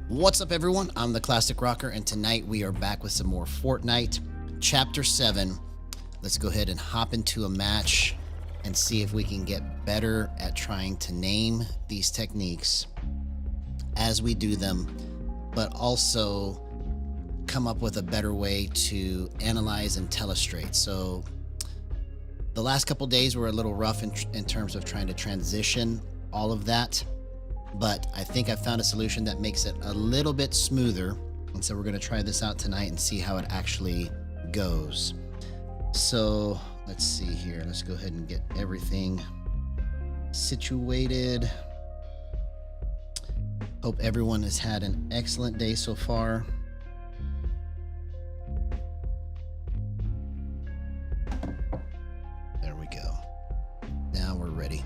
What's up, everyone? I'm the Classic Rocker, and tonight we are back with some more Fortnite Chapter 7. Let's go ahead and hop into a match and see if we can get better at trying to name these techniques as we do them, but also come up with a better way to analyze and telestrate. So the last couple days were a little rough in terms of trying to transition all of that, but I think I found a solution that makes it a little bit smoother. And so we're going to try this out tonight and see how it actually goes. So let's see here. Let's go ahead and get everything situated. Hope everyone has had an excellent day so far. There we go. Now we're ready.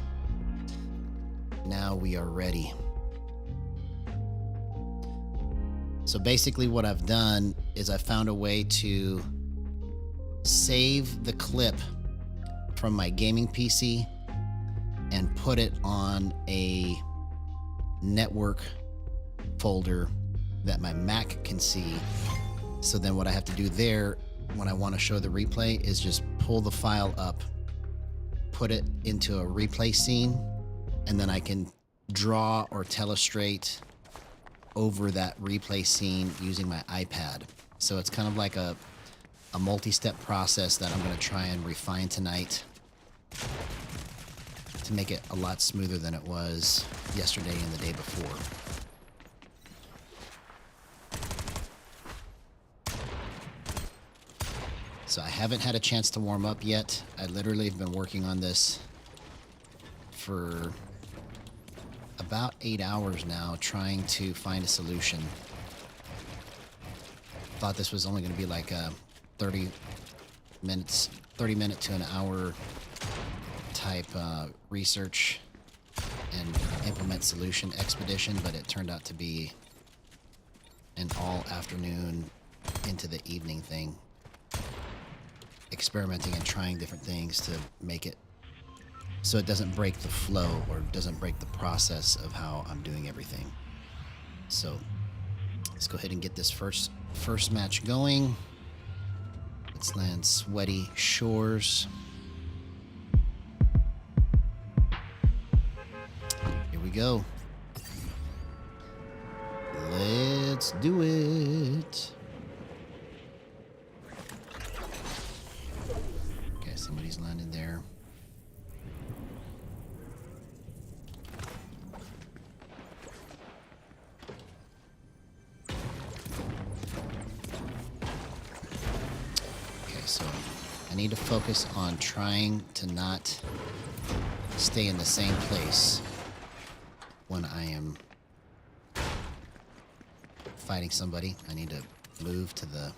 Now we are ready. So basically what I've done is I found a way to save the clip from my gaming PC and put it on a network folder that my Mac can see. So then what I have to do there when I want to show the replay is just pull the file up, put it into a replay scene, and then I can draw or telestrate over that replay scene using my iPad. So it's kind of like a multi-step process that I'm going to try and refine tonight to make it a lot smoother than it was yesterday and the day before. So I haven't had a chance to warm up yet. I literally have been working on this for about 8 hours now, trying to find a solution. Thought this was only going to be like a 30 minute to an hour type research and implement solution expedition, but it turned out to be an all afternoon into the evening thing, experimenting and trying different things to make it so it doesn't break the flow or doesn't break the process of how I'm doing everything. So let's go ahead and get this first match going. Let's land Sweaty Shores. Here we go. Let's do it. Okay, somebody's landed there. So I need to focus on trying to not stay in the same place when I am fighting somebody. I need to move to the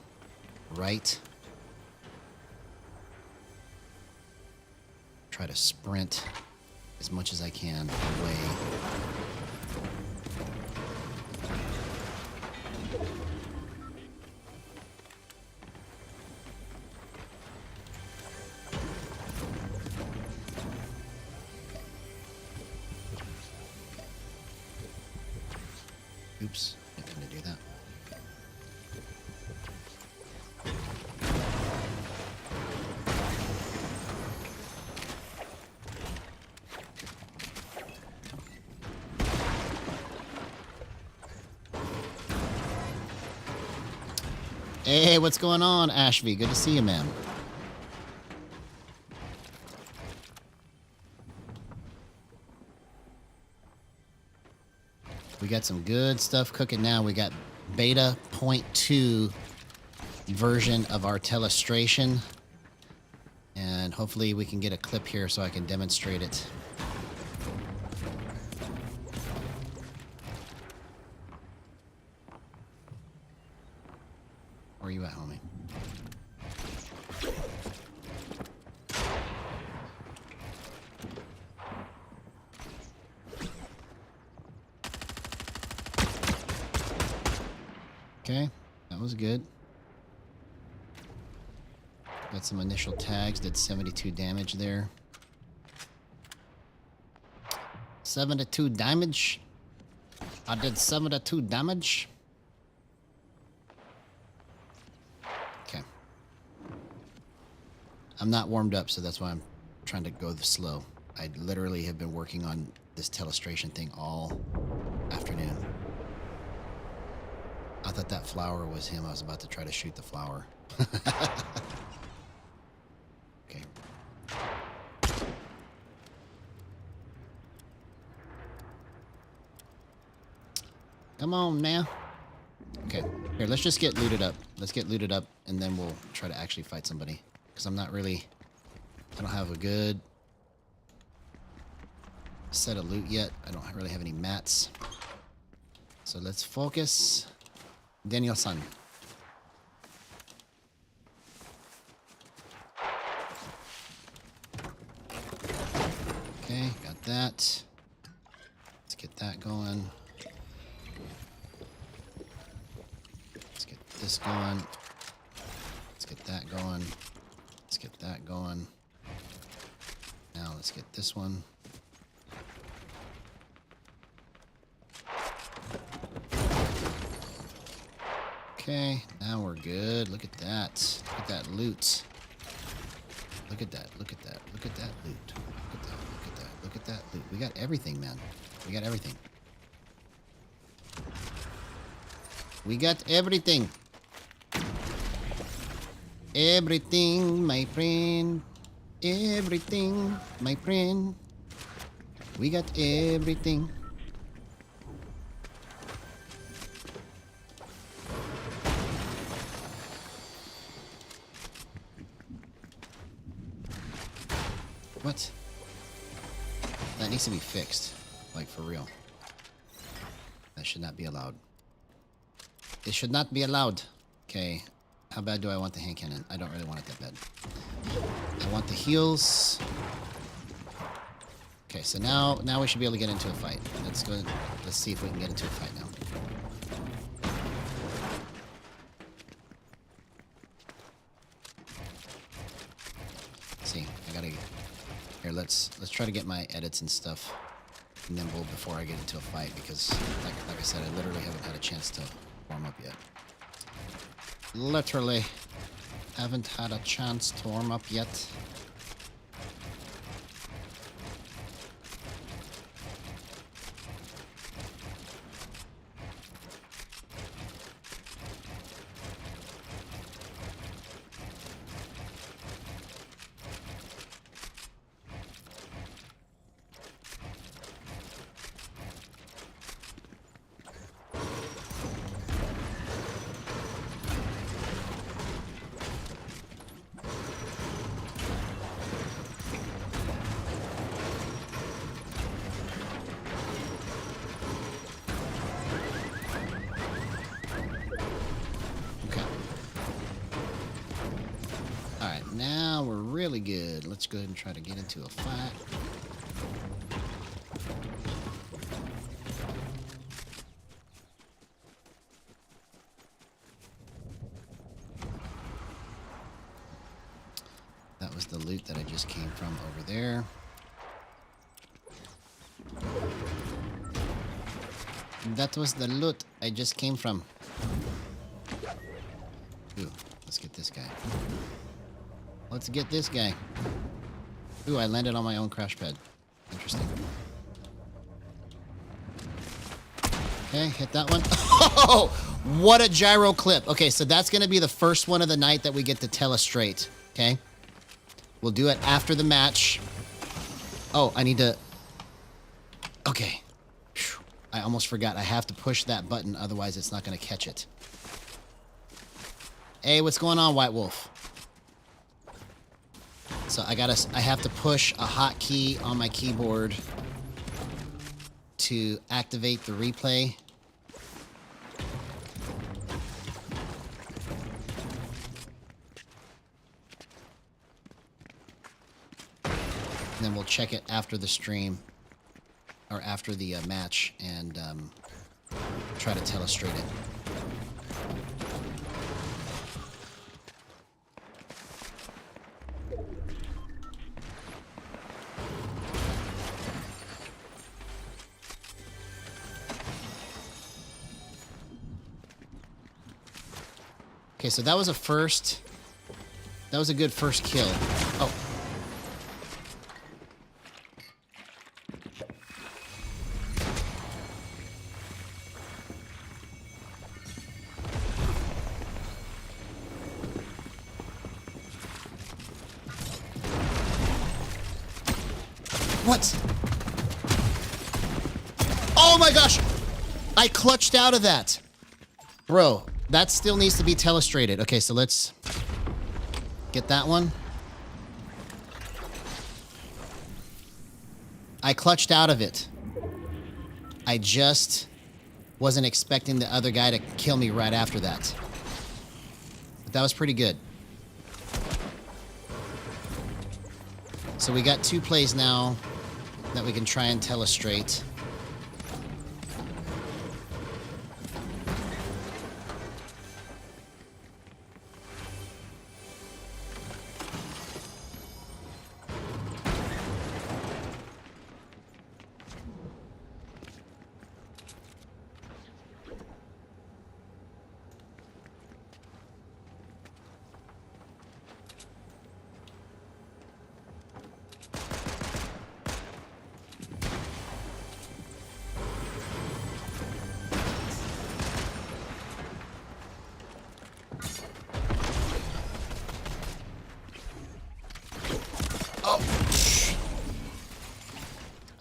right. Try to sprint as much as I can away. Oops, I didn't do that. Hey, what's going on, Ashby? Good to see you, man. We got some good stuff cooking now. We got beta 0.2 version of our Telestration, and hopefully we can get a clip here so I can demonstrate it. Where are you at, homie? Okay, that was good. Got some initial tags, did 72 damage there. 72 damage. I did 72 damage. Okay. I'm not warmed up, so that's why I'm trying to go slow. I literally have been working on this telestration thing all afternoon. I thought that flower was him. I was about to try to shoot the flower. Okay. Come on now. Okay. Here, let's just get looted up. Let's get looted up, and then we'll try to actually fight somebody. Because I'm not really... I don't have a good set of loot yet. I don't really have any mats. So let's focus. Daniel-san. Okay, got that. Let's get that going. Let's get this going. Let's get that going. Let's get that going. Now let's get this one. Okay, now we're good. Look at that. Look at that loot. Look at that. Look at that. Look at that loot. Look at that. Look at that. Look at that loot. We got everything, man. We got everything. We got everything. Everything, my friend. Everything, my friend. We got everything. What? That needs to be fixed. Like, for real. That should not be allowed. It should not be allowed. Okay. How bad do I want the hand cannon? I don't really want it that bad. I want the heals. Okay, so now we should be able to get into a fight. Let's go. Let's see if we can get into a fight now. See, I gotta... Here, let's try to get my edits and stuff nimble before I get into a fight, because like I said, I literally haven't had a chance to warm up yet. Literally haven't had a chance to warm up yet. Now we're really good. Let's go ahead and try to get into a fight. That was the loot that I just came from over there. That was the loot I just came from. Ooh, let's get this guy. Let's get this guy. Ooh, I landed on my own crash pad. Interesting. Okay, hit that one. Oh, what a gyro clip. Okay, so that's going to be the first one of the night that we get to telestrate. Okay. We'll do it after the match. Oh, I need to... Okay. Whew. I almost forgot. I have to push that button, otherwise it's not going to catch it. Hey, what's going on, White Wolf? So I have to push a hotkey on my keyboard to activate the replay. And then we'll check it after the stream, or after the match, and try to telestrate it. Okay, so that was a first. That was a good first kill. Oh. What? Oh my gosh! I clutched out of that. Bro, that still needs to be telestrated. Okay, so let's get that one. I clutched out of it. I just wasn't expecting the other guy to kill me right after that. But that was pretty good. So we got 2 plays now that we can try and telestrate.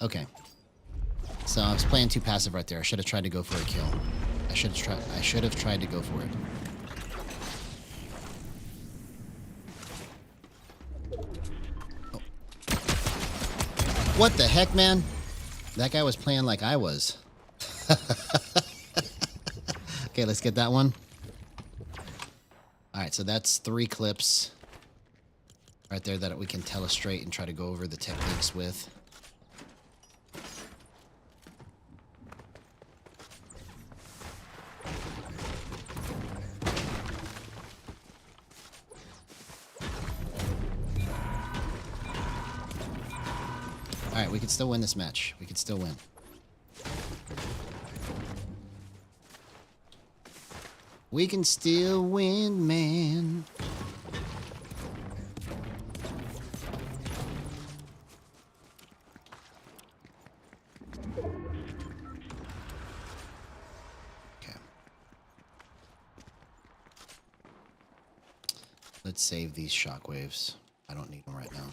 Okay. So I was playing too passive right there. I should have tried to go for a kill. I should have tried to go for it. Oh. What the heck, man? That guy was playing like I was. Okay, let's get that one. All right, so that's 3 clips right there that we can telestrate and try to go over the techniques with. All right, we could still win this match. We could still win. We can still win, man. Okay. Let's save these shockwaves. I don't need them right now.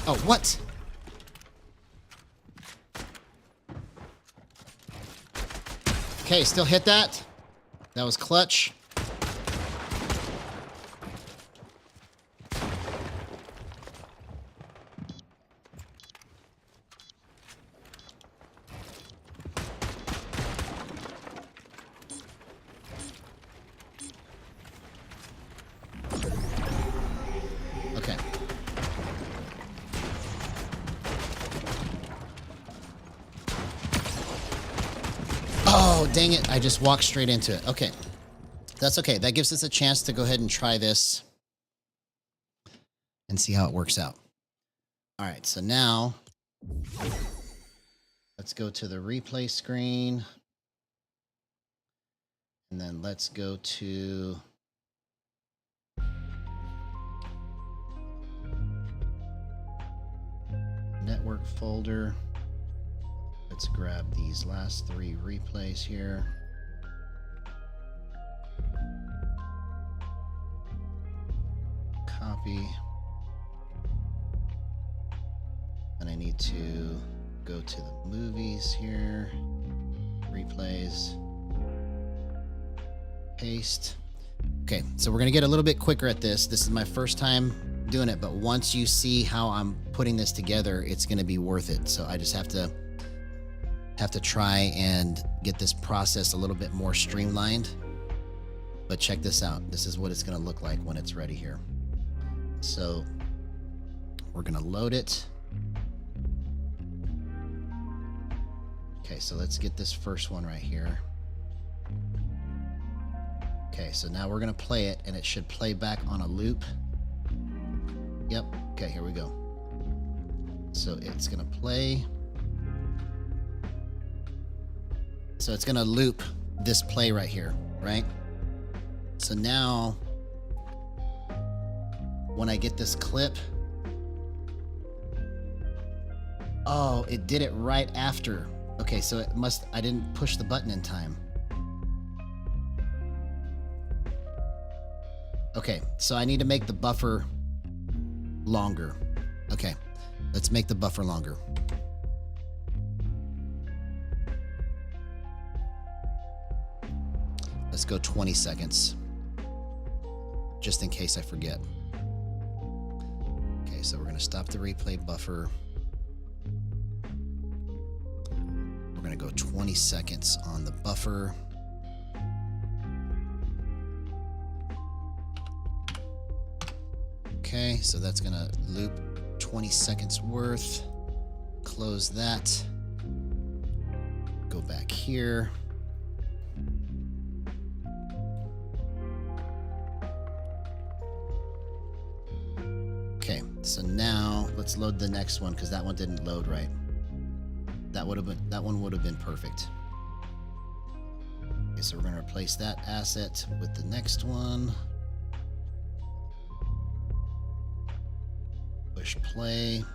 Oh, what? Okay, still hit that. That was clutch. Okay. Oh, dang it. I just walked straight into it. Okay. That's okay. That gives us a chance to go ahead and try this and see how it works out. All right. So now let's go to the replay screen. And then let's go to network folder. Let's grab these last 3 replays here. Copy. And I need to go to the movies here. Replays. Paste. Okay, so we're going to get a little bit quicker at this. This is my first time doing it, but once you see how I'm putting this together, it's going to be worth it. So I just have to have to try and get this process a little bit more streamlined. But check this out. This is what it's going to look like when it's ready here. So we're going to load it. Okay, so let's get this first one right here. Okay, so now we're going to play it, and it should play back on a loop. Yep. Okay, here we go. So it's going to play. So it's going to loop this play right here, right? So now, when I get this clip, oh, it did it right after. Okay, so it must, I didn't push the button in time. Okay, so I need to make the buffer longer. Okay, let's make the buffer longer. Let's go 20 seconds, just in case I forget. Okay, so we're gonna stop the replay buffer. We're gonna go 20 seconds on the buffer. Okay, so that's gonna loop 20 seconds worth. Close that. Go back here. Okay, so now let's load the next one because that one didn't load right. That one would have been perfect. Okay, so we're gonna replace that asset with the next one. Push play.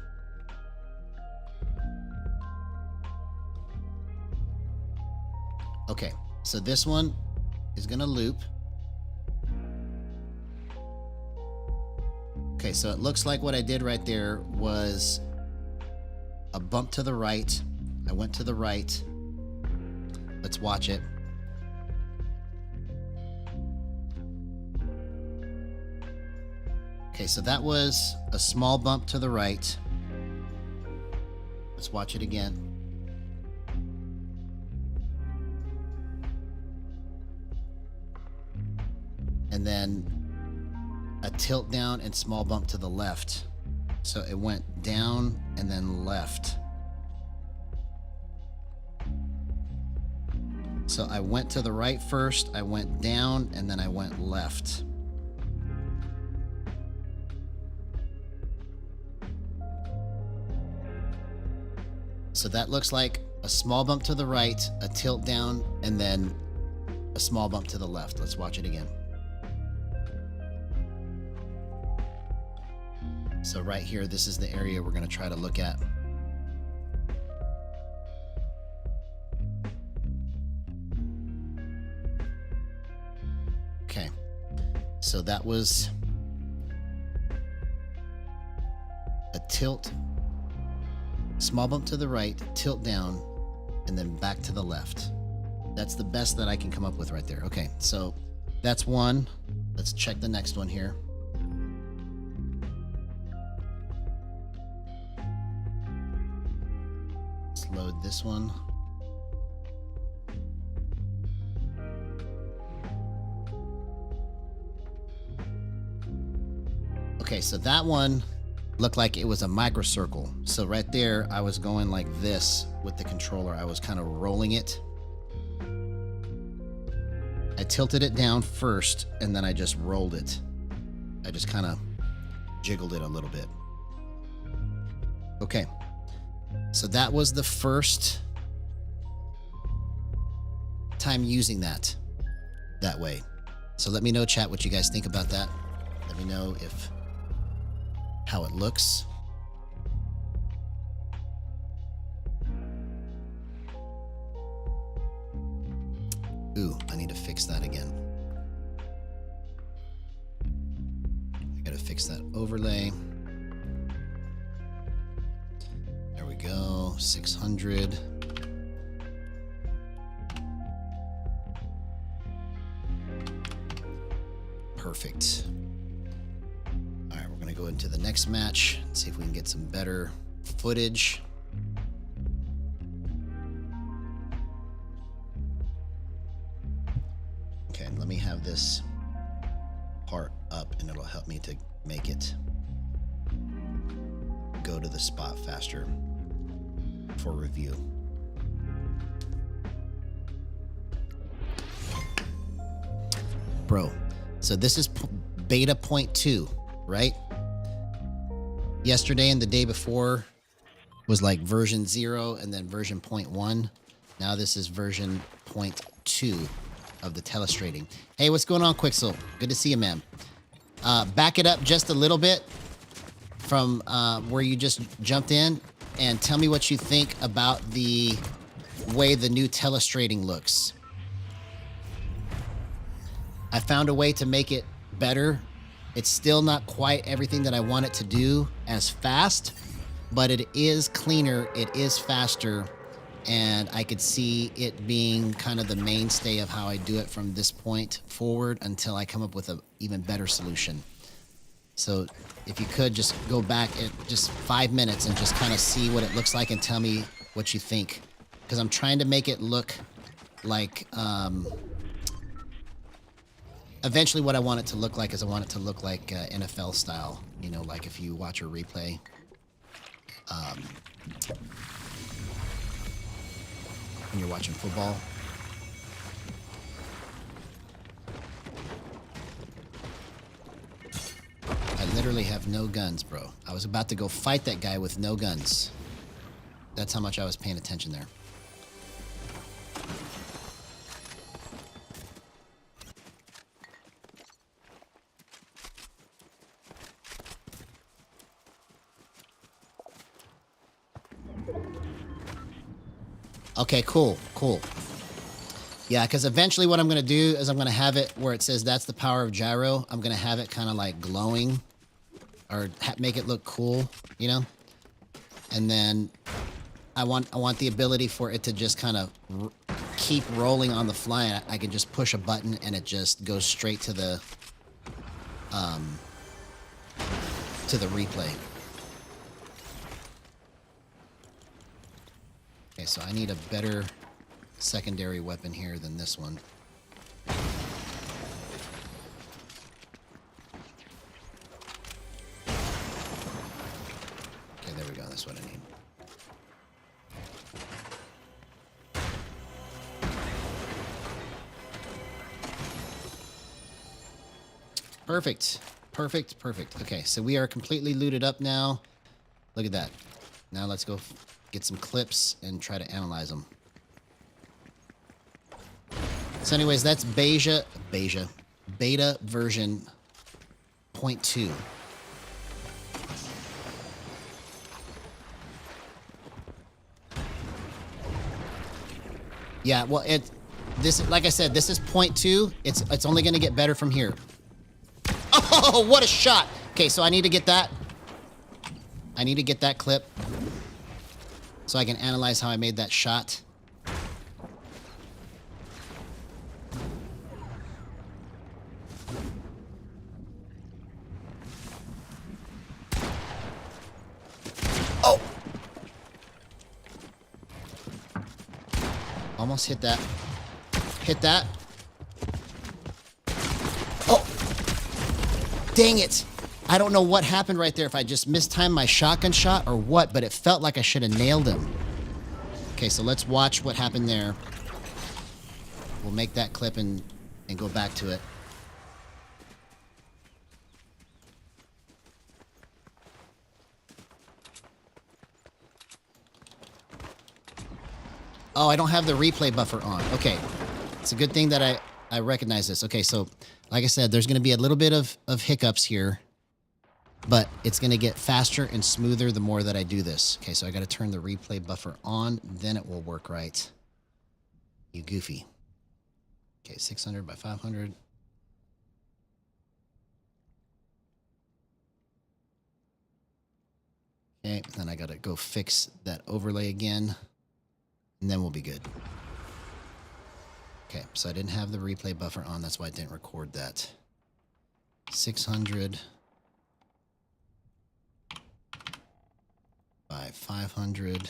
Okay, so this one is gonna loop. Okay, so it looks like what I did right there was a bump to the right. I went to the right. Let's watch it. Okay, so that was a small bump to the right. Let's watch it again. And then a tilt down and small bump to the left. So it went down and then left. So I went to the right first, I went down, and then I went left. So that looks like a small bump to the right, a tilt down, and then a small bump to the left. Let's watch it again. So right here, this is the area we're going to try to look at. Okay, so that was a tilt, small bump to the right, tilt down, and then back to the left. That's the best that I can come up with right there. Okay, so that's one. Let's check the next one here. Let's load this one. Okay, so that one looked like it was a microcircle. So right there, I was going like this with the controller. I was kind of rolling it. I tilted it down first, and then I just rolled it. I just kind of jiggled it a little bit. Okay, so that was the first time using that way. So let me know, chat, what you guys think about that. Let me know how it looks. Ooh, I need to fix that again. I gotta fix that overlay. There we go, 600. Perfect. All right, we're gonna go into the next match, see if we can get some better footage. Okay, let me have this part up and it'll help me to make it go to the spot faster for review. Bro, so this is beta 0.2, right? Yesterday and the day before was like version 0 and then version 0.1. Now this is version 0.2 of the telestrating. Hey, what's going on, Quixel? Good to see you, man. Back it up just a little bit from where you just jumped in and tell me what you think about the way the new telestrating looks. I found a way to make it better. It's still not quite everything that I want it to do as fast, but it is cleaner, it is faster, and I could see it being kind of the mainstay of how I do it from this point forward until I come up with an even better solution. So if you could just go back at just 5 minutes and just kind of see what it looks like and tell me what you think. Because I'm trying to make it look like, eventually what I want it to look like is I want it to look like NFL style. You know, like if you watch a replay. When you're watching football. I literally have no guns, bro. I was about to go fight that guy with no guns. That's how much I was paying attention there. Okay, cool. Yeah, because eventually what I'm going to do is I'm going to have it where it says that's the power of gyro. I'm going to have it kind of like glowing or make it look cool, you know? And then I want the ability for it to just kind of keep rolling on the fly. I can just push a button and it just goes straight to the replay. Okay, so I need a better secondary weapon here than this one. Okay, there we go. That's what I need. Perfect. Okay, so we are completely looted up now. Look at that. Now let's go get some clips and try to analyze them. So anyways, that's beta version 0.2. Yeah, well, like I said, this is 0.2. It's only going to get better from here. Oh, what a shot. Okay, so I need to get that. I need to get that clip so I can analyze how I made that shot. Oh! Almost hit that. Hit that. Oh! Dang it! I don't know what happened right there, if I just mistimed my shotgun shot or what, but it felt like I should have nailed him. Okay, so let's watch what happened there. We'll make that clip and go back to it. Oh, I don't have the replay buffer on. Okay. It's a good thing that I recognize this. Okay, so like I said, there's going to be a little bit of hiccups here, but it's going to get faster and smoother the more that I do this. Okay, so I got to turn the replay buffer on, then it will work right. You goofy. Okay, 600 by 500. Okay, then I got to go fix that overlay again, and then we'll be good. Okay, so I didn't have the replay buffer on. That's why I didn't record that. 600 by 500.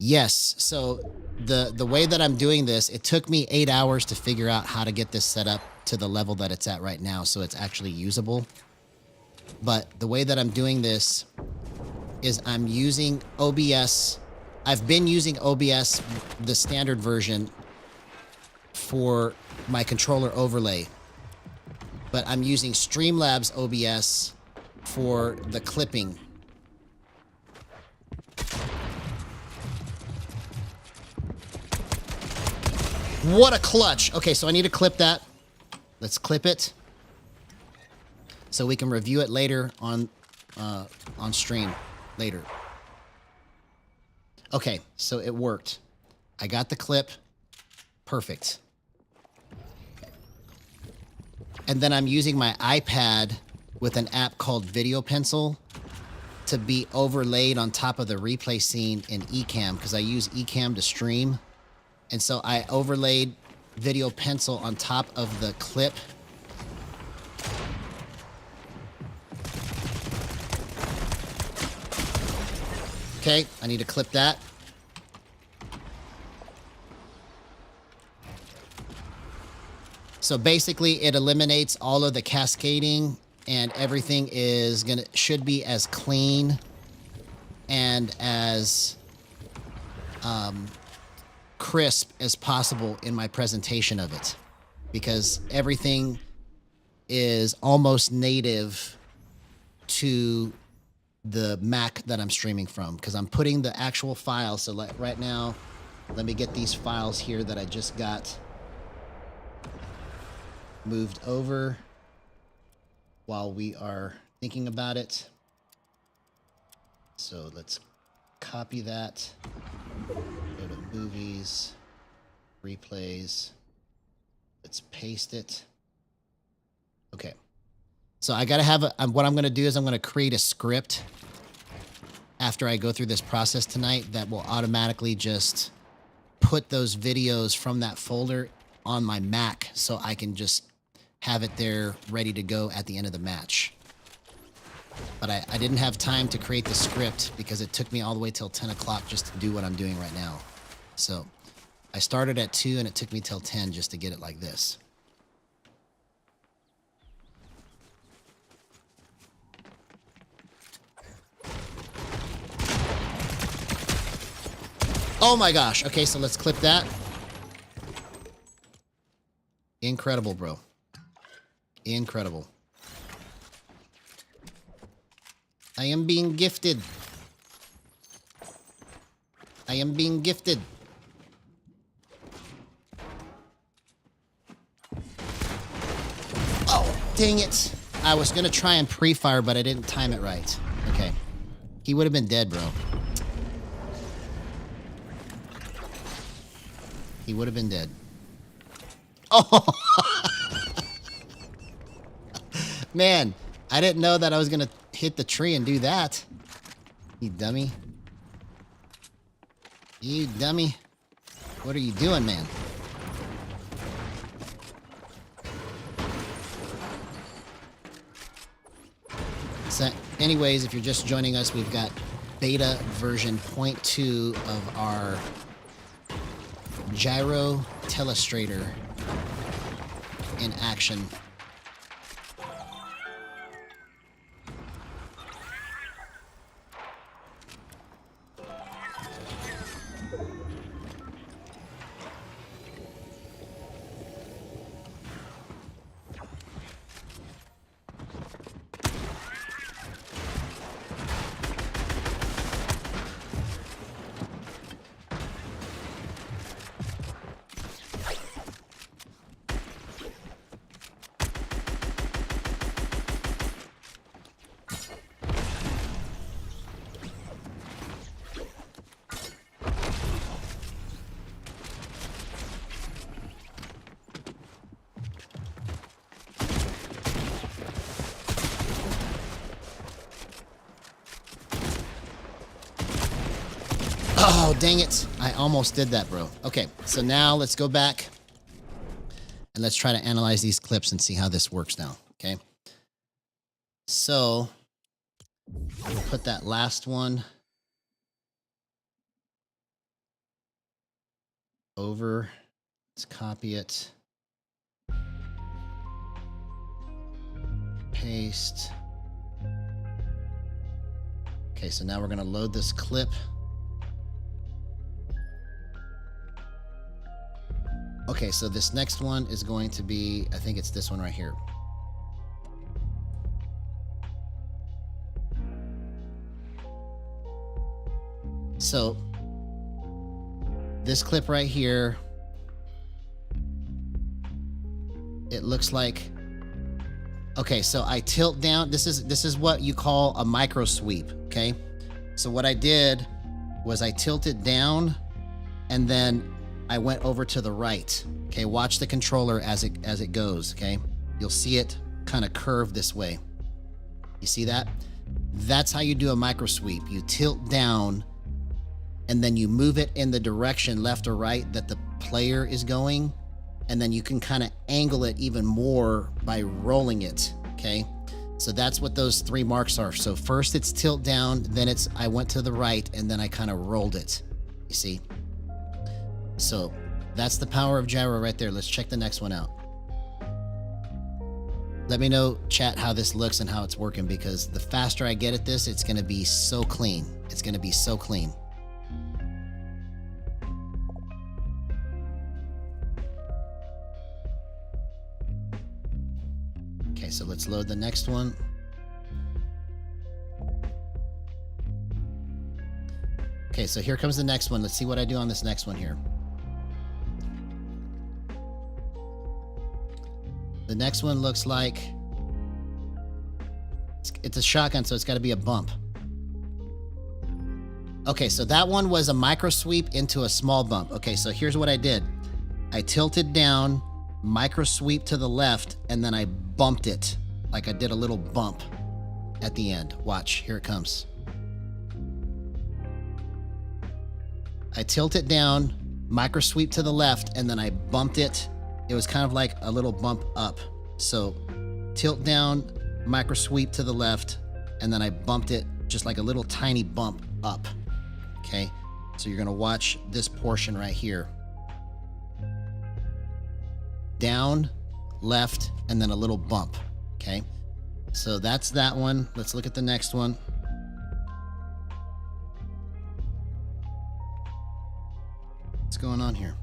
Yes. So the way that I'm doing this, it took me 8 hours to figure out how to get this set up to the level that it's at right now, so it's actually usable. But the way that I'm doing this is I'm using OBS. I've been using OBS, the standard version, for my controller overlay. But I'm using Streamlabs OBS for the clipping. What a clutch. Okay, so I need to clip that. Let's clip it so we can review it later on stream later. Okay, so it worked. I got the clip. Perfect. And then I'm using my iPad with an app called Video Pencil to be overlaid on top of the replay scene in Ecamm, because I use Ecamm to stream. And so I overlaid Video Pencil on top of the clip. Okay, I need to clip that. So basically it eliminates all of the cascading, and everything should be as clean and as crisp as possible in my presentation of it, because everything is almost native to the Mac that I'm streaming from, because I'm putting the actual file. So right now, let me get these files here that I just got moved over while we are thinking about it. So let's copy that. Go to movies, replays. Let's paste it. Okay. So I got to have what I'm going to do is I'm going to create a script after I go through this process tonight that will automatically just put those videos from that folder on my Mac, so I can just have it there ready to go at the end of the match. But I didn't have time to create the script because it took me all the way till 10 o'clock just to do what I'm doing right now. So I started at 2 and it took me till 10 just to get it like this. Oh my gosh. Okay, so let's clip that. Incredible, bro. Incredible. I am being gifted. I am being gifted. Oh, dang it. I was going to try and pre-fire, but I didn't time it right. Okay. He would have been dead, bro. He would have been dead. Oh! Man, I didn't know that I was going to hit the tree and do that. You dummy. You dummy. What are you doing, man? So, anyways, if you're just joining us, we've got beta version 0.2 of our Gyro Telestrator in action. Oh, dang it. I almost did that, bro. Okay, so now let's go back and let's try to analyze these clips and see how this works now, okay? So, we'll put that last one over. Let's copy it. Paste. Okay, so now we're going to load this clip. Okay, so this next one is going to be, I think it's this one right here. So this clip right here, it looks like, okay, so I tilt down. This is what you call a micro sweep, okay? So what I did was I tilted down and then I went over to the right. Okay, watch the controller as it goes, okay? You'll see it kind of curve this way. You see that? That's how you do a micro sweep. You tilt down and then you move it in the direction left or right that the player is going, and then you can kind of angle it even more by rolling it, okay? So that's what those three marks are. So first it's tilt down, then it's I went to the right, and then I kind of rolled it, you see? So that's the power of gyro right there. Let's check the next one out. Let me know, chat, how this looks and how it's working, because the faster I get at this, it's going to be so clean. It's going to be so clean. Okay, so let's load the next one. Okay, so here comes the next one. Let's see what I do on this next one here. The next one looks like it's a shotgun, so it's got to be a bump. Okay, so that one was a micro sweep into a small bump. Okay, so here's what I did. I tilted down, micro sweep to the left, and then I bumped it. Like I did a little bump at the end. Watch, here it comes. I tilt it down, micro sweep to the left, and then I bumped it. It was kind of like a little bump up. So tilt down, micro sweep to the left, and then I bumped it just like a little tiny bump up. Okay, so you're gonna watch this portion right here. Down, left, and then a little bump. Okay, so that's that one. Let's look at the next one. What's going on here?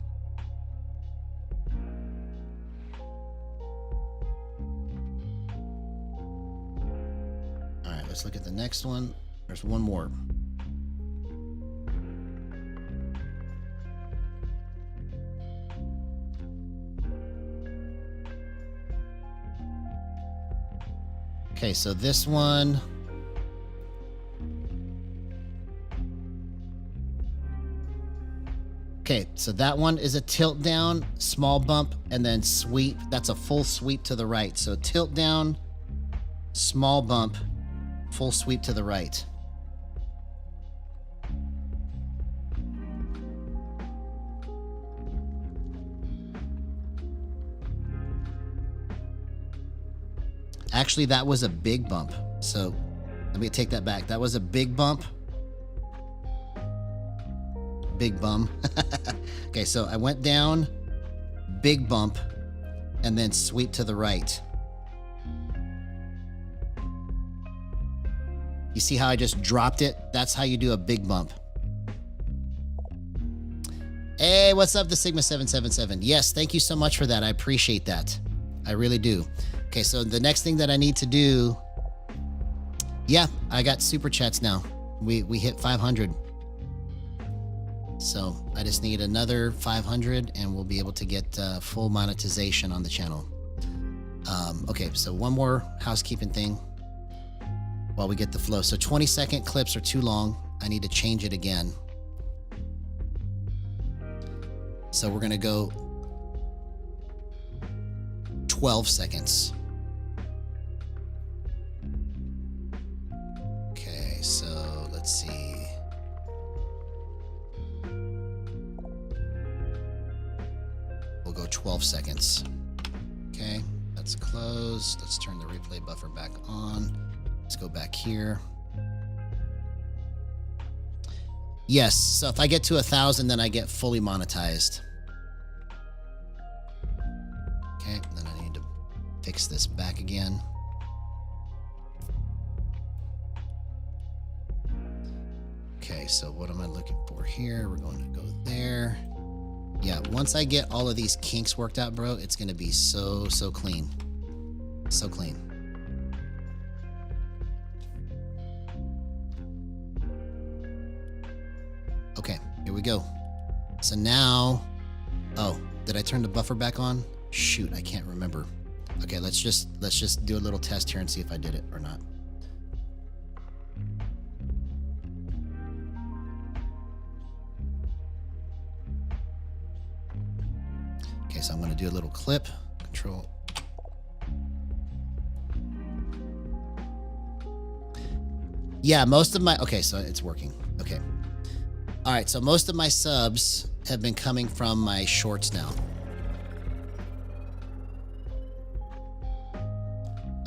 All right, let's look at the next one. There's one more. Okay, so this one. Okay, so that one is a tilt down, small bump, and then sweep. That's a full sweep to the right. So tilt down, small bump, full sweep to the right. Actually, that was a big bump. So let me take that back. That was a big bump. Big bum. Okay, so I went down, big bump, and then sweep to the right. You see how I just dropped it? That's how you do a big bump. Hey, what's up, the Sigma 777? Yes, thank you so much for that. I appreciate that. I really do. Okay, so the next thing that I need to do, yeah, I got super chats now. We hit 500. So I just need another 500 and we'll be able to get full monetization on the channel. Okay, so one more housekeeping thing while we get the flow. So 20-second clips are too long. I need to change it again. So we're gonna go 12 seconds. Okay, so let's see. We'll go 12 seconds. Okay, that's closed. Let's turn the replay buffer back on. Let's go back here. Yes, so if I get to 1,000, then I get fully monetized. fix this back again. Okay, so what am I looking for here? We're going to go there. Yeah, once I get all of these kinks worked out, bro, it's going to be so clean. So clean. Okay, here we go. So now, oh, did I turn the buffer back on? Shoot, I can't remember. Okay, let's just do a little test here and see if I did it or not. Okay, so I'm going to do a little clip. Control. Yeah, most of my, okay, so it's working. Okay. All right, so most of my subs have been coming from my shorts now.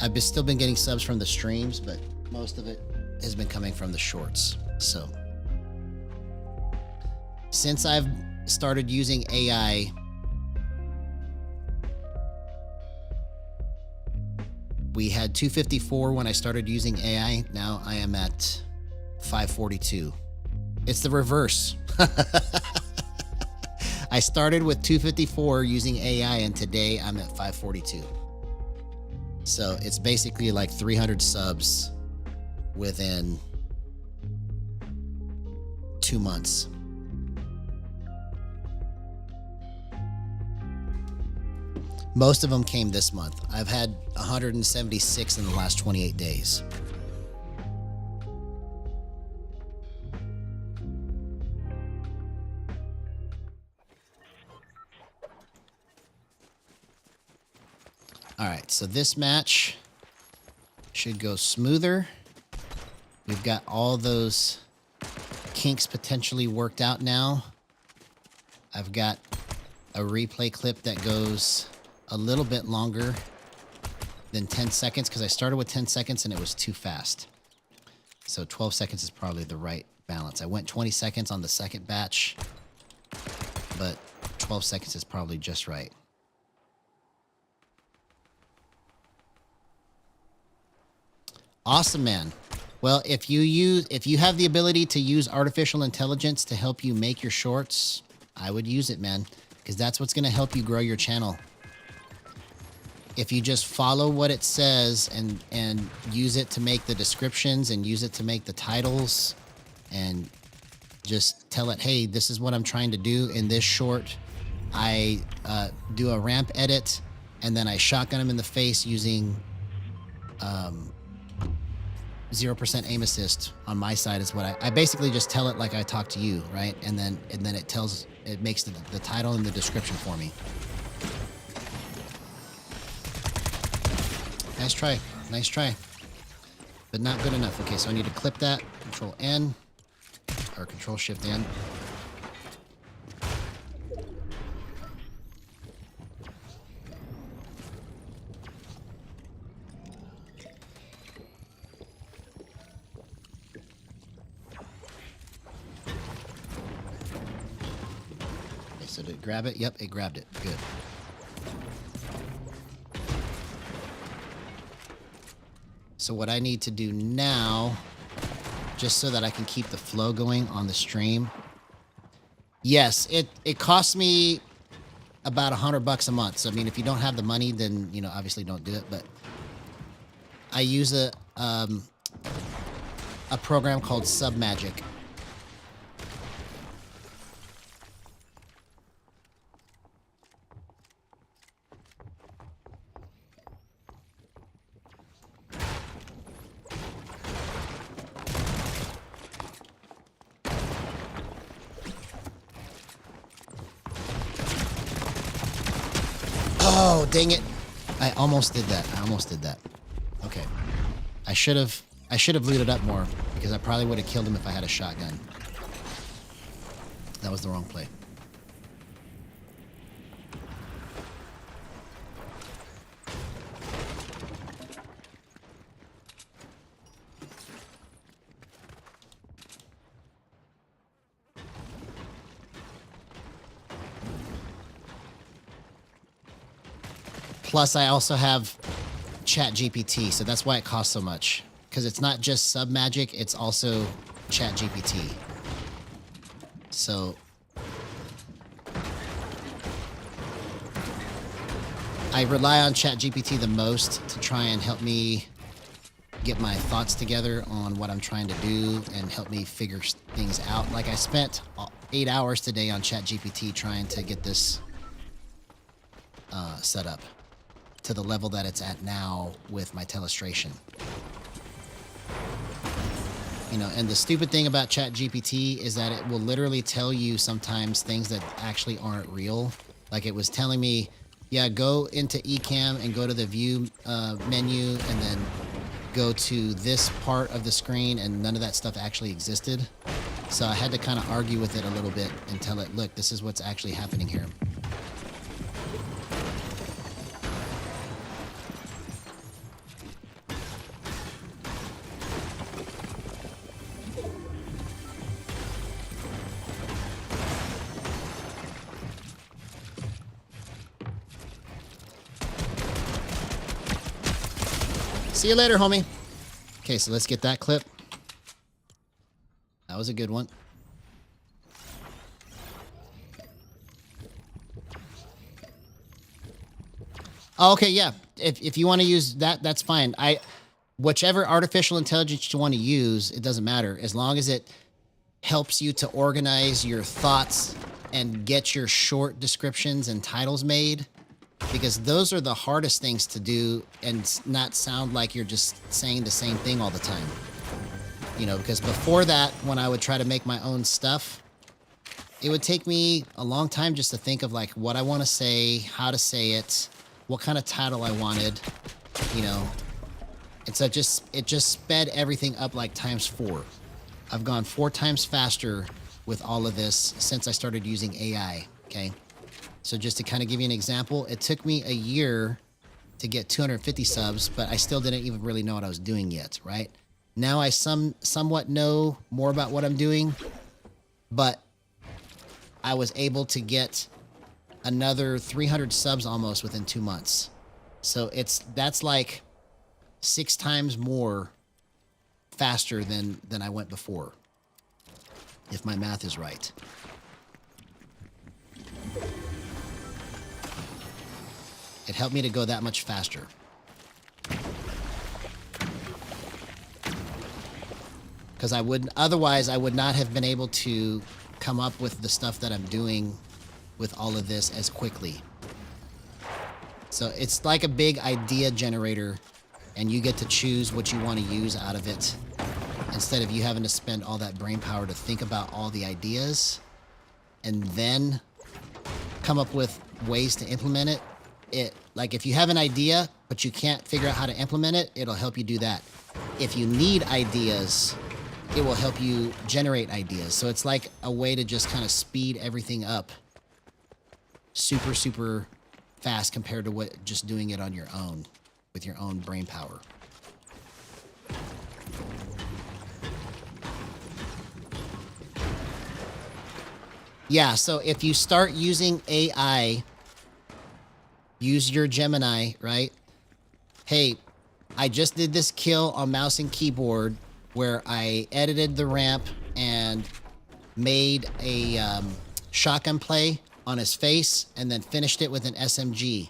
I've still been getting subs from the streams, but most of it has been coming from the shorts. So since I've started using AI, we had 254 when I started using AI. Now I am at 542. It's the reverse. I started with 254 using AI, and today I'm at 542. So it's basically like 300 subs within 2 months. Most of them came this month. I've had 176 in the last 28 days. All right, so this match should go smoother. We've got all those kinks potentially worked out now. I've got a replay clip that goes a little bit longer than 10 seconds because I started with 10 seconds and it was too fast. So 12 seconds is probably the right balance. I went 20 seconds on the second batch, but 12 seconds is probably just right. Awesome, man. Well, if you have the ability to use artificial intelligence to help you make your shorts, I would use it, man, because that's what's going to help you grow your channel. If you just follow what it says and use it to make the descriptions and use it to make the titles and just tell it, hey, this is what I'm trying to do in this short. I do a ramp edit and then I shotgun him in the face using 0% aim assist on my side is what I basically just tell it like I talk to you, right? And then it makes the title and the description for me. Nice try. Nice try. But not good enough. Okay, so I need to clip that. Control N. Or Control Shift N. Okay, so did it grab it? Yep, it grabbed it. Good. So what I need to do now, just so that I can keep the flow going on the stream. Yes, it costs me about $100 a month. So I mean, if you don't have the money, then obviously don't do it. But I use a program called Submagic. Oh, dang it. I almost did that. Okay. I should have looted up more because I probably would have killed him if I had a shotgun. That was the wrong play. Plus, I also have Chat GPT, so that's why it costs so much. Because it's not just Sub Magic, it's also Chat GPT. So I rely on Chat GPT the most to try and help me get my thoughts together on what I'm trying to do and help me figure things out. Like I spent 8 hours today on ChatGPT trying to get this set up to the level that it's at now with my Telestration. You know, and the stupid thing about ChatGPT is that it will literally tell you sometimes things that actually aren't real. Like it was telling me, yeah, go into Ecamm and go to the view menu and then go to this part of the screen, and none of that stuff actually existed. So I had to kind of argue with it a little bit and tell it, look, this is what's actually happening here. See you later, homie. Okay, so let's get that clip. That was a good one. Oh, okay, yeah. If you want to use that, that's fine. Whichever artificial intelligence you want to use, it doesn't matter. As long as it helps you to organize your thoughts and get your short descriptions and titles made. Because those are the hardest things to do and not sound like you're just saying the same thing all the time. You know, because before that, when I would try to make my own stuff, it would take me a long time just to think of like what I want to say, how to say it, what kind of title I wanted, you know. And so it just sped everything up like ×4. I've gone 4 times faster with all of this since I started using AI, okay? So just to kind of give you an example, it took me a year to get 250 subs, but I still didn't even really know what I was doing yet, right? Now I somewhat know more about what I'm doing, but I was able to get another 300 subs almost within 2 months. So that's like 6 times more faster than I went before, if my math is right. It helped me to go that much faster. Because otherwise I would not have been able to come up with the stuff that I'm doing with all of this as quickly. So it's like a big idea generator, and you get to choose what you want to use out of it, instead of you having to spend all that brain power to think about all the ideas and then come up with ways to implement it. Like if you have an idea but you can't figure out how to implement it, it'll help you do that. If you need ideas, it will help you generate ideas. So it's like a way to just kind of speed everything up super, super fast compared to what just doing it on your own with your own brain power. Yeah, so if you start using AI, use your Gemini, right? Hey, I just did this kill on mouse and keyboard where I edited the ramp and made a shotgun play on his face and then finished it with an SMG,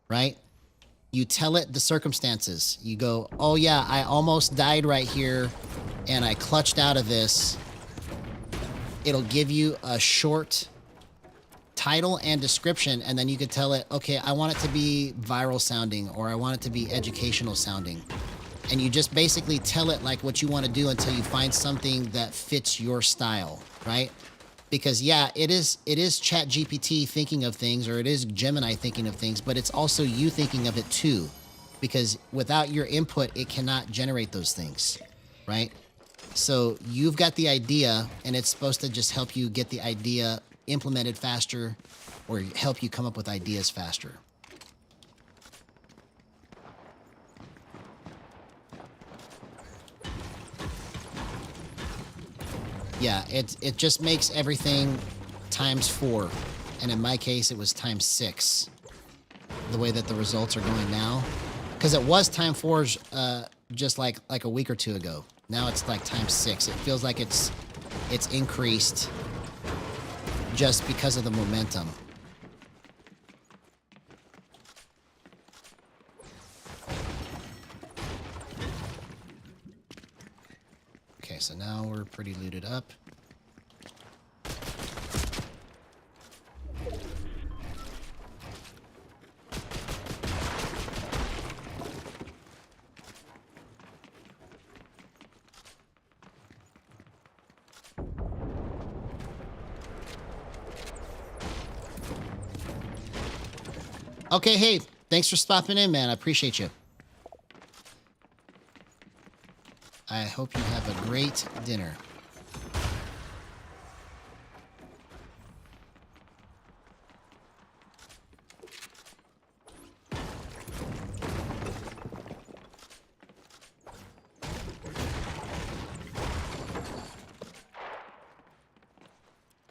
right? You tell it the circumstances. You go, oh yeah, I almost died right here and I clutched out of this. It'll give you a short title and description, and then you could tell it, okay, I want it to be viral sounding, or I want it to be educational sounding. And you just basically tell it like what you want to do until you find something that fits your style, right? Because yeah, it is ChatGPT thinking of things, or it is Gemini thinking of things, but it's also you thinking of it too. Because without your input, it cannot generate those things, right? So you've got the idea, and it's supposed to just help you get the idea implemented faster, or help you come up with ideas faster. Yeah, it just makes everything ×4. And in my case, it was ×6. The way that the results are going now. Because it was time 4 just like a week or two ago. Now it's like times 6. It feels like it's increased just because of the momentum. Okay, so now we're pretty looted up. Okay, hey, thanks for stopping in, man. I appreciate you. I hope you have a great dinner.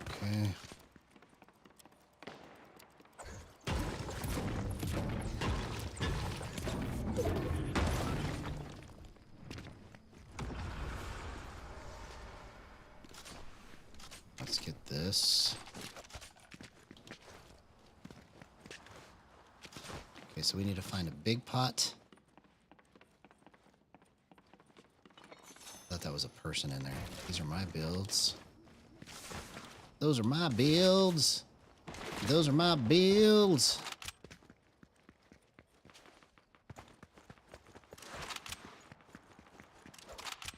Okay. Let's get this. Okay, so we need to find a big pot. Thought that was a person in there. These are my builds. Those are my builds. Those are my builds.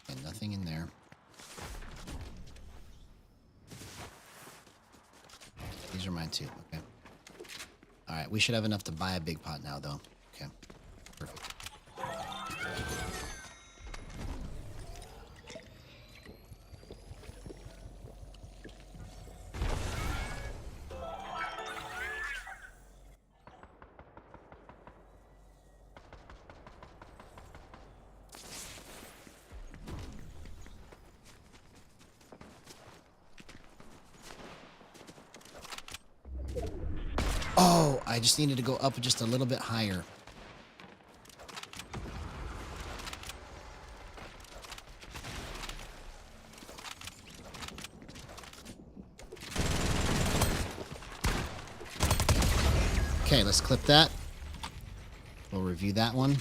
And nothing in there. These are mine too. Okay. All right. We should have enough to buy a big pot now, though. Okay. Perfect. Oh, I just needed to go up just a little bit higher. Okay, let's clip that. We'll review that one.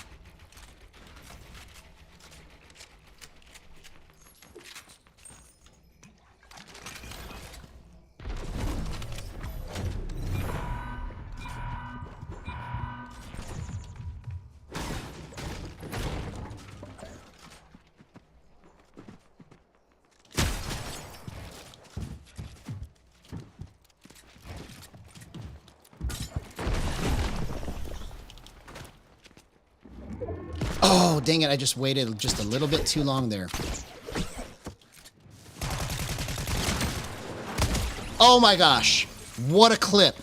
Oh, dang it. I just waited just a little bit too long there. Oh my gosh. What a clip.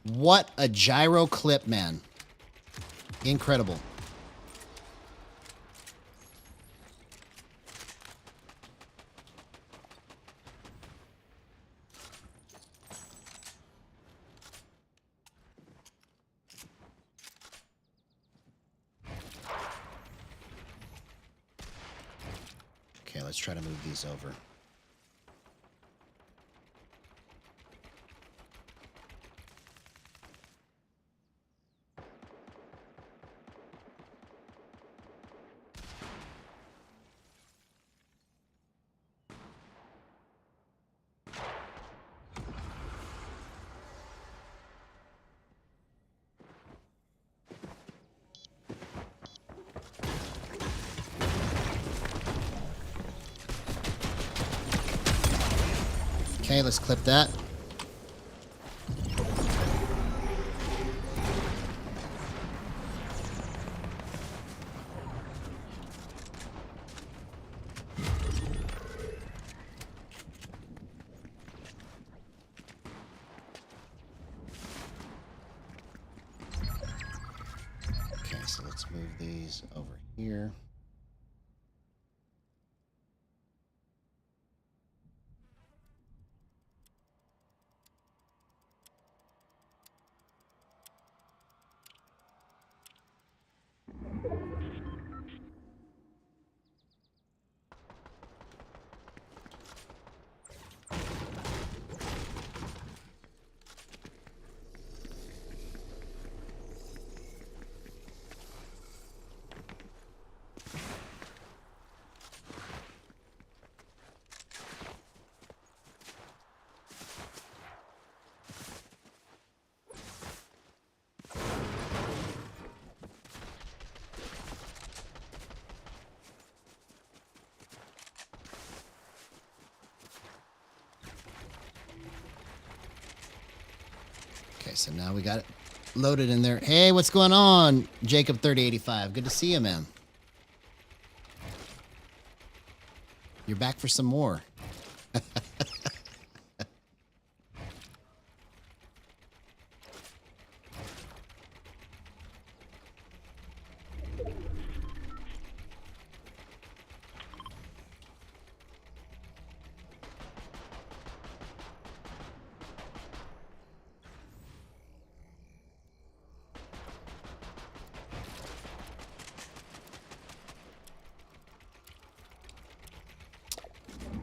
What a gyro clip, man. Incredible. Okay, let's try to move these over. Okay, let's clip that. Okay, so let's move these over here. so now we got it loaded in there. Hey, what's going on, Jacob 3085? Good to see you, man. You're back for some more.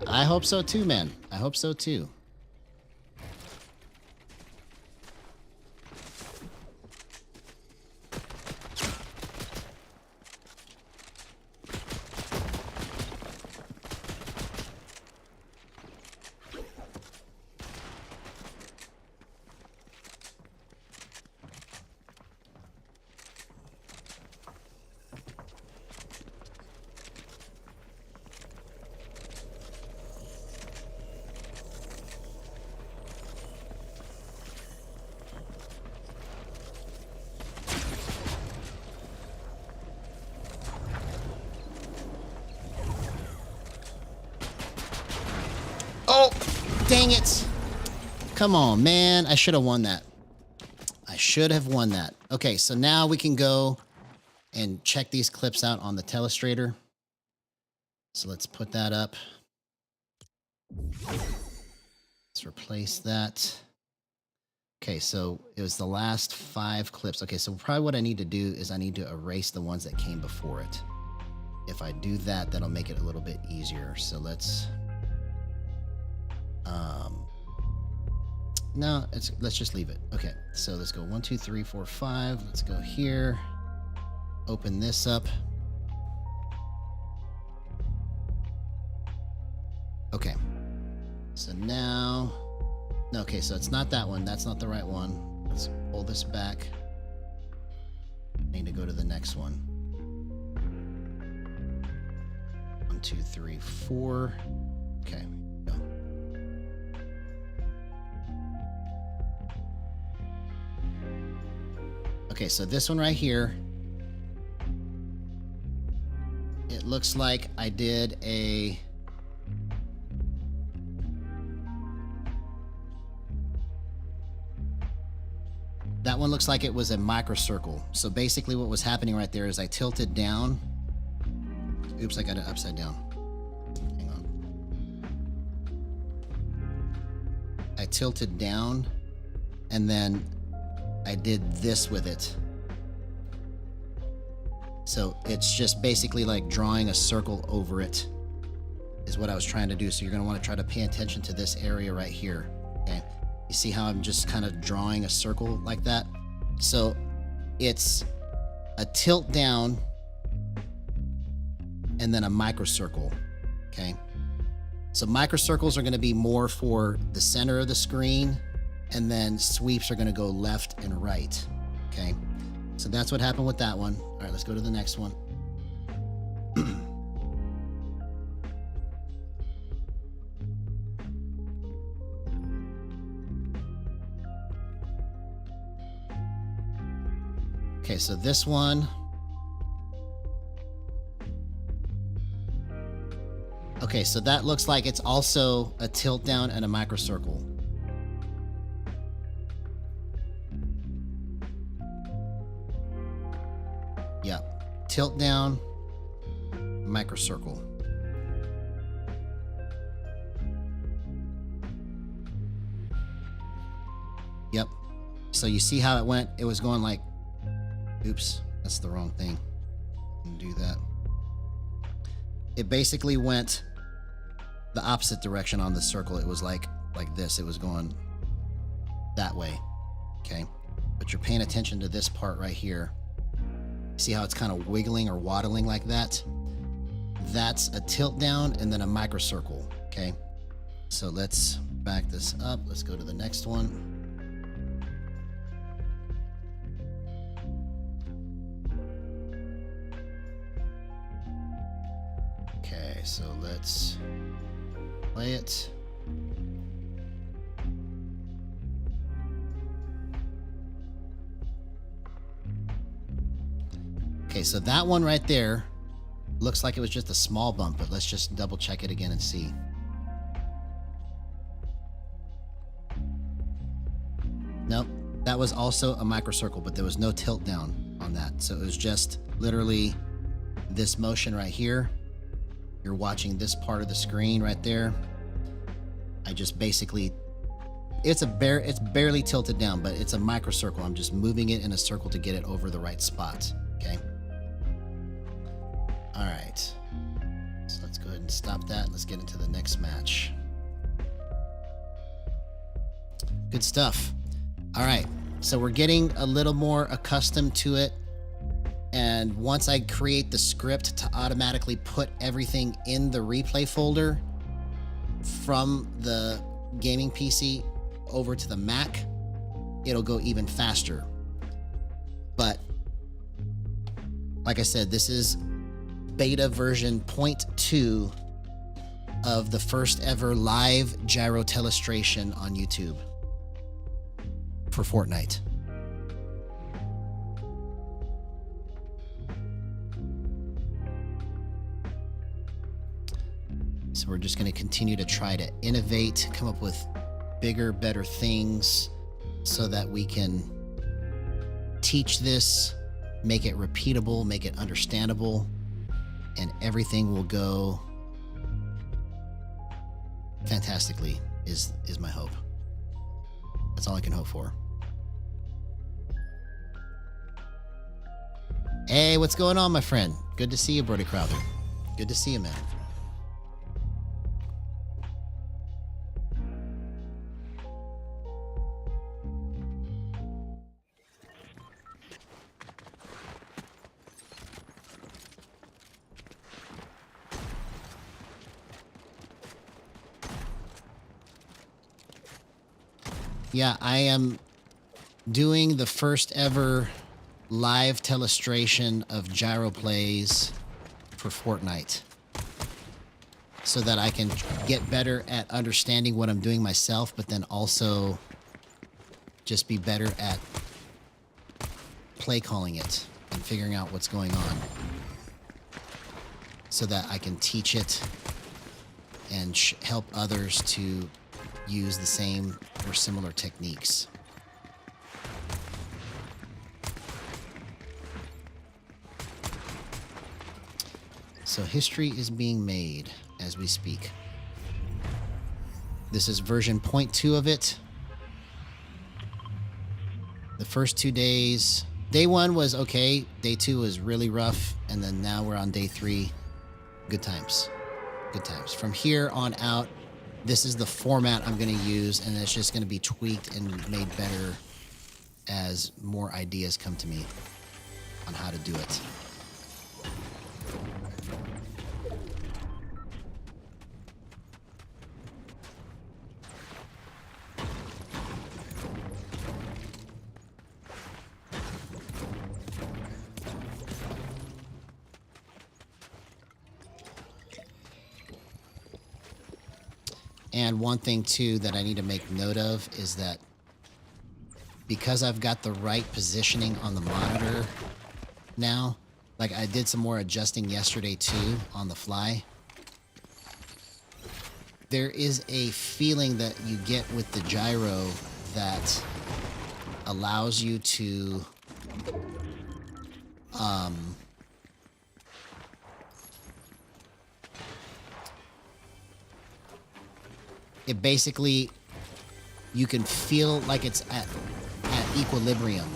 I hope so too, man. I hope so too. Oh, dang it. Come on, man. I should have won that. I should have won that. Okay, so now we can go and check these clips out on the Telestrator. So let's put that up. Let's replace that. Okay, so it was the last 5 clips. Okay, so probably what I need to do is I need to erase the ones that came before it. If I do that, that'll make it a little bit easier. So let's... no, let's just leave it. Okay, so let's go 1, 2, 3, 4, 5. Let's go here. Open this up. Okay. So now... okay, so it's not that one. That's not the right one. Let's pull this back. I need to go to the next one. 1, 2, 3, 4. Okay. Go. Okay, so this one right here, it looks like I did a... that one looks like it was a microcircle. So basically what was happening right there is I tilted down. Oops, I got it upside down. Hang on. I tilted down and then I did this with it. So it's just basically like drawing a circle over it is what I was trying to do. So you're going to want to try to pay attention to this area right here. Okay. You see how I'm just kind of drawing a circle like that? So it's a tilt down and then a microcircle. Okay. So microcircles are going to be more for the center of the screen, and then sweeps are going to go left and right. Okay. So that's what happened with that one. All right, let's go to the next one. Okay, so this one. Okay, so that looks like it's also a tilt down and a microcircle. Yeah, tilt down, microcircle. Yep. So you see how it went? It was going like, oops, that's the wrong thing. Do that. It basically went the opposite direction on the circle. It was like this. It was going that way. Okay. But you're paying attention to this part right here. See how it's kind of wiggling or waddling like that? That's a tilt down and then a microcircle. Okay. So let's back this up. Let's go to the next one. Okay, so let's play it. Okay, so that one right there looks like it was just a small bump, but let's just double check it again and see. Nope, that was also a microcircle, but there was no tilt down on that. So it was just literally this motion right here. You're watching this part of the screen right there. I just basically, it's barely tilted down, but it's a microcircle. I'm just moving it in a circle to get it over the right spot, okay? All right, so let's go ahead and stop that. Let's get into the next match. Good stuff. All right, so we're getting a little more accustomed to it. And once I create the script to automatically put everything in the replay folder from the gaming PC over to the Mac, it'll go even faster. But like I said, this is beta version 0.2 of the first ever live gyro telestration on YouTube for Fortnite. So we're just going to continue to try to innovate, come up with bigger, better things so that we can teach this, make it repeatable, make it understandable, and everything will go fantastically is my hope. That's all I can hope for. Hey, what's going on, my friend? Good to see you, Brody Crowther. Good to see you, man. Yeah, I am doing the first ever live telestration of gyro plays for Fortnite so that I can get better at understanding what I'm doing myself, but then also just be better at play calling it and figuring out what's going on so that I can teach it and help others to use the same or similar techniques. So history is being made as we speak. This is version 0.2 of it. The first 2 days, day 1 was okay, day 2 was really rough, and then now we're on day 3. Good times. Good times. From here on out, this is the format I'm going to use, and it's just going to be tweaked and made better as more ideas come to me on how to do it. And one thing, too, that I need to make note of is that because I've got the right positioning on the monitor now, like I did some more adjusting yesterday, too, on the fly. There is a feeling that you get with the gyro that allows you to it basically, you can feel like it's at equilibrium.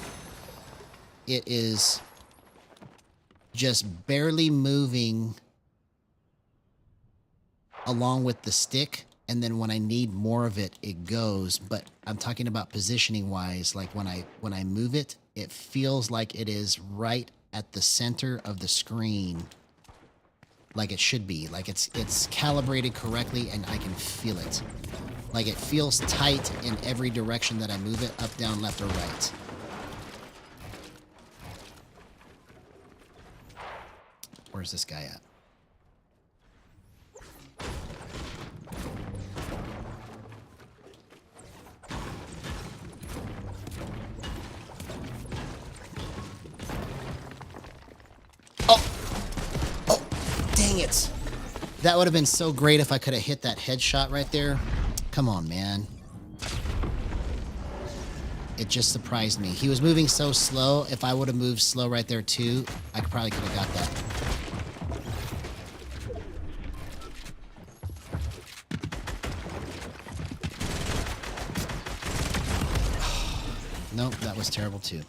It is just barely moving along with the stick, and then when I need more of it, it goes. But I'm talking about positioning wise, like when I move it, it feels like it is right at the center of the screen, like it should be. Like it's calibrated correctly, and I can feel it. Like it feels tight in every direction that I move it, up, down, left, or right. Where's this guy at? Dang it. That would have been so great if I could have hit that headshot right there. Come on, man. It just surprised me. He was moving so slow. If I would have moved slow right there too, I probably could have got that. Nope, that was terrible too.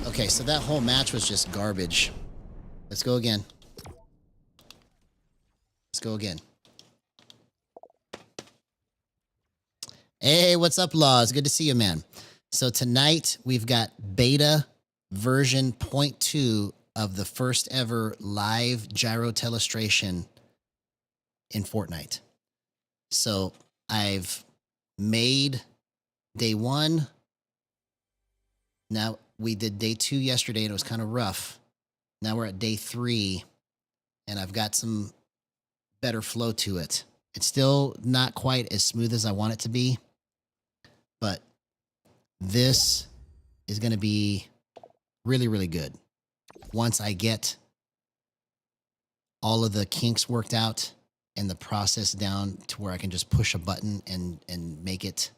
Okay, so that whole match was just garbage. Let's go again. Let's go again. Hey, what's up, Laws? Good to see you, man. So tonight we've got beta version 0.2 of the first ever live gyro telestration in Fortnite. So I've made day 1. Now we did day 2 yesterday and it was kind of rough. Now we're at day 3 and I've got some better flow to it. It's still not quite as smooth as I want it to be, but this is going to be really, really good. Once I get all of the kinks worked out and the process down to where I can just push a button and make it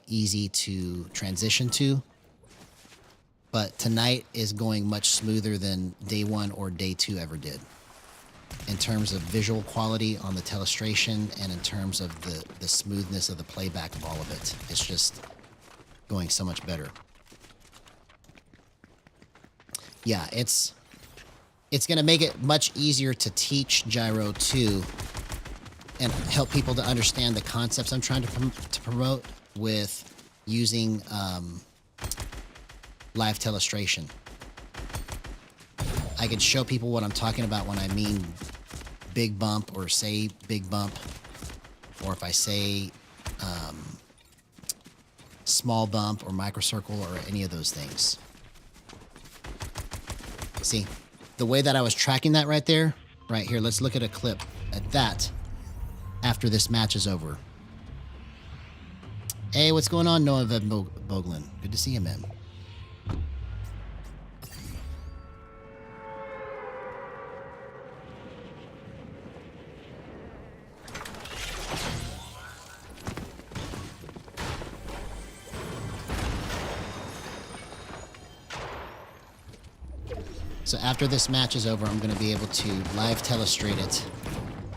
easy to transition to. But tonight is going much smoother than day 1 or day 2 ever did. In terms of visual quality on the telestration and in terms of the smoothness of the playback of all of it. It's just going so much better. Yeah, it's going to make it much easier to teach gyro too and help people to understand the concepts I'm trying to promote with using live telestration. I can show people what I'm talking about when I mean big bump or say big bump, or if I say small bump or microcircle or any of those things. See, the way that I was tracking that right there, right here, let's look at a clip at that after this match is over. Hey, what's going on, Noah Boglin? Good to see you, man. So after this match is over, I'm going to be able to live telestrate it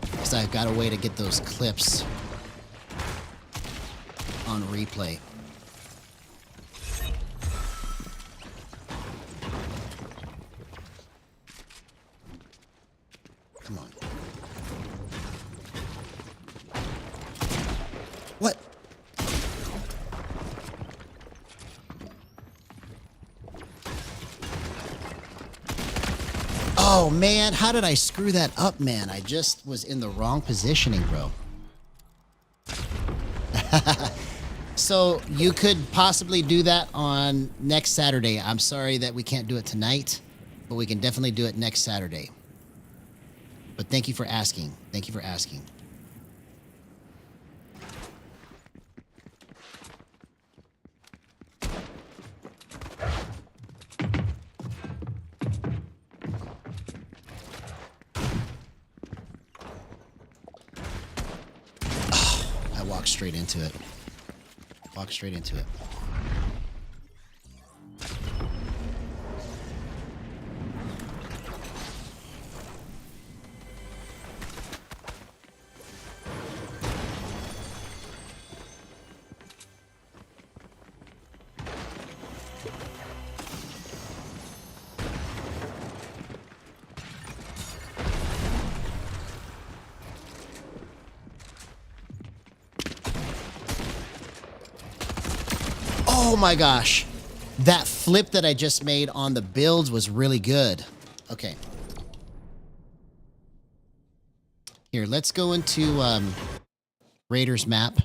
because I've got a way to get those clips on replay. Come on. What? Oh, man, how did I screw that up, man? I just was in the wrong positioning, bro. So you could possibly do that on next Saturday. I'm sorry that we can't do it tonight, but we can definitely do it next Saturday. But thank you for asking. Thank you for asking. Walk straight into it. Walk straight into it. Oh my gosh. That flip that I just made on the builds was really good. Okay. Here, let's go into Raiders map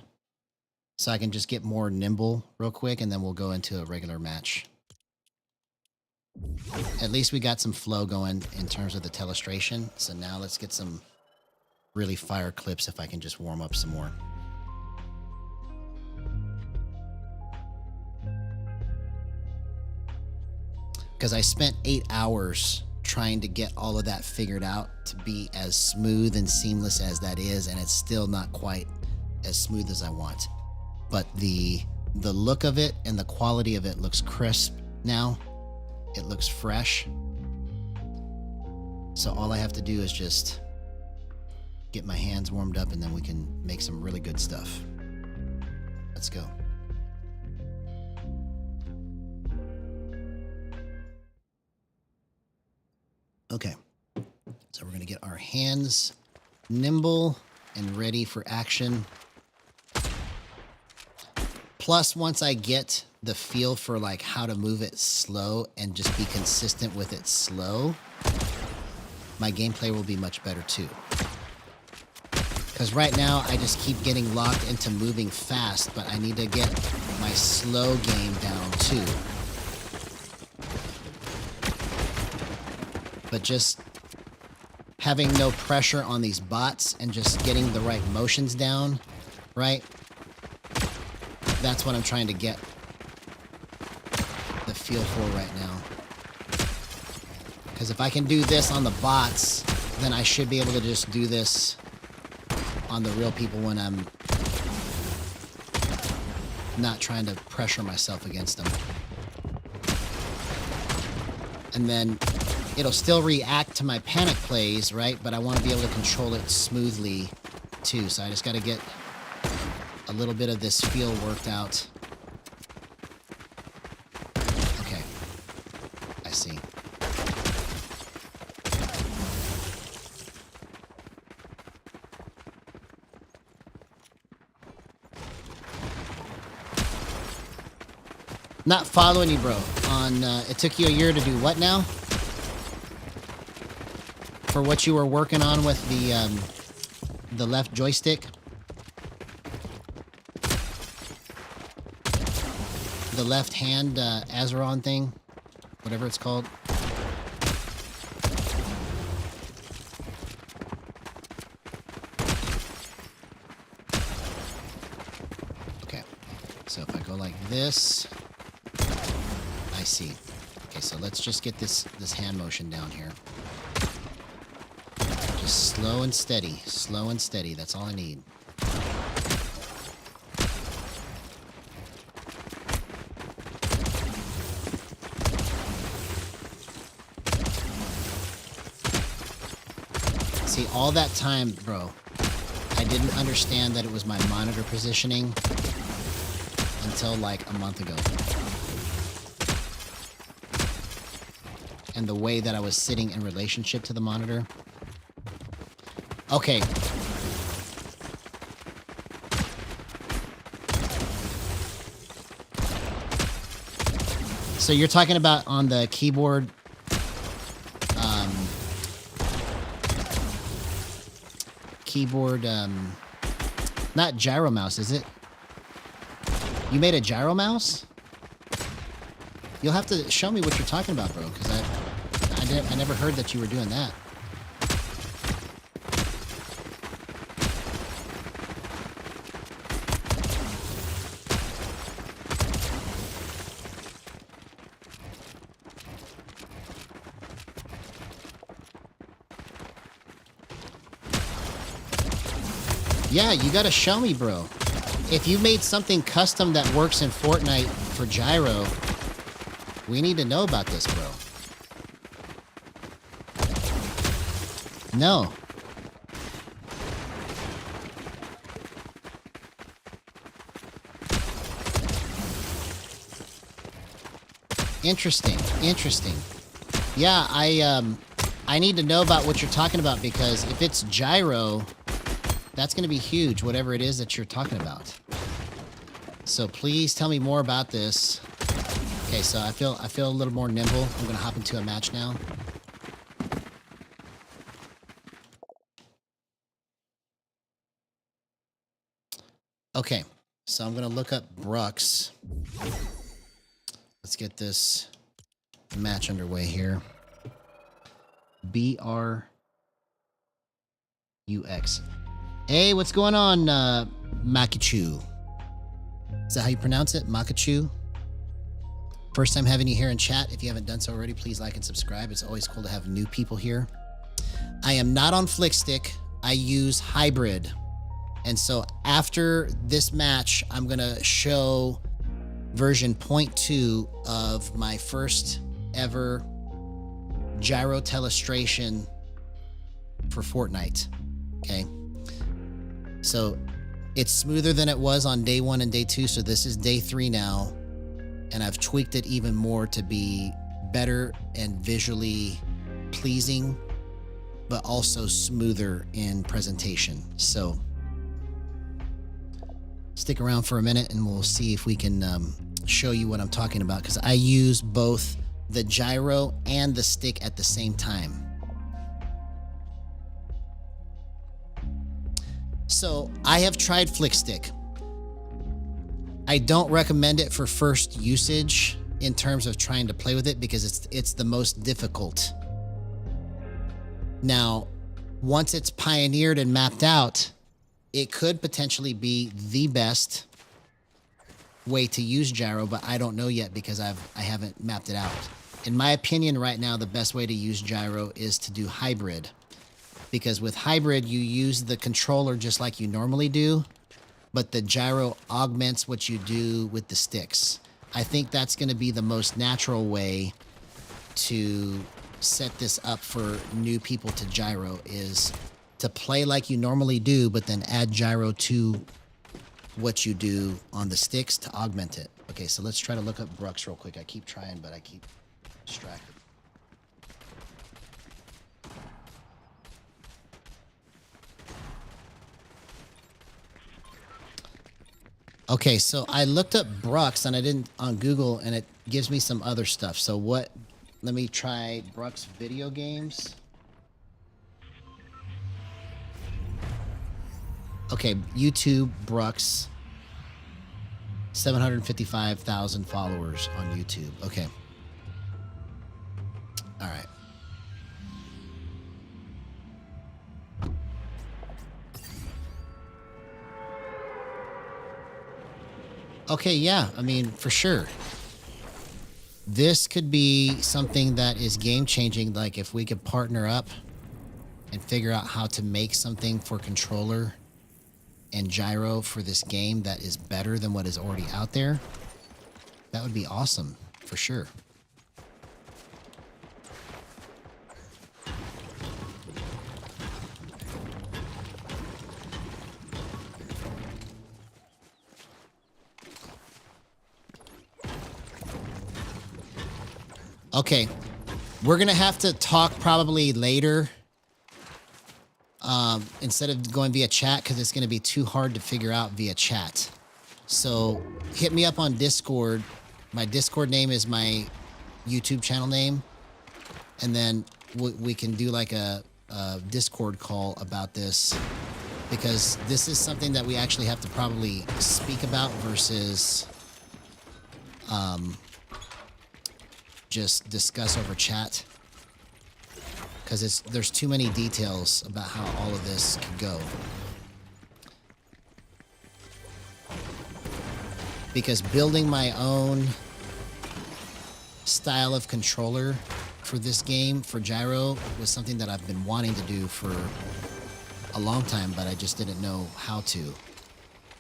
so I can just get more nimble real quick, and then we'll go into a regular match. At least we got some flow going in terms of the telestration. So now let's get some really fire clips if I can just warm up some more. Because I spent 8 hours trying to get all of that figured out to be as smooth and seamless as that is, and it's still not quite as smooth as I want. But the look of it and the quality of it looks crisp now. It looks fresh. So all I have to do is just get my hands warmed up and then we can make some really good stuff. Let's go. Okay, so we're gonna get our hands nimble and ready for action. Plus, once I get the feel for like how to move it slow and just be consistent with it slow, my gameplay will be much better too. Because right now I just keep getting locked into moving fast, but I need to get my slow game down too. But just having no pressure on these bots and just getting the right motions down, right? That's what I'm trying to get the feel for right now. Because if I can do this on the bots, then I should be able to just do this on the real people when I'm not trying to pressure myself against them. And then it'll still react to my panic plays, right? But I want to be able to control it smoothly too. So I just got to get a little bit of this feel worked out. Okay. I see. Not following you, bro. On it took you a year to do what now? For what you were working on with the left joystick? The left hand Azeron thing? Whatever it's called. Okay. So if I go like this, I see. Okay, so let's just get this hand motion down here. Just slow and steady. Slow and steady. That's all I need. See, all that time, bro, I didn't understand that it was my monitor positioning until like a month ago. And the way that I was sitting in relationship to the monitor. Okay. So you're talking about on the keyboard, not gyro mouse, is it? You made a gyro mouse? You'll have to show me what you're talking about, bro, because I never heard that you were doing that. Yeah, you gotta show me, bro. If you made something custom that works in Fortnite for gyro, we need to know about this, bro. No. Interesting. Interesting. Yeah, I need to know about what you're talking about, because if it's gyro, that's going to be huge, whatever it is that you're talking about. So please tell me more about this. Okay, so I feel a little more nimble. I'm going to hop into a match now. Okay, so I'm going to look up Brux. Let's get this match underway here. BRUX. Hey, what's going on, Makachu? Is that how you pronounce it? Makachu? First time having you here in chat. If you haven't done so already, please like and subscribe. It's always cool to have new people here. I am not on Flickstick. I use Hybrid. And so after this match, I'm going to show version 0.2 of my first ever gyro telestration for Fortnite. Okay. So it's smoother than it was on day 1 and day 2. So this is day 3 now. And I've tweaked it even more to be better and visually pleasing, but also smoother in presentation. So stick around for a minute and we'll see if we can show you what I'm talking about, because I use both the gyro and the stick at the same time. So I have tried Flickstick. I don't recommend it for first usage in terms of trying to play with it, because it's the most difficult. Now, once it's pioneered and mapped out, it could potentially be the best way to use gyro, but I don't know yet because I haven't mapped it out. In my opinion right now, the best way to use gyro is to do hybrid, because with hybrid, you use the controller just like you normally do, but the gyro augments what you do with the sticks. I think that's going to be the most natural way to set this up for new people to gyro, is to play like you normally do, but then add gyro to what you do on the sticks to augment it. Okay, so let's try to look up Brux real quick. I keep trying, but I keep distracted. Okay, so I looked up Brux and I didn't on Google, and it gives me some other stuff. So what? Let me try Brux video games. Okay, YouTube Brux. 755,000 followers on YouTube. Okay. All right. Okay, yeah, I mean, for sure. This could be something that is game-changing, like if we could partner up and figure out how to make something for controller and gyro for this game that is better than what is already out there. That would be awesome, for sure. Okay, we're gonna have to talk probably later instead of going via chat, because it's gonna be too hard to figure out via chat. So hit me up on Discord. My Discord name is my YouTube channel name, and then we can do like a Discord call about this, because this is something that we actually have to probably speak about versus just discuss over chat, because there's too many details about how all of this could go. Because building my own style of controller for this game, for gyro, was something that I've been wanting to do for a long time, but I just didn't know how to.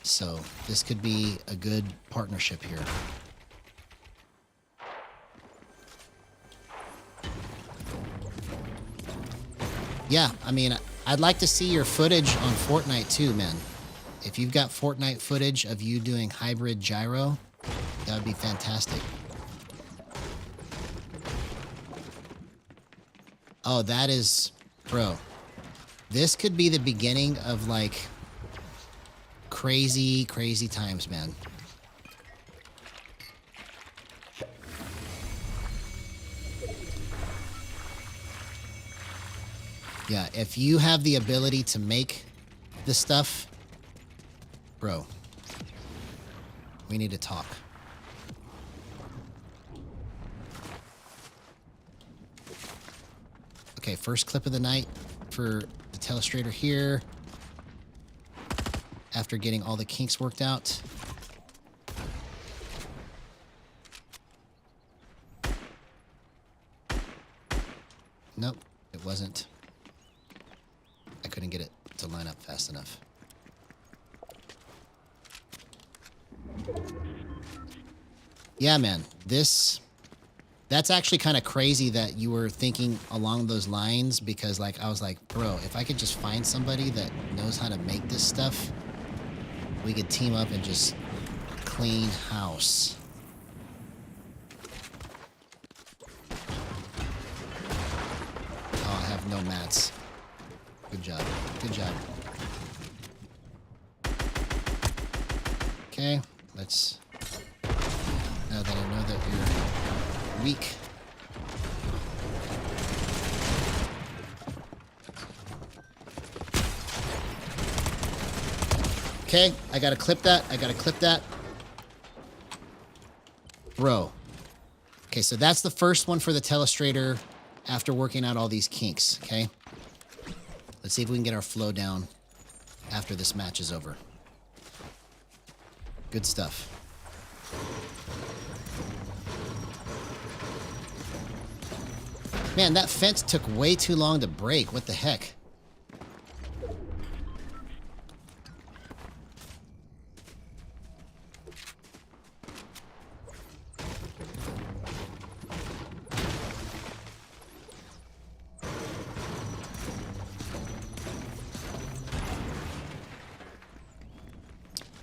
So this could be a good partnership here. Yeah, I mean, I'd like to see your footage on Fortnite too, man. If you've got Fortnite footage of you doing hybrid gyro, that would be fantastic. Oh, that is, bro. This could be the beginning of like crazy, crazy times, man. Yeah, if you have the ability to make this stuff, bro, we need to talk. Okay, first clip of the night for the telestrator here. After getting all the kinks worked out. Nope, it wasn't. I couldn't get it to line up fast enough. Yeah, man, that's actually kind of crazy that you were thinking along those lines, because like I was like, bro, if I could just find somebody that knows how to make this stuff, we could team up and just clean house. Oh, I have no mats. Good job. Good job. Okay, let's... Now that I know that you're weak. Okay, I gotta clip that. I gotta clip that. Bro. Okay, so that's the first one for the telestrator after working out all these kinks, okay? Let's see if we can get our flow down after this match is over. Good stuff. Man, that fence took way too long to break. What the heck?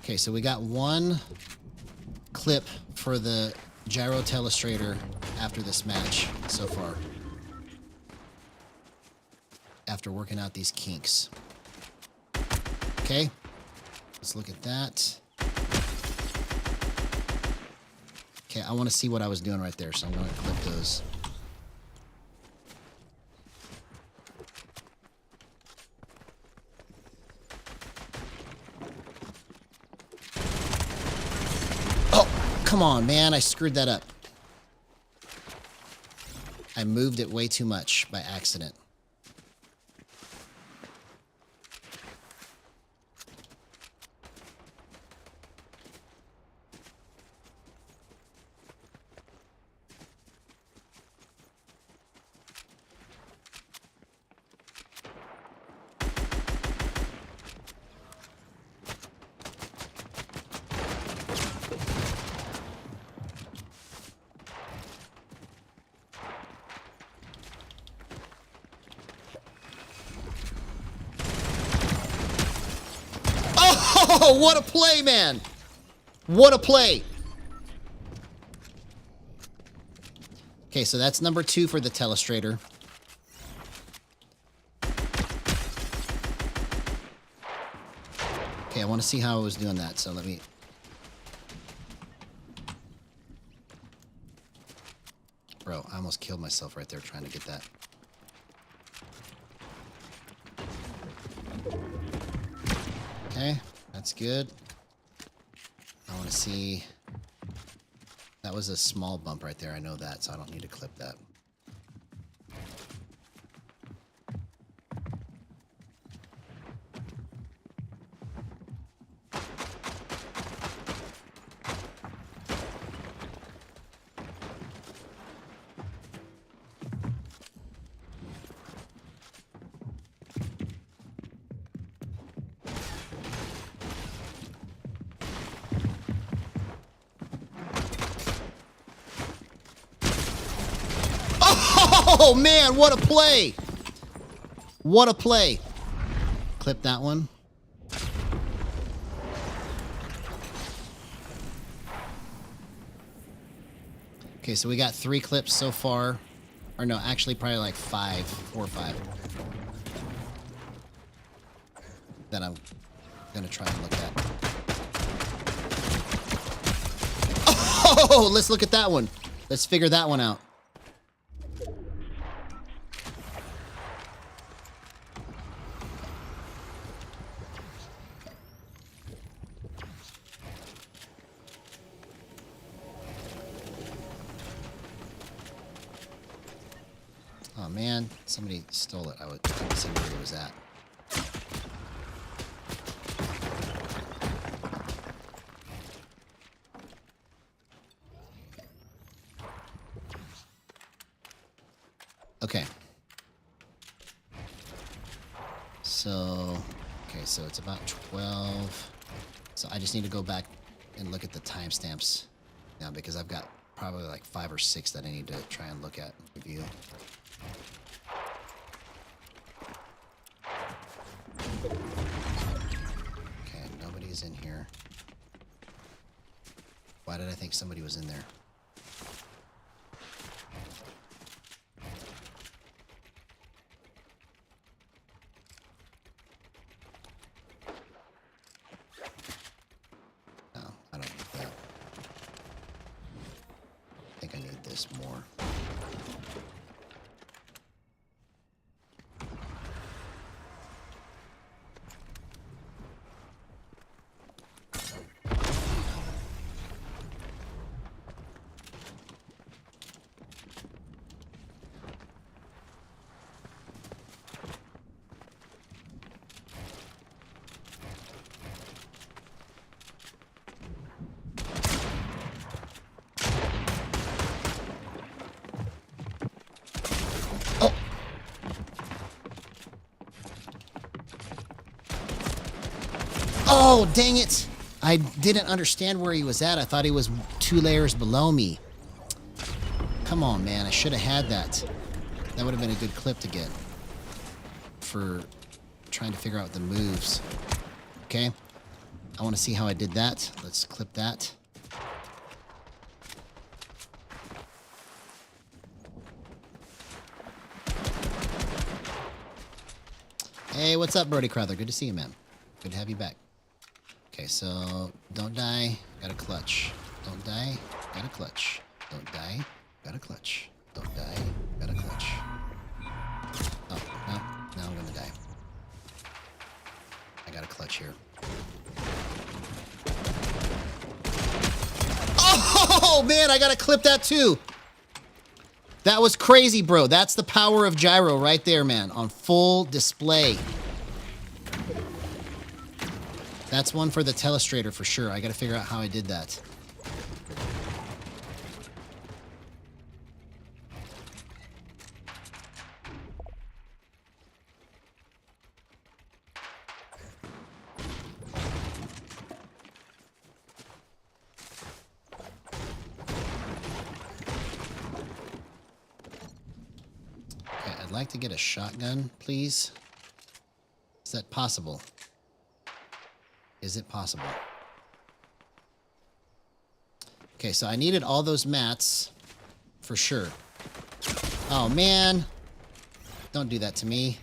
Okay, so we got one clip for the gyro telestrator after this match so far. After working out these kinks. Okay, let's look at that. Okay, I want to see what I was doing right there, so I'm going to clip those. Come on, man, I screwed that up. I moved it way too much by accident. Oh, what a play, man! What a play! Okay, so that's number 2 for the telestrator. Okay, I want to see how I was doing that, so let me... Bro, I almost killed myself right there trying to get that. Okay. That's good. I want to see... That was a small bump right there. I know that, so I don't need to clip that. Oh, man, what a play. What a play. Clip that one. Okay, so we got 3 clips so far. Or no, actually probably like 5, 4 or 5. That I'm going to try and look at. Oh, let's look at that one. Let's figure that one out. Oh man, somebody stole it. I would see where it was at. Okay. So it's about 12. So I just need to go back and look at the timestamps now because I've got probably like 5 or 6 that I need to try and look at and review. Okay, nobody's in here. Why did I think somebody was in there? More. Oh, dang it. I didn't understand where he was at. I thought he was 2 layers below me. Come on, man. I should have had that. That would have been a good clip to get for trying to figure out the moves. Okay. I want to see how I did that. Let's clip that. Hey, what's up, Brody Crowther? Good to see you, man. Good to have you back. Okay, so don't die, got a clutch. Don't die, got a clutch. Don't die, got a clutch. Don't die, got a clutch. Oh, no, now I'm gonna die. I got a clutch here. Oh, man, I gotta clip that too. That was crazy, bro. That's the power of Gyro right there, man, on full display. That's one for the telestrator for sure. I gotta figure out how I did that. Okay, I'd like to get a shotgun, please. Is that possible? Is it possible? Okay, so I needed all those mats for sure. Oh, man. Don't do that to me.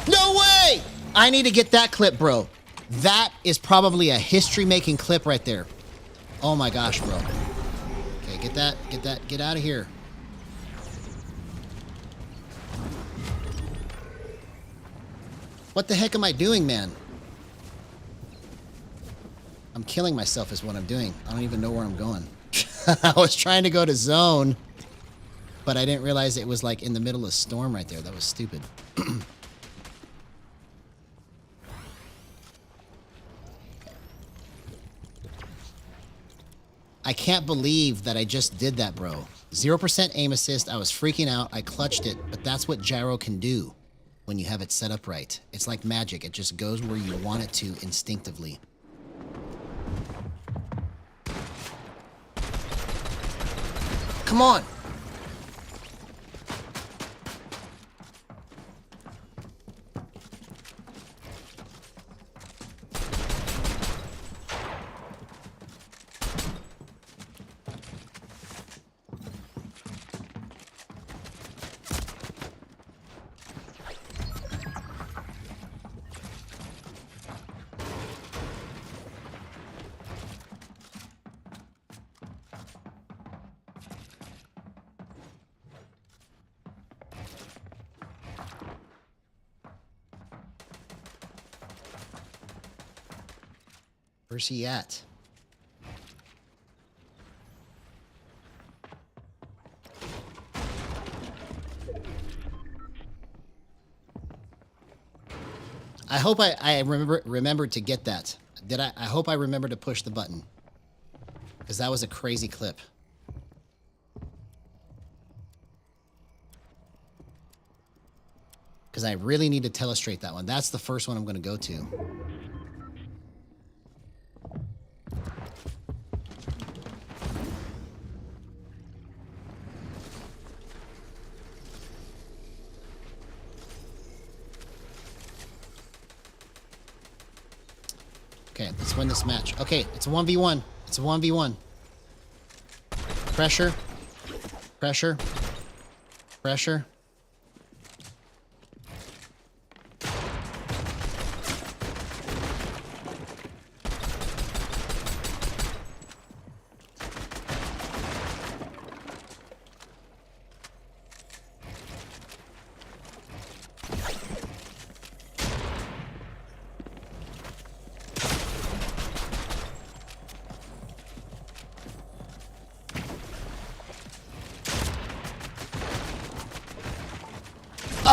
No way! I need to get that clip, bro. That is probably a history-making clip right there. Oh my gosh, bro. Okay, get that, get out of here. What the heck am I doing, man? I'm killing myself is what I'm doing. I don't even know where I'm going. I was trying to go to zone, but I didn't realize it was like in the middle of storm right there. That was stupid. I can't believe that I just did that, bro. 0% aim assist. I was freaking out. I clutched it, but that's what Gyro can do when you have it set up right. It's like magic. It just goes where you want it to instinctively. Come on. Where's he at? I hope I remembered to get that. Did I? I hope I remember to push the button. Because that was a crazy clip. Because I really need to telestrate that one. That's the first one I'm going to go to. Okay, let's win this match. Okay, it's a 1v1. It's a 1v1. Pressure. Pressure. Pressure.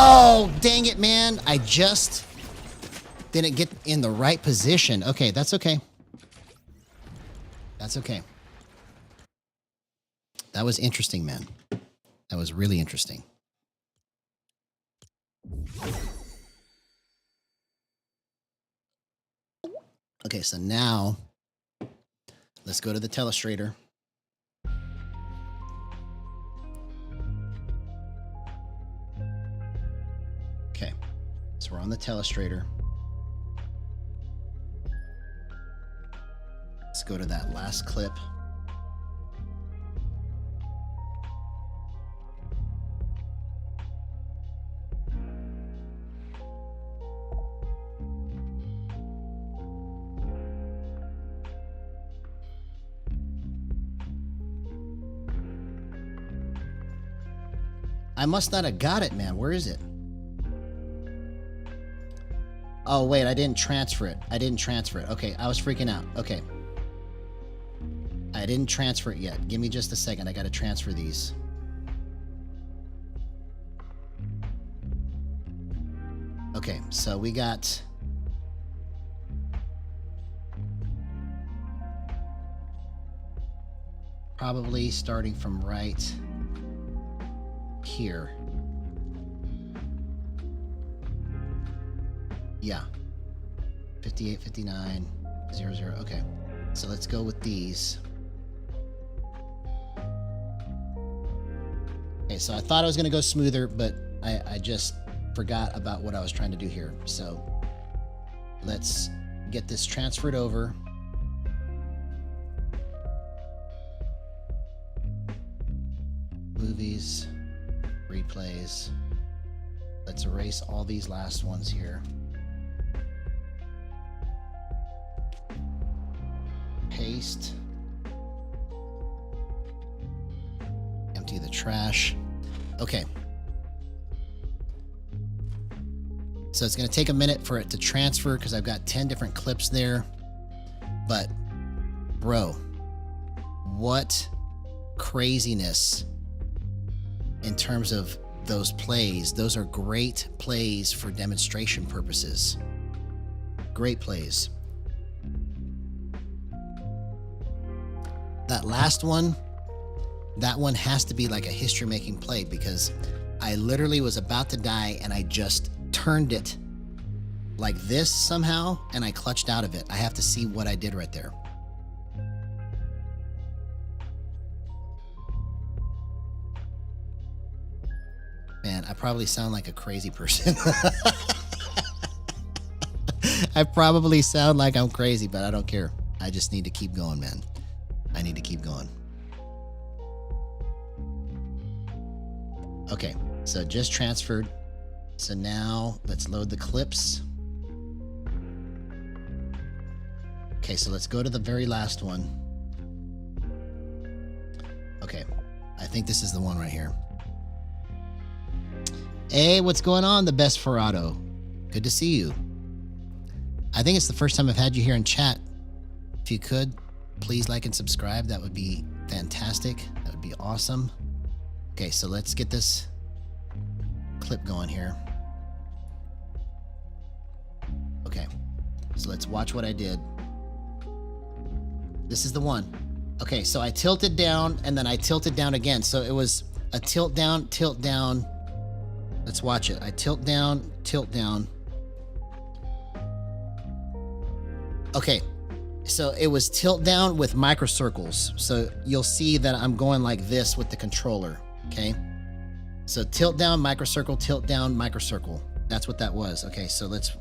Oh, dang it, man. I just didn't get in the right position. Okay, that's okay. That's okay. That was interesting, man. That was really interesting. Okay, so now let's go to the telestrator. Okay, so we're on the telestrator. Let's go to that last clip. I must not have got it, man. Where is it? Oh, wait, I didn't transfer it. I didn't transfer it. Okay, I was freaking out. Okay. I didn't transfer it yet. Give me just a second. I got to transfer these. Okay, so we got... probably starting from right here. Yeah. 58, 59, 00. Okay. So let's go with these. Okay, so I thought I was going to go smoother, but I just forgot about what I was trying to do here. So let's get this transferred over. Movies, replays. Let's erase all these last ones here. Paste. Empty the trash. Okay. So it's going to take a minute for it to transfer because I've got 10 different clips there. But, bro, what craziness in terms of those plays. Those are great plays for demonstration purposes. Great plays. That last one, that one has to be like a history-making play because I literally was about to die and I just turned it like this somehow and I clutched out of it. I have to see what I did right there. Man, I probably sound like a crazy person. I probably sound like I'm crazy, but I don't care. I just need to keep going, man. I need to keep going. Okay, so just transferred. So now let's load the clips. Okay, so let's go to the very last one. Okay, I think this is the one right here. Hey, what's going on, the best Ferrado? Good to see you. I think it's the first time I've had you here in chat. If you could, please like and subscribe. That would be fantastic. That would be awesome. Okay, so let's get this clip going here. Okay, so let's watch what I did. This is the one. Okay, so I tilted down and then I tilted down again. So it was a tilt down, tilt down. Let's watch it. I tilt down, tilt down. Okay, so it was tilt down with microcircles. So you'll see that I'm going like this with the controller, okay? So tilt down, microcircle, tilt down, microcircle. That's what that was. Okay, so let's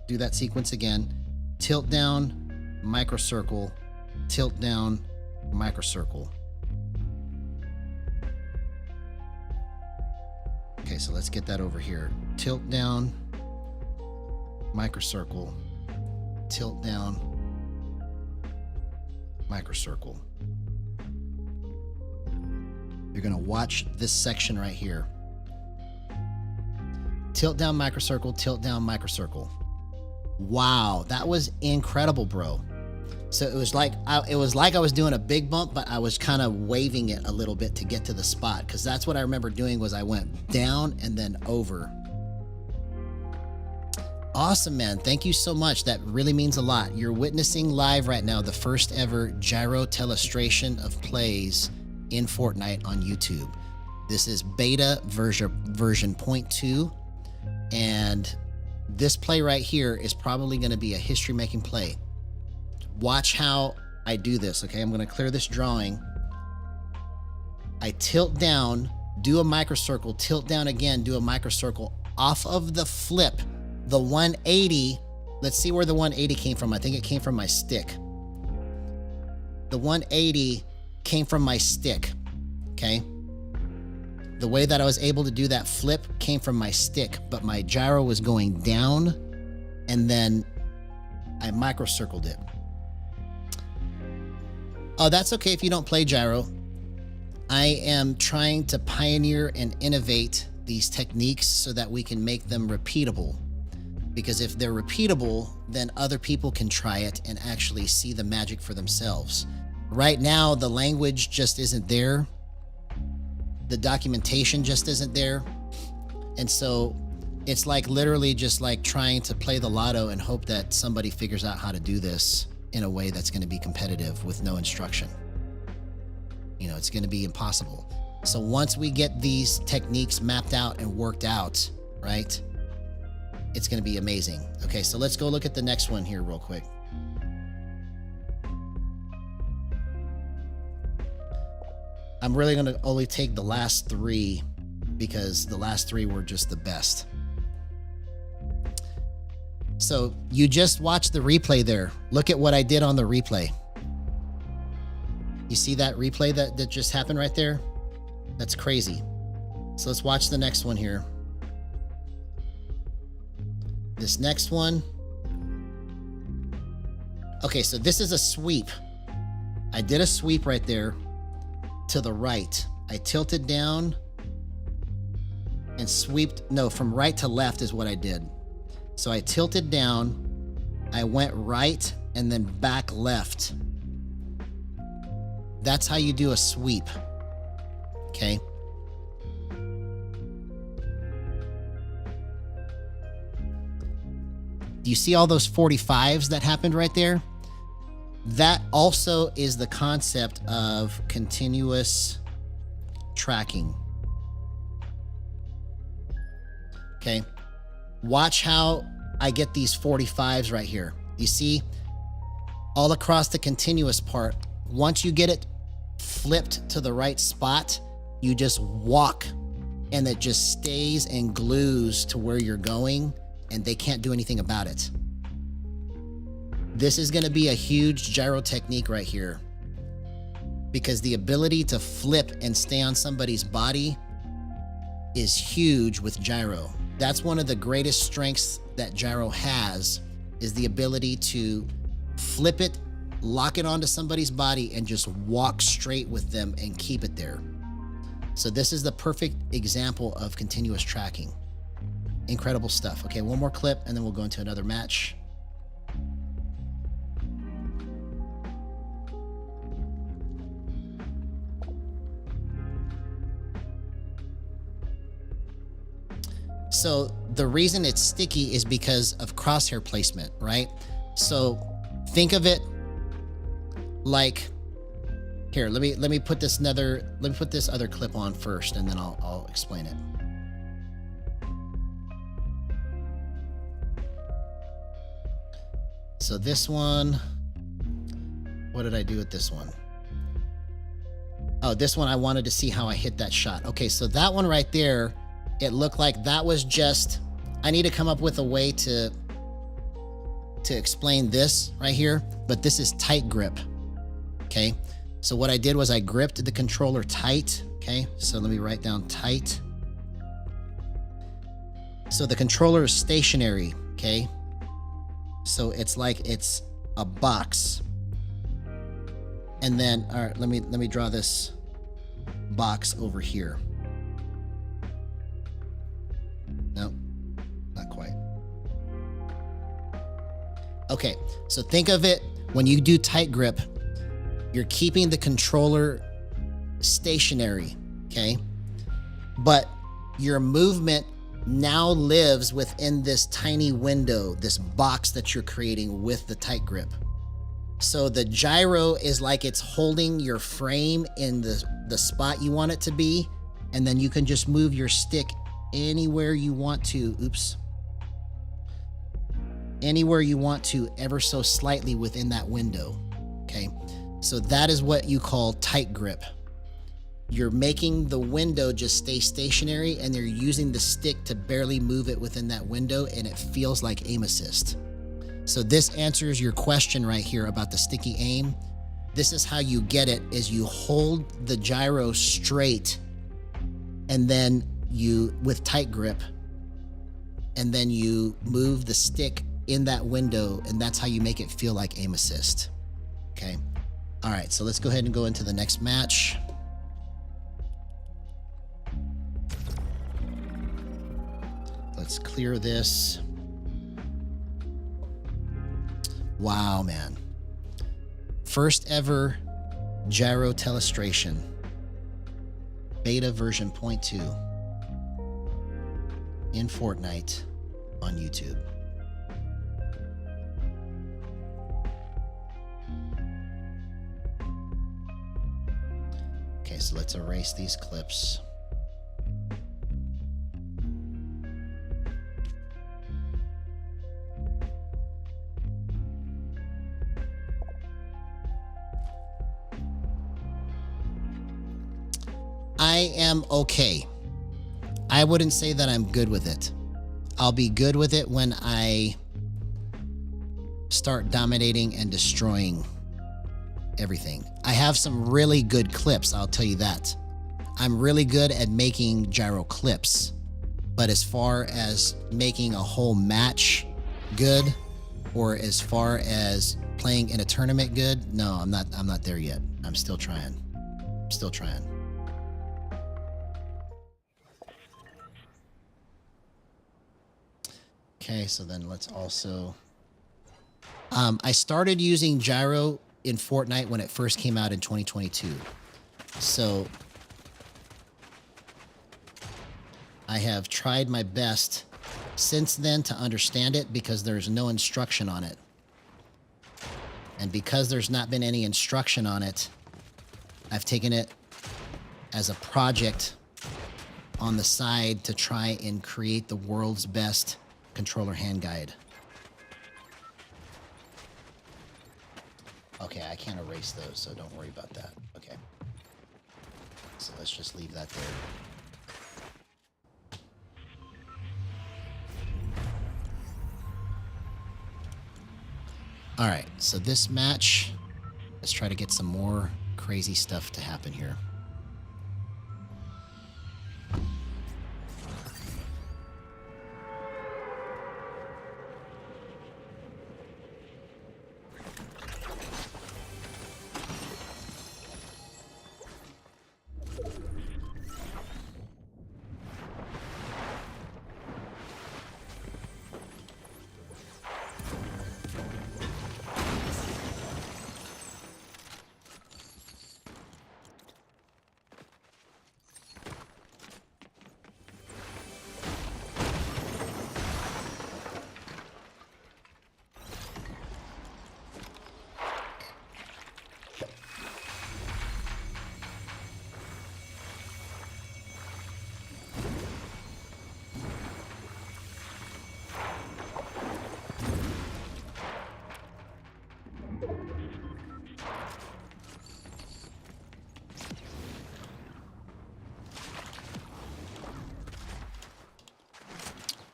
do that sequence again. Tilt down, microcircle, tilt down, microcircle. Okay, so let's get that over here. Tilt down, microcircle, tilt down, microcircle. You're gonna watch this section right here. Tilt down, microcircle, tilt down, microcircle. Wow, that was incredible, bro. So it was like I was doing a big bump, but I was kind of waving it a little bit to get to the spot, because that's what I remember doing. Was I went down and then over. Awesome, man. Thank you so much. That really means a lot. You're witnessing live right now the first ever gyro telestration of plays in Fortnite on YouTube. This is beta version 0.2, and this play right here is probably going to be a history-making play. Watch how I do this, okay? I'm going to clear this drawing. I tilt down, do a microcircle, tilt down again, do a microcircle off of the flip. The 180, let's see where the 180 came from. I think it came from my stick. The 180 came from my stick, okay? The way that I was able to do that flip came from my stick, but my gyro was going down, and then I microcircled it. Oh, that's okay if you don't play gyro. I am trying to pioneer and innovate these techniques so that we can make them repeatable. Because if they're repeatable, then other people can try it and actually see the magic for themselves. Right now, the language just isn't there. The documentation just isn't there. And so it's like literally just like trying to play the lotto and hope that somebody figures out how to do this in a way that's going to be competitive with no instruction. You know, it's going to be impossible. So once we get these techniques mapped out and worked out, right, it's going to be amazing. Okay, so let's go look at the next one here real quick. I'm really going to only take the last three because the last three were just the best. So you just watched the replay there. Look at what I did on the replay. You see that replay that just happened right there? That's crazy. So let's watch the next one here. This next one. Okay, so this is a sweep. I did a sweep right there to the right. I tilted down and sweeped. No, from right to left is what I did. So I tilted down, I went right, and then back left. That's how you do a sweep, okay? Do you see all those 45s that happened right there? That also is the concept of continuous tracking. Okay. Watch how I get these 45s right here. You see, all across the continuous part, once you get it flipped to the right spot, you just walk and it just stays and glues to where you're going, and they can't do anything about it. This is going to be a huge gyro technique right here, because the ability to flip and stay on somebody's body is huge with gyro. That's one of the greatest strengths that gyro has, is the ability to flip it, lock it onto somebody's body, and just walk straight with them and keep it there. So this is the perfect example of continuous tracking. Incredible stuff. Okay, one more clip and then we'll go into another match. So the reason it's sticky is because of crosshair placement, right? So think of it like, here, let me put this other clip on first, and then I'll explain it. So this one, what did I do with this one? Oh, this one I wanted to see how I hit that shot. Okay, so that one right there, it looked like that was just, I need to come up with a way to explain this right here, but this is tight grip, okay? So what I did was I gripped the controller tight, okay? So let me write down tight. So the controller is stationary, okay? So it's like it's a box. And then, all right, let me draw this box over here. No, not quite. Okay, so think of it, when you do tight grip, you're keeping the controller stationary, okay? But your movement now lives within this tiny window, this box that you're creating with the tight grip. So the gyro is like it's holding your frame in the spot you want it to be, and then you can just move your stick anywhere you want to. Oops. Anywhere you want to, ever so slightly within that window, okay? So that is what you call tight grip. You're making the window just stay stationary, and you're using the stick to barely move it within that window, and it feels like aim assist. So this answers your question right here about the sticky aim. This is how you get it, is you hold the gyro straight, and then you, with tight grip, and then you move the stick in that window, and that's how you make it feel like aim assist, okay? All right, so let's go ahead and go into the next match. Let's clear this. Wow, man. First ever gyro telestration. Beta version 0.2 in Fortnite on YouTube. Okay, so let's erase these clips. I am okay. I wouldn't say that I'm good with it. I'll be good with it when I start dominating and destroying everything. I have some really good clips, I'll tell you that. I'm really good at making gyro clips, but as far as making a whole match good, or as far as playing in a tournament good, no, I'm not there yet. I'm still trying. Still trying. Okay, so then let's also... I started using gyro in Fortnite when it first came out in 2022. So I have tried my best since then to understand it, because there's no instruction on it. And because there's not been any instruction on it, I've taken it as a project on the side to try and create the world's best controller hand guide. Okay, I can't erase those, so don't worry about that. Okay. So let's just leave that there. All right, so this match, let's try to get some more crazy stuff to happen here.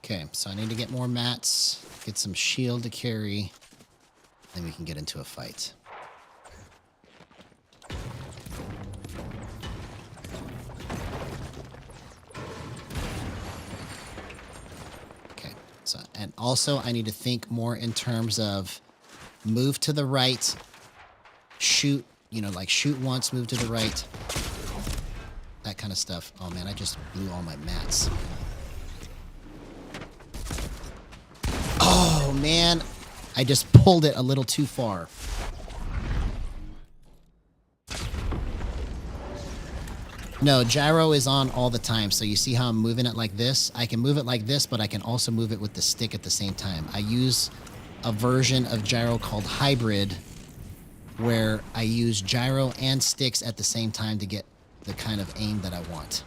Okay, so I need to get more mats, get some shield to carry, then we can get into a fight. Okay, so, and also I need to think more in terms of move to the right, shoot, you know, like shoot once, move to the right, that kind of stuff. Oh man, I just blew all my mats. Oh man, I just pulled it a little too far. No, gyro is on all the time. So you see how I'm moving it like this? I can move it like this, but I can also move it with the stick at the same time. I use a version of gyro called hybrid, where I use gyro and sticks at the same time to get the kind of aim that I want.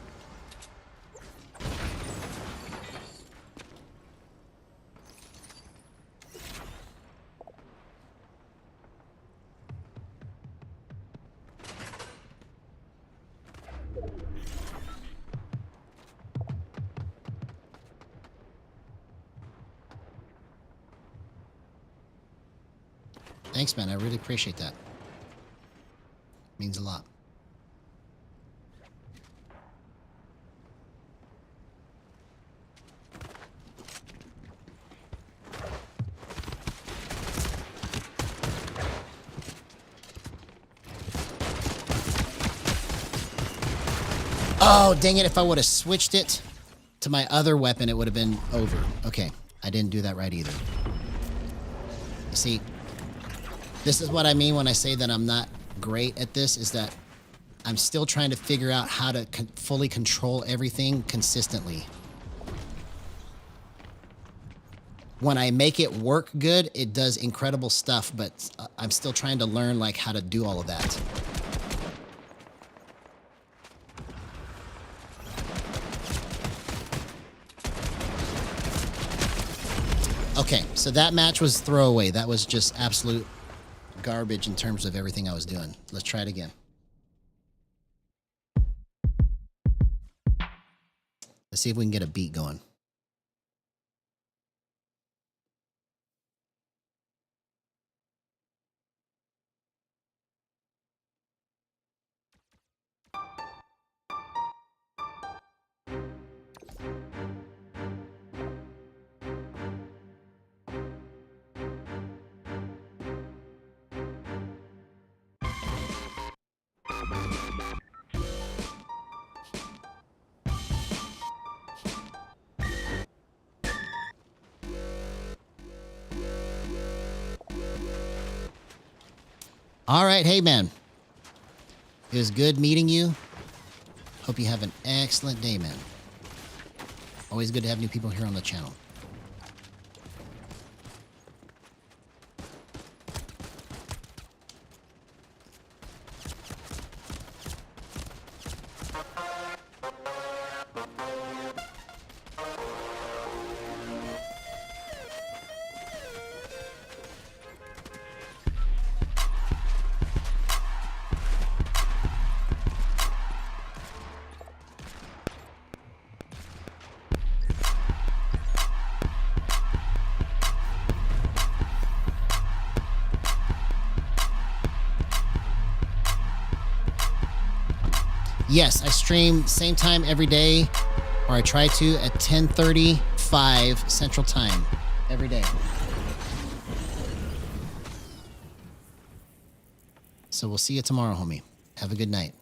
Thanks, man. I really appreciate that. Means a lot. Oh, dang it. If I would have switched it to my other weapon, it would have been over. Okay. I didn't do that right either. See, this is what I mean when I say that I'm not great at this, is that I'm still trying to figure out how to fully control everything consistently. When I make it work good, it does incredible stuff, but I'm still trying to learn like how to do all of that. Okay, so that match was throwaway. That was just absolute garbage in terms of everything I was doing. Let's try it again. Let's see if we can get a beat going. All right, hey man. It was good meeting you. Hope you have an excellent day, man. Always good to have new people here on the channel. Yes, I stream same time every day, or I try to, at 10:35 Central Time every day. So we'll see you tomorrow, homie. Have a good night.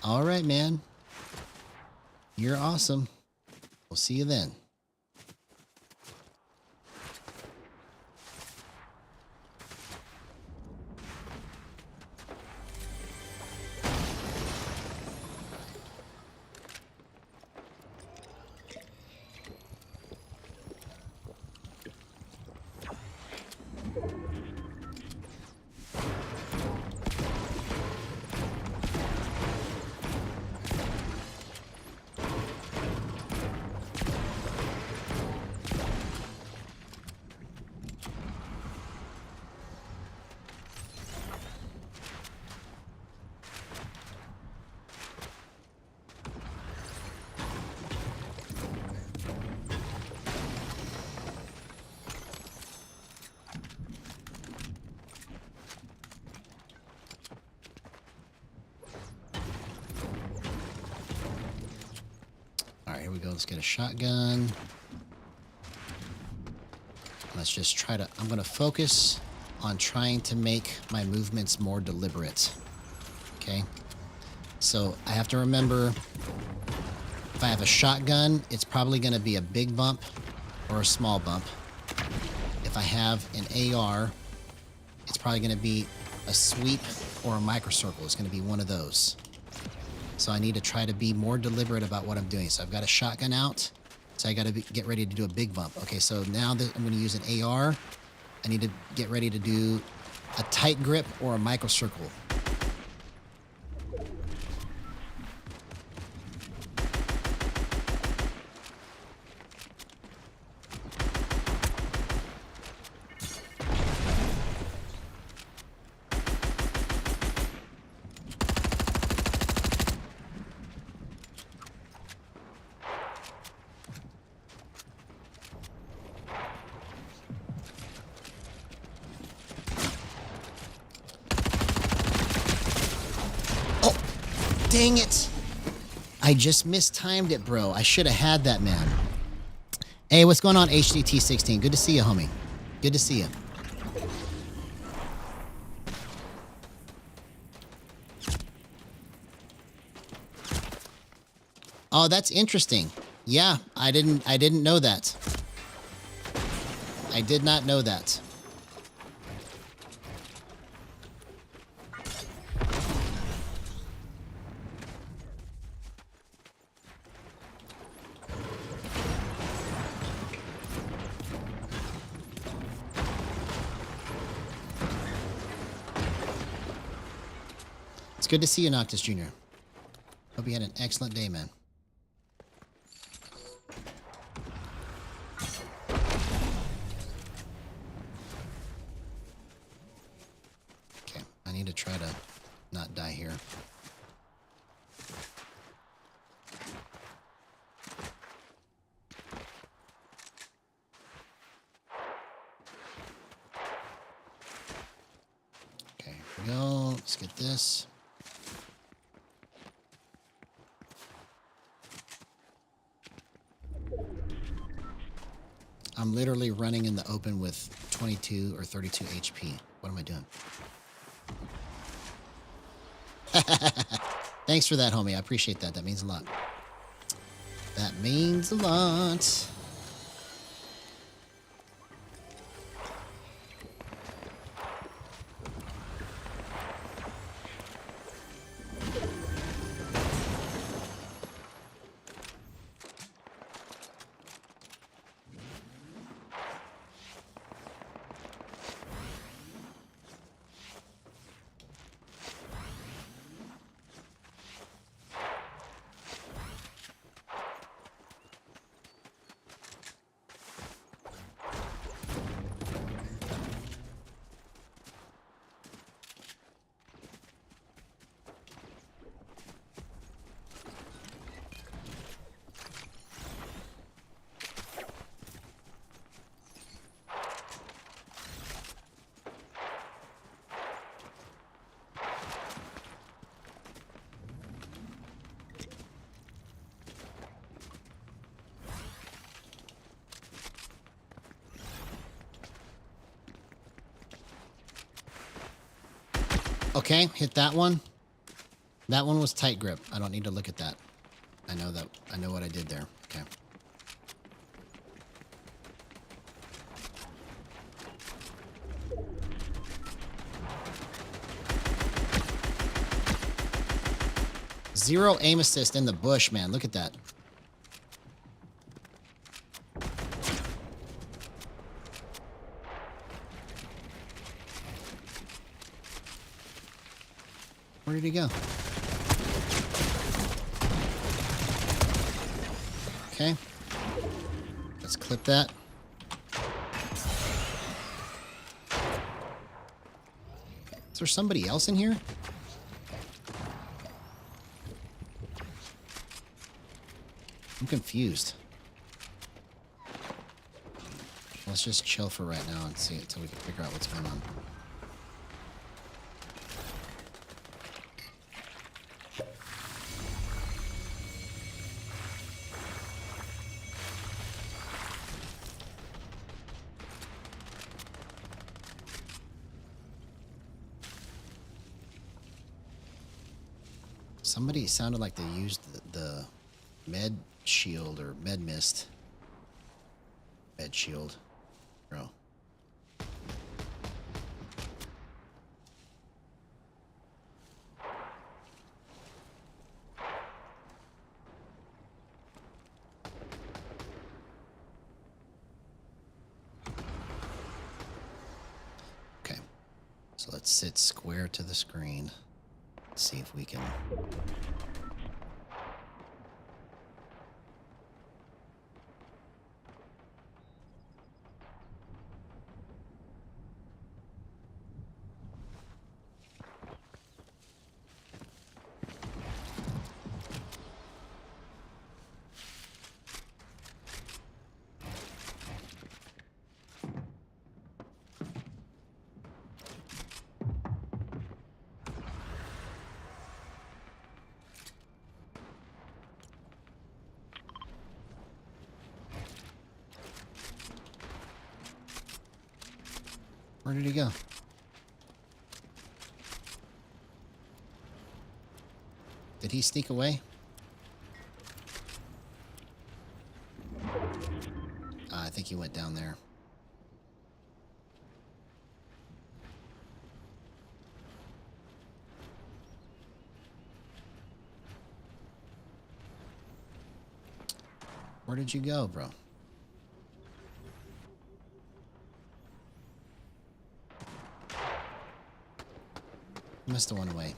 All right, man. You're awesome. We'll see you then. Let's get a shotgun. Let's just try to... I'm going to focus on trying to make my movements more deliberate. Okay? So I have to remember, if I have a shotgun, it's probably going to be a big bump or a small bump. If I have an AR, it's probably going to be a sweep or a microcircle. It's going to be one of those. So I need to try to be more deliberate about what I'm doing. So I've got a shotgun out. So I got to get ready to do a big bump. Okay, so now that I'm going to use an AR, I need to get ready to do a tight grip or a microcircle. Dang it. I just mistimed it, bro. I should have had that, man. Hey, what's going on, HDT16? Good to see you, homie. Good to see you. Oh, that's interesting. Yeah, I didn't know that. I did not know that. Good to see you, Noctis Jr. Hope you had an excellent day, man. Okay, I need to try to not die here. Okay, here we go. Let's get this. I'm literally running in the open with 22 or 32 HP. What am I doing? Thanks for that, homie. I appreciate that. That means a lot. That means a lot. Okay, hit that one. That one was tight grip. I don't need to look at that. I know that. I know what I did there. Okay. Zero aim assist in the bush, man. Look at that. Where did he go? Okay. Let's clip that. Is there somebody else in here? I'm confused. Let's just chill for right now and see it until we can figure out what's going on. Somebody sounded like they used the med shield or med mist. Med shield. Bro. Okay. So let's sit square to the screen. See if we can... Where did he go? Did he sneak away? I think he went down there. Where did you go, bro? Must have went away.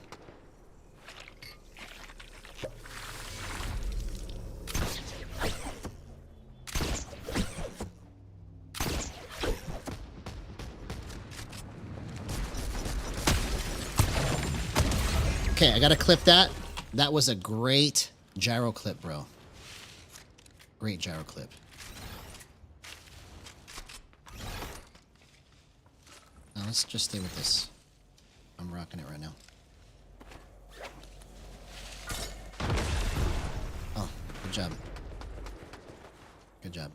Okay, I gotta clip that. That was a great gyro clip, bro. Great gyro clip. Now let's just stay with this. I'm rocking it right now. Oh, good job. Good job.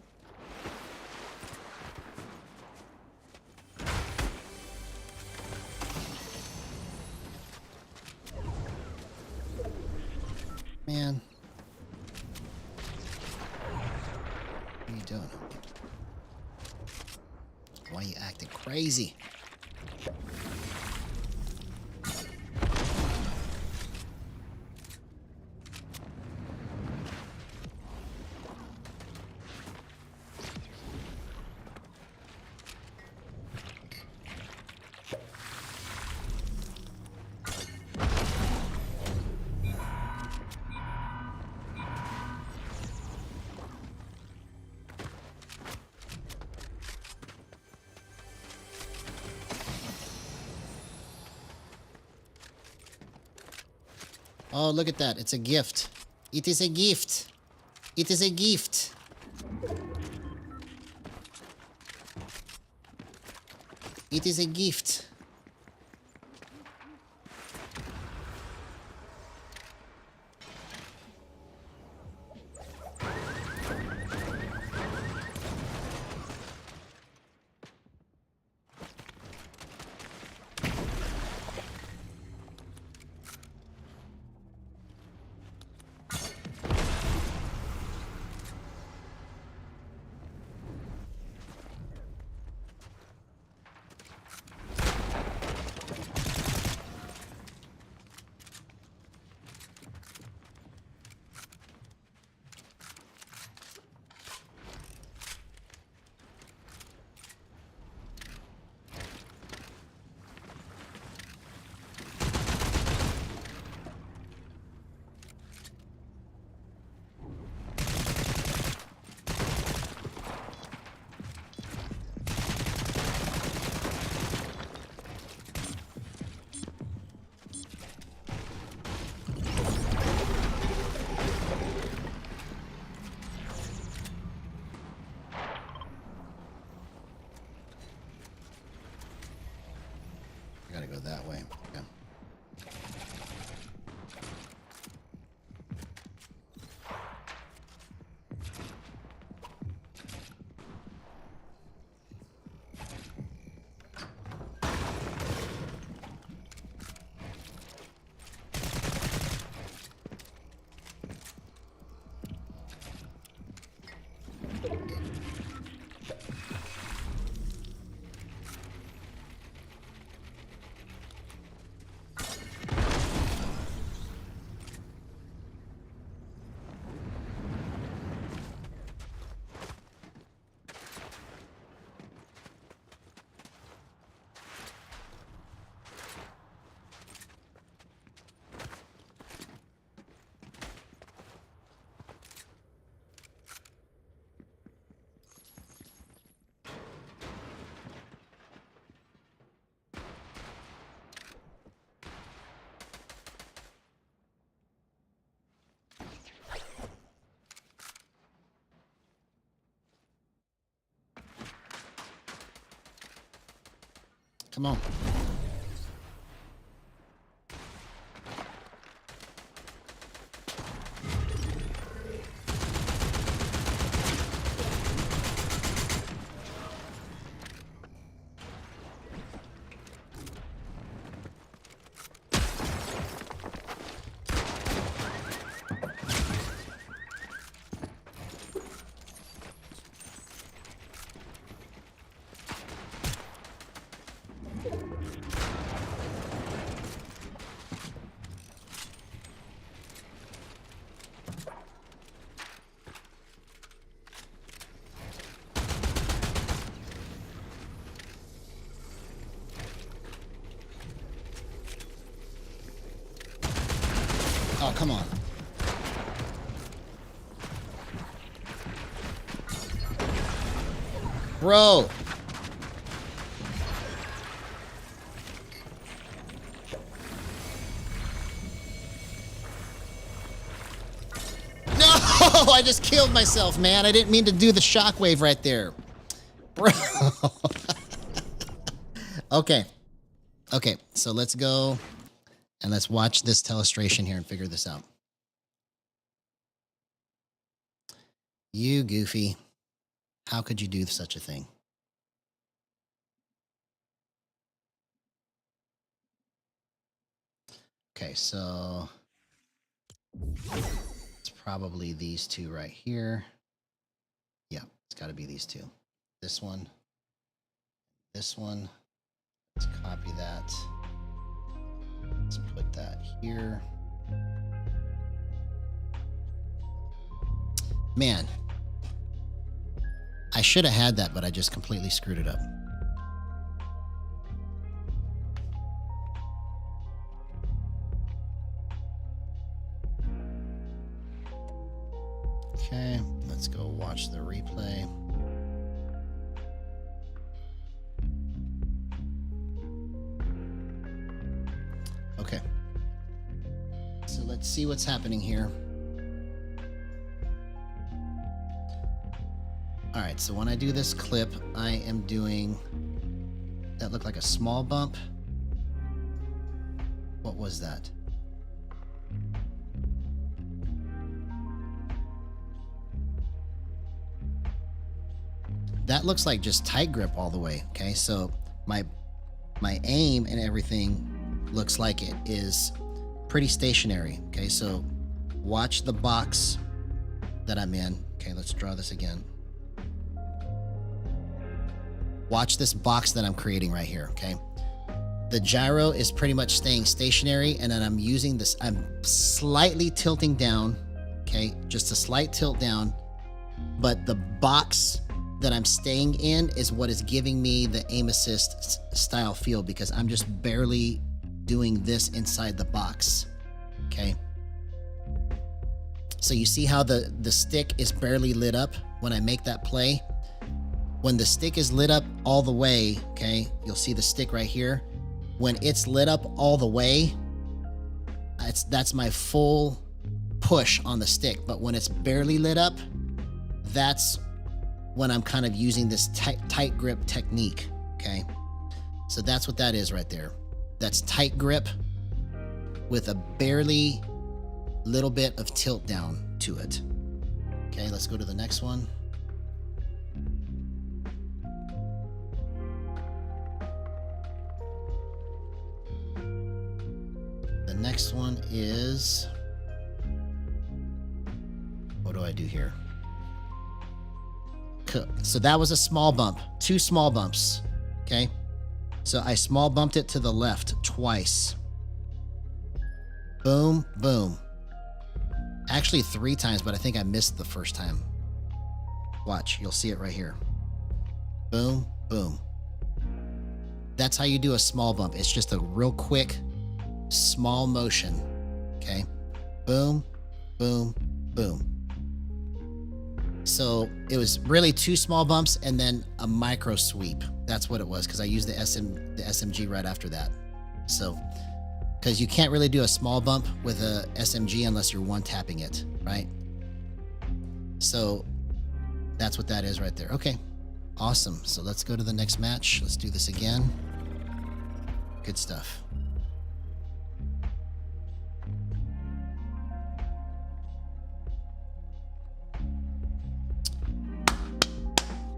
Man. What are you doing? Why are you acting crazy? Oh, look at that. It's a gift. It is a gift. It is a gift. It is a gift. I gotta go that way. Yeah. Come on. Oh, come on. Bro. No, I just killed myself, man. I didn't mean to do the shockwave right there. Bro. Okay. Okay, so let's go and let's watch this telestration here and figure this out. You goofy. How could you do such a thing? Okay, so it's probably these two right here. Yeah, it's got to be these two. This one. This one. Let's copy that. Let's put that here. Man, I should have had that, but I just completely screwed it up. Okay, let's go watch the replay. Okay. So let's see what's happening here. All right, so when I do this clip, I am doing, that looked like a small bump. What was that? That looks like just tight grip all the way, okay? So my aim and everything looks like it is pretty stationary, okay? So watch the box that I'm in. Okay, let's draw this again. Watch this box that I'm creating right here, okay? The gyro is pretty much staying stationary, and then I'm using this, I'm slightly tilting down, okay? Just a slight tilt down, but the box that I'm staying in is what is giving me the aim assist style feel, because I'm just barely doing this inside the box, okay? So you see how the stick is barely lit up when I make that play? When the stick is lit up all the way, okay, you'll see the stick right here. When it's lit up all the way, that's my full push on the stick. But when it's barely lit up, that's when I'm kind of using this tight grip technique, okay? So that's what that is right there. That's tight grip with a barely little bit of tilt down to it. Okay, let's go to the next one. The next one is, what do I do here? So that was a small bump, 2 small bumps, okay? So I small bumped it to the left twice. Boom, boom. Actually 3 times, but I think I missed the first time. Watch, you'll see it right here. Boom, boom. That's how you do a small bump. It's just a real quick, small motion, okay? Boom, boom, boom. So it was really 2 small bumps and then a micro sweep. That's what it was, because I used the SMG right after that. So, because you can't really do a small bump with a SMG unless you're one-tapping it, right? So that's what that is right there. Okay, awesome. So let's go to the next match. Let's do this again. Good stuff.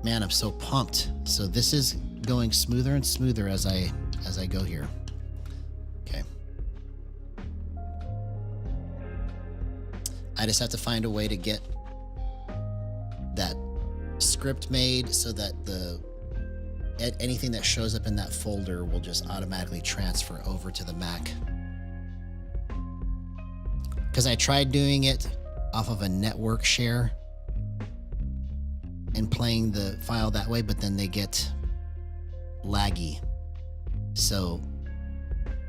Man, I'm so pumped. So this is going smoother and smoother as I go here. Okay. I just have to find a way to get that script made so that anything that shows up in that folder will just automatically transfer over to the Mac. Because I tried doing it off of a network share and playing the file that way, but then they get laggy. So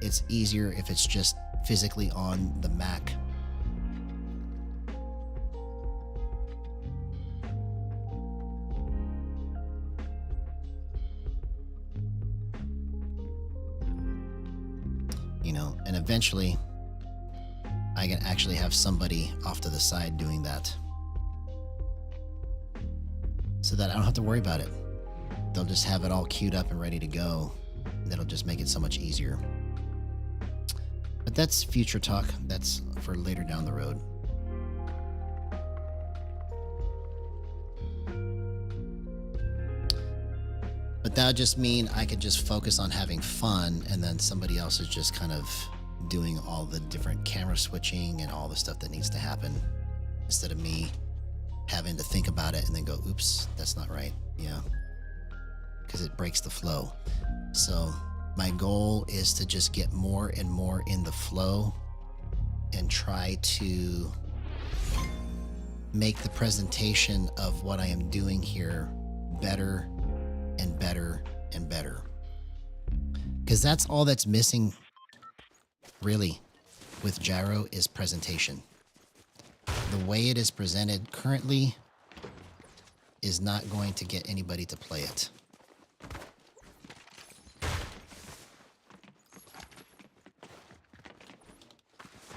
it's easier if it's just physically on the Mac. You know, and eventually I can actually have somebody off to the side doing that, so that I don't have to worry about it. They'll just have it all queued up and ready to go. That'll just make it so much easier. But that's future talk. That's for later down the road. But that would just mean I could just focus on having fun, and then somebody else is just kind of doing all the different camera switching and all the stuff that needs to happen, instead of me having to think about it and then go, oops, that's not right. Yeah. Because it breaks the flow. So my goal is to just get more and more in the flow and try to make the presentation of what I am doing here better and better and better. Because that's all that's missing, really, with Gyro is presentation. The way it is presented currently is not going to get anybody to play it.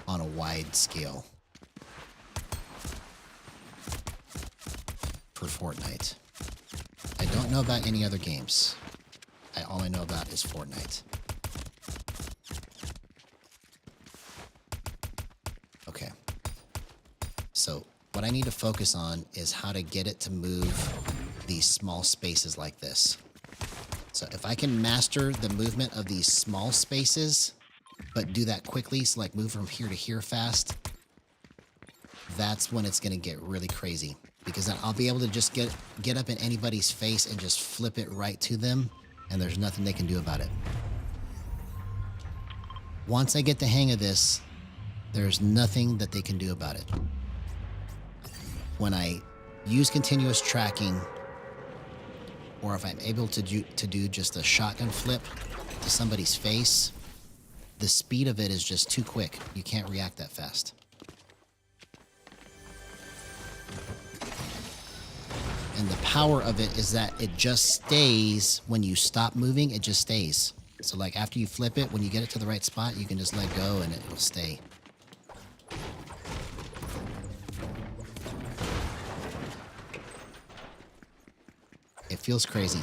On a wide scale. For Fortnite. I don't know about any other games. All I know about is Fortnite. Okay. So what I need to focus on is how to get it to move these small spaces like this. So if I can master the movement of these small spaces, but do that quickly, so like move from here to here fast, that's when it's going to get really crazy. Because then I'll be able to just get up in anybody's face and just flip it right to them, and there's nothing they can do about it. Once I get the hang of this, there's nothing that they can do about it. When I use continuous tracking, or if I'm able to do just a shotgun flip to somebody's face, the speed of it is just too quick. You can't react that fast. And the power of it is that it just stays when you stop moving, it just stays. So like after you flip it, when you get it to the right spot, you can just let go and it will stay. It feels crazy.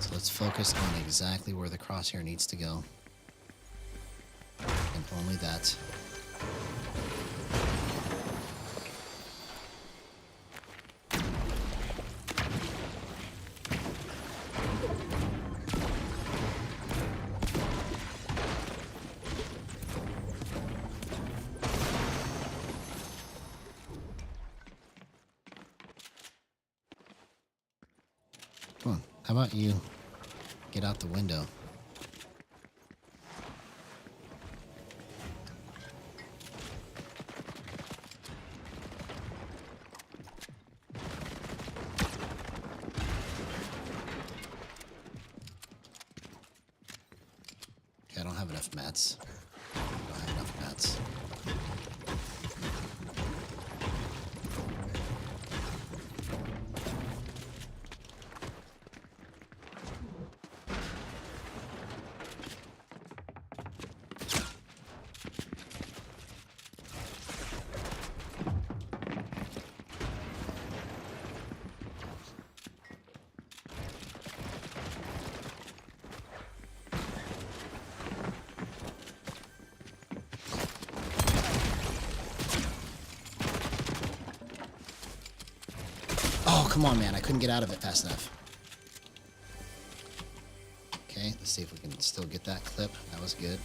So let's focus on exactly where the crosshair needs to go. And only that. Come on, how about you get out the window? I don't have enough mats. I don't have enough mats. come on, man. I couldn't get out of it fast enough. Okay, let's see if we can still get that clip. That was good.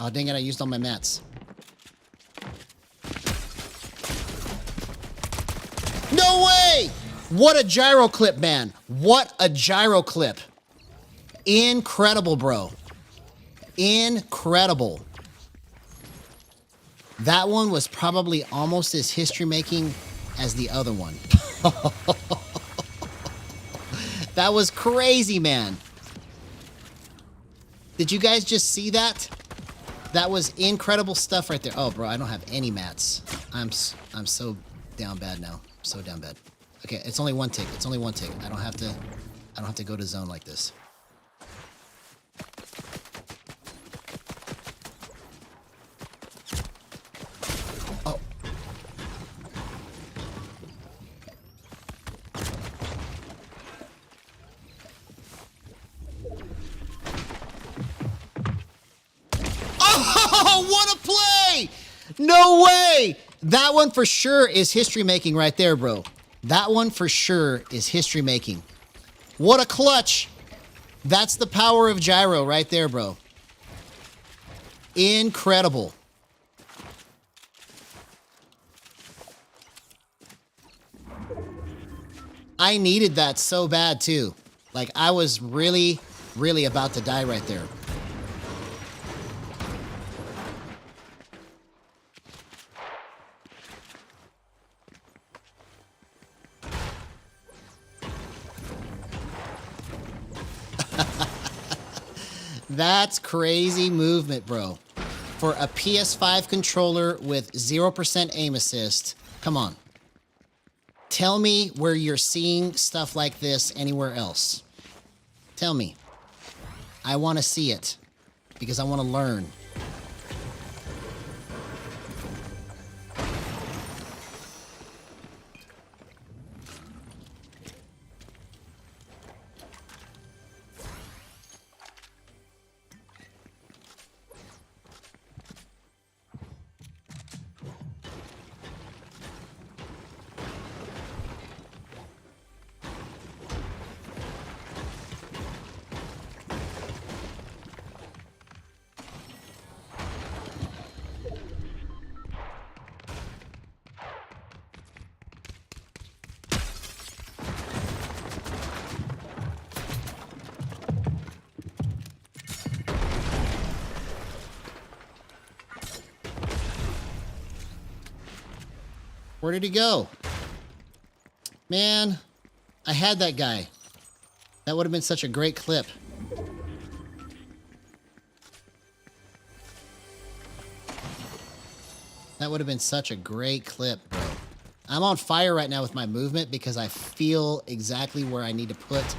Oh, dang it, I used all my mats. No way! What a gyro clip, man. What a gyro clip. Incredible, bro. Incredible. That one was probably almost as history-making as the other one. That was crazy, man. Did you guys just see that? That was incredible stuff right there. Oh, bro, I don't have any mats. I'm so down bad now. So down bad. Okay, it's only one tick. It's only one tick. I don't have to go to zone like this. Oh. Oh, what a play! No way! That one for sure is history making right there, bro. That one for sure is history making. What a clutch. That's the power of gyro right there, bro. Incredible. I needed that so bad too. Like I was really, really about to die right there. That's crazy movement, bro. For a PS5 controller with 0% aim assist, come on. Tell me where you're seeing stuff like this anywhere else. Tell me. I want to see it because I want to learn. Where did he go? Man, I had that guy. That would have been such a great clip. That would have been such a great clip, bro. I'm on fire right now with my movement because I feel exactly where I need to put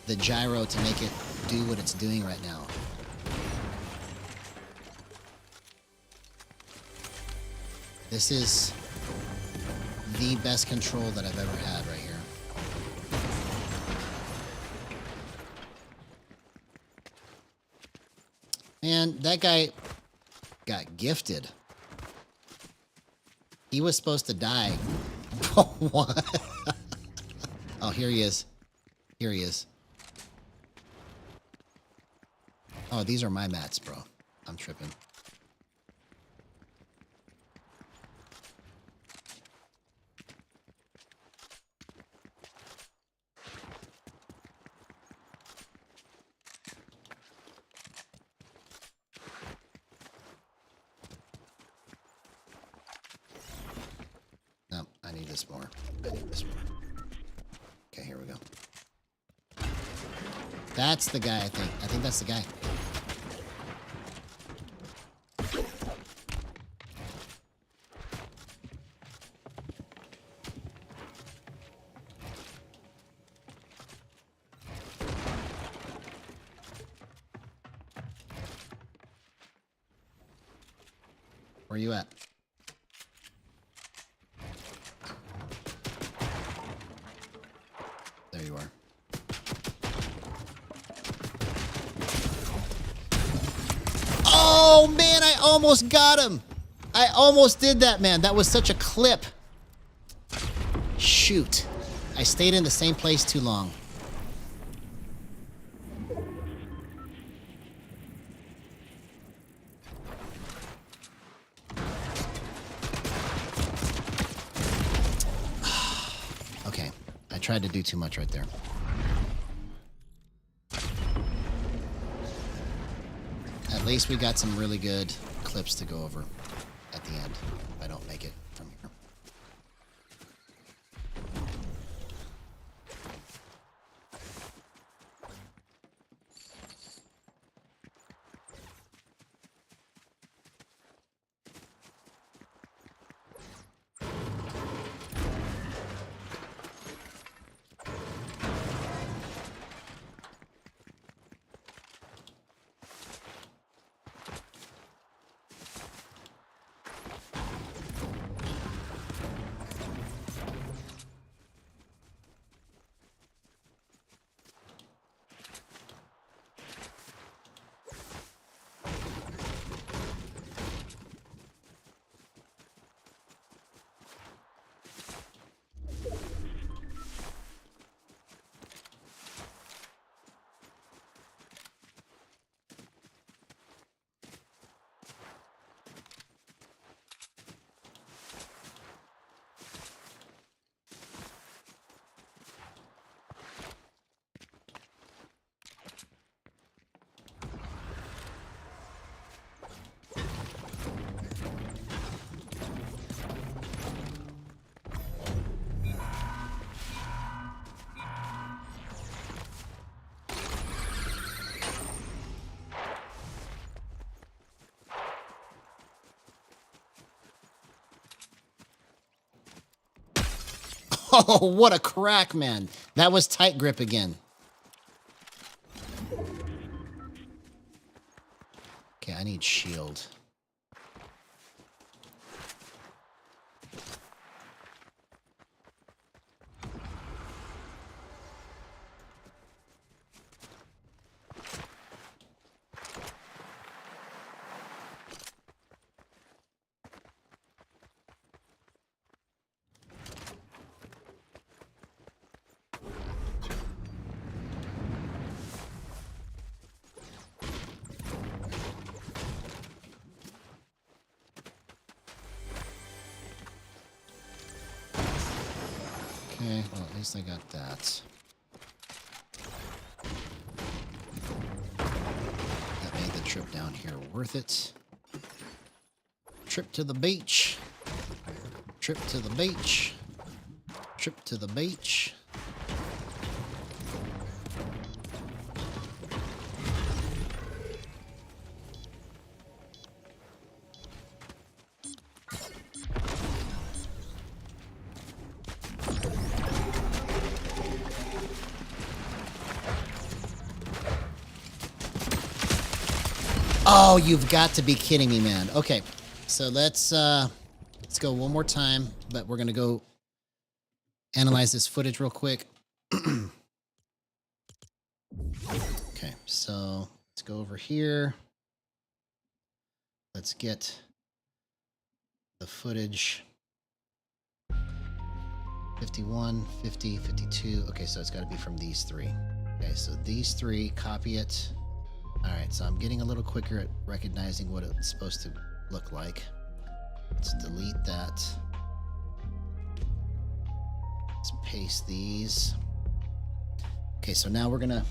the gyro to make it do what it's doing right now. This is the best control that I've ever had right here. Man, that guy got gifted. He was supposed to die. What? Oh, here he is. Here he is. Oh, these are my mats, bro. I'm tripping. this more. I need this more. Okay, here we go. That's the guy, I think. I think that's the guy. Where are you at? There you are. Oh, man, I almost got him. I almost did that, man. That was such a clip. Shoot. I stayed in the same place too long. Okay, I tried to do too much right there. At least we got some really good clips to go over at the end. If I don't make it from here. Oh, what a crack, man. That was tight grip again. Okay, I need shield. Okay, well, at least I got that. That made the trip down here worth it. Trip to the beach. Trip to the beach. Trip to the beach. Oh, you've got to be kidding me, man. Okay, so let's go one more time, but we're gonna go analyze this footage real quick. Okay, so let's go over here. Let's get the footage. 51, 50, 52. Okay, so it's got to be from these three. Okay, so these three, copy it. All right, so I'm getting a little quicker at recognizing what it's supposed to look like. Let's delete that. Let's paste these. Okay, so now we're gonna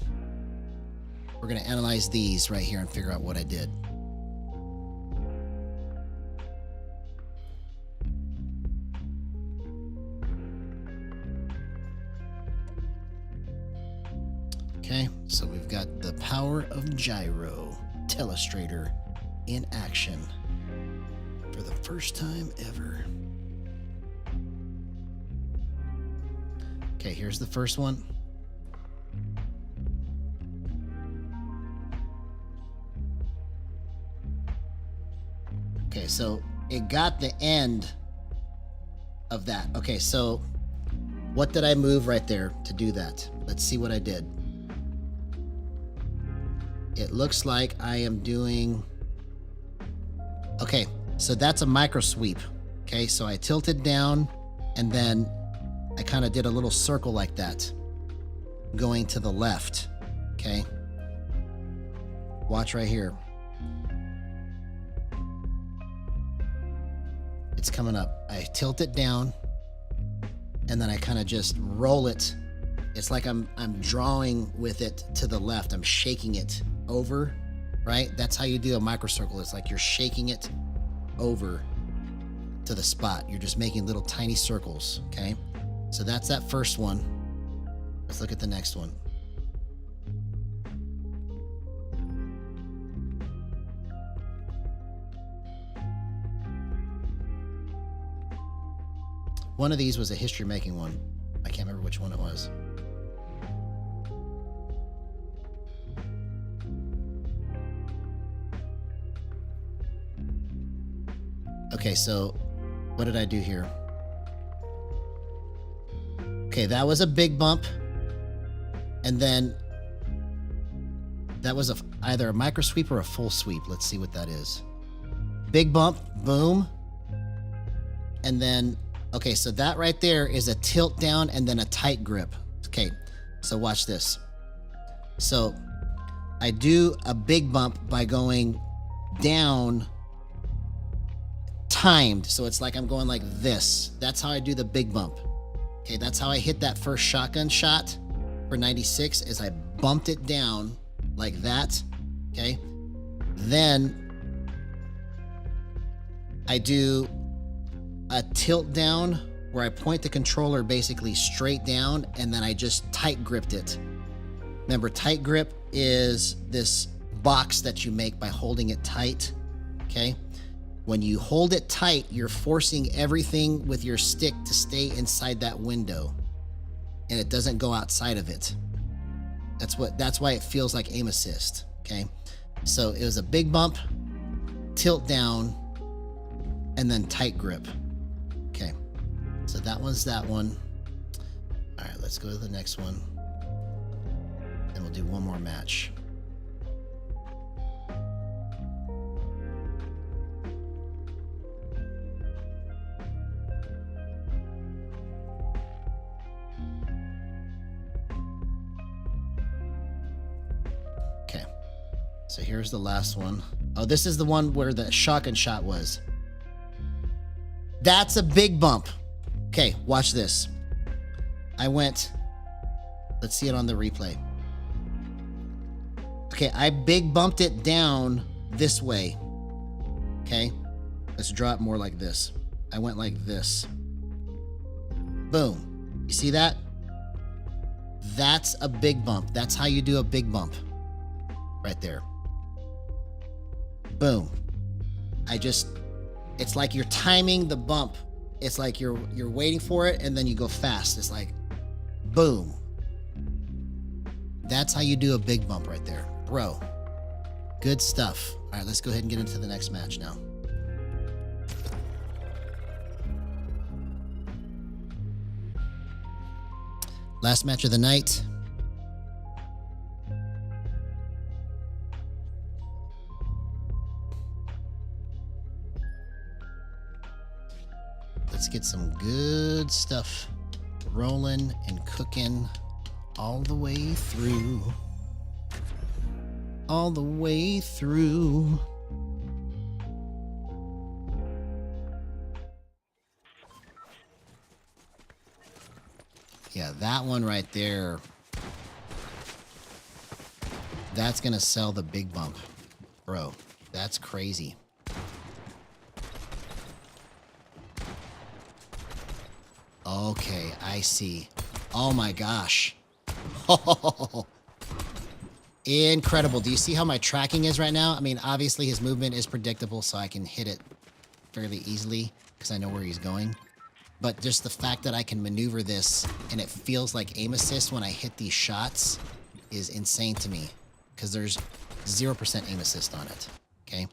analyze these right here and figure out what I did. of Gyro Telestrator in action for the first time ever. Okay, here's the first one. Okay, so it got the end of that. Okay, so what did I move right there to do that? Let's see what I did. It looks like I am doing... Okay, so that's a micro sweep. Okay, so I tilted down and then I kind of did a little circle like that going to the left. Okay, watch right here. It's coming up. I tilt it down and then I kind of just roll it. It's like I'm drawing with it to the left. I'm shaking it over, right? That's how you do a microcircle. It's like you're shaking it over to the spot. You're just making little tiny circles, okay? So that's that first one. Let's look at the next one. One of these was a history-making one. I can't remember which one it was. Okay, so what did I do here? Okay, that was a big bump. And then that was either a micro sweep or a full sweep. Let's see what that is. Big bump, boom. And then... Okay, so that right there is a tilt down and then a tight grip. Okay, so watch this. So I do a big bump by going down timed. So it's like I'm going like this. That's how I do the big bump. Okay, that's how I hit that first shotgun shot for 96 is I bumped it down like that. Okay, then I do a tilt down where I point the controller basically straight down and then I just tight gripped it. Remember, tight grip is this box that you make by holding it tight, okay? When you hold it tight, you're forcing everything with your stick to stay inside that window and it doesn't go outside of it. That's why it feels like aim assist, okay? So it was a big bump, tilt down, and then tight grip. Okay, so that one's that one. All right, let's go to the next one. And we'll do one more match. Okay, so here's the last one. Oh, this is the one where the shotgun shot was. That's a big bump. Okay, watch this. I went, let's see it on the replay. Okay, I big bumped it down this way. Okay, let's draw it more like this. I went like this. Boom. You see that? That's a big bump. That's how you do a big bump. Right there. Boom. It's like you're timing the bump. It's like you're waiting for it and then you go fast. It's like, boom. That's how you do a big bump right there. Bro, good stuff. All right, let's go ahead and get into the next match now. Last match of the night. Let's get some good stuff rolling and cooking all the way through. All the way through. Yeah, that one right there. That's gonna sell the big bump. Bro, that's crazy. Okay, I see. Oh my gosh. Incredible. Do you see how my tracking is right now? I mean, obviously his movement is predictable, so I can hit it fairly easily because I know where he's going. But just the fact that I can maneuver this and it feels like aim assist when I hit these shots is insane to me because there's 0% aim assist on it. Okay.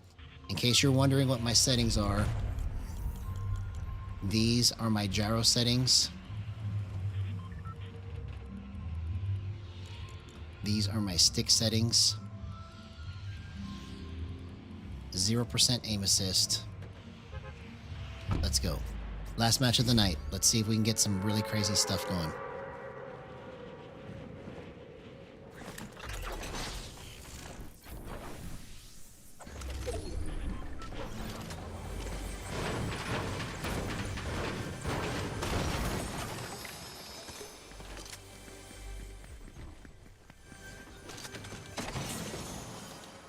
In case you're wondering what my settings are, these are my gyro settings. These are my stick settings. 0% aim assist. Let's go. Last match of the night. Let's see if we can get some really crazy stuff going.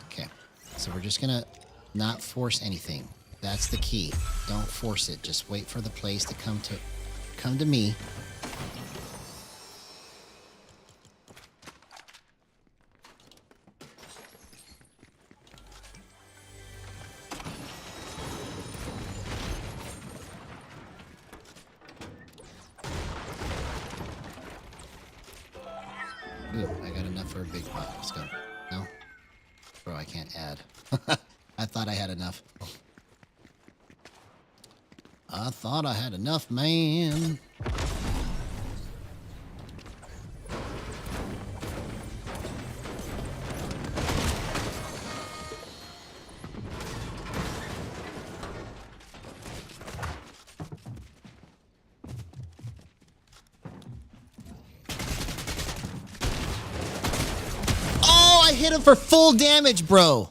Okay, so we're just gonna not force anything. That's the key. Don't force it. Just wait for the plays to come to me. Ooh, I got enough for a big pot. Let's go. No? Bro, I can't add. I thought I had enough. I thought I had enough, man. Oh, I hit him for full damage, bro.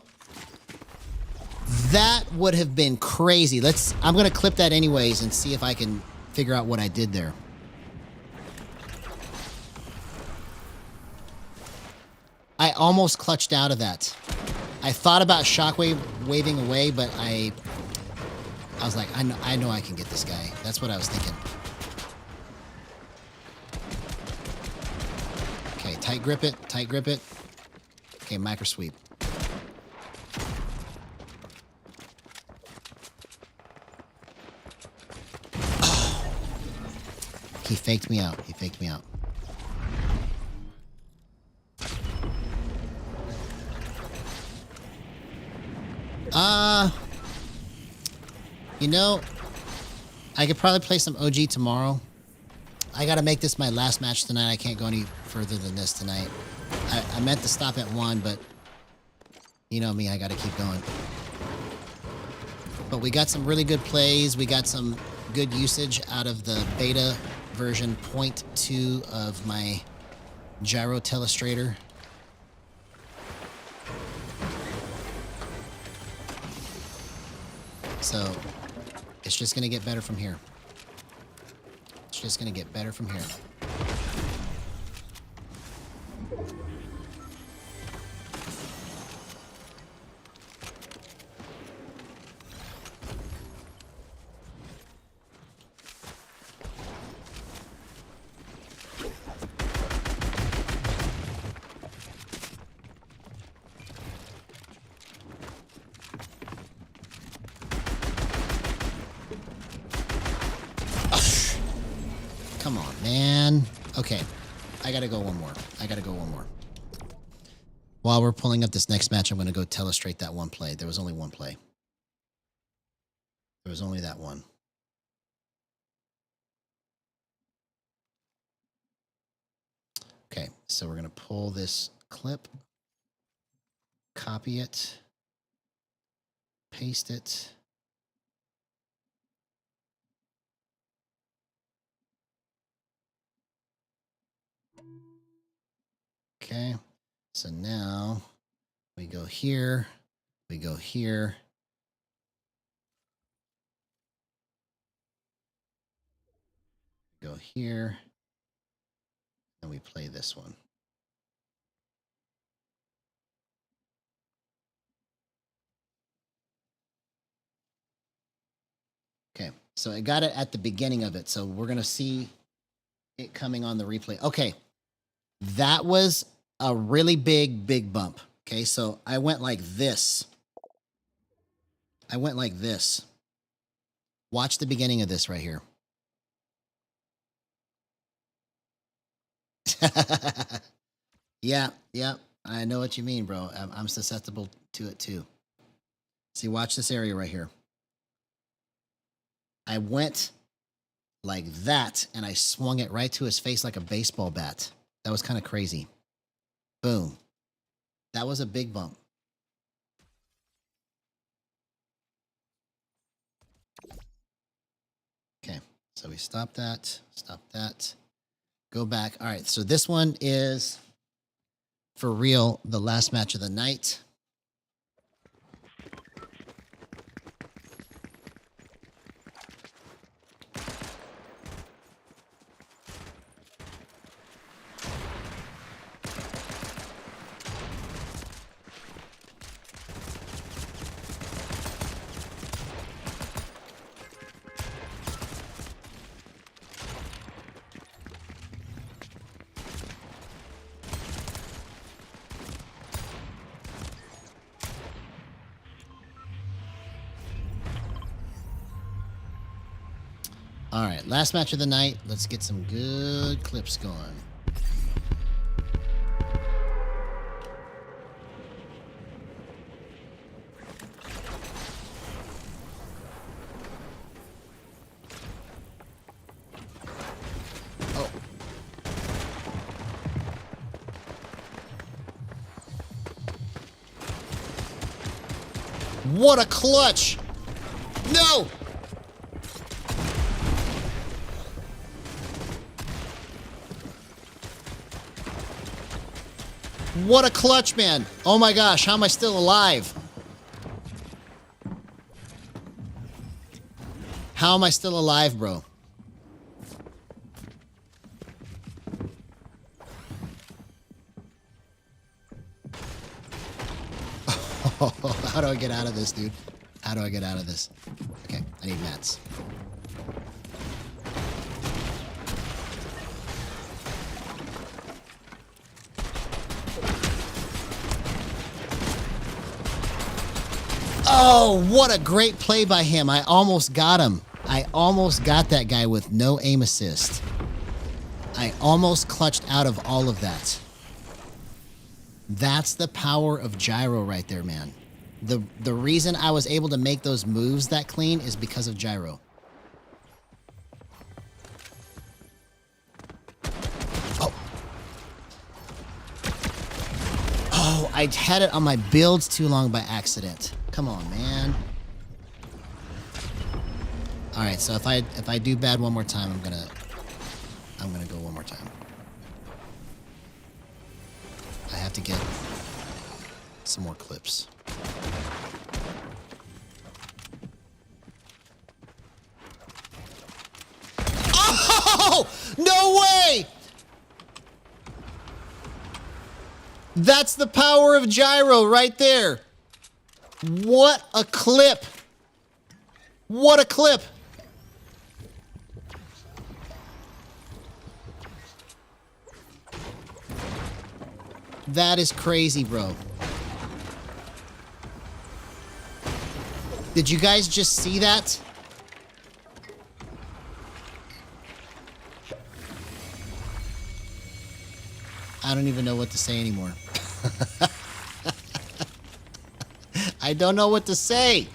That would have been crazy. I'm going to clip that anyways and see if I can figure out what I did there. I almost clutched out of that. I thought about shockwave waving away, but I was like, I know I can get this guy. That's what I was thinking. Okay, tight grip it, tight grip it. Okay, micro sweep. He faked me out. He faked me out. You know, I could probably play some OG tomorrow. I gotta make this my last match tonight. I can't go any further than this tonight. I meant to stop at 1, but you know me, I gotta keep going. But we got some really good plays. We got some good usage out of the beta version 0.2 of my gyro telestrator. So it's just going to get better from here. It's just going to get better from here. Come on, man. Okay. I gotta go one more. I gotta go one more. While we're pulling up this next match, I'm gonna go telestrate that one play. There was only one play. There was only that one. Okay, so we're gonna pull this clip, copy it, paste it. Okay, so now we go here, we go here. Go here, and we play this one. Okay, so I got it at the beginning of it, so we're gonna see it coming on the replay. Okay, that was a really big bump. Okay, so I went like this. I went like this. Watch the beginning of this right here. Yeah, I know what you mean, bro. I'm susceptible to it too. See, watch this area right here. I went like that, and I swung it right to his face like a baseball bat. That was kind of crazy. Boom. That was a big bump. Okay, so we stop that, go back. All right, so this one is, for real, the last match of the night. All right, last match of the night. Let's get some good clips going. Oh. What a clutch! No! What a clutch, man. Oh my gosh, how am I still alive? How am I still alive, bro? How do I get out of this, dude? How do I get out of this? Okay, I need mats. Oh, what a great play by him. I almost got him. I almost got that guy with no aim assist. I almost clutched out of all of that. That's the power of Gyro right there, man. The reason I was able to make those moves that clean is because of Gyro. Oh. Oh, I had it on my builds too long by accident. Come on, man. All right, so if I do bad one more time, I'm gonna go one more time. I have to get some more clips. Oh, no way! That's the power of Gyro right there. What a clip. What a clip. That is crazy, bro. Did you guys just see that? I don't even know what to say anymore. I don't know what to say.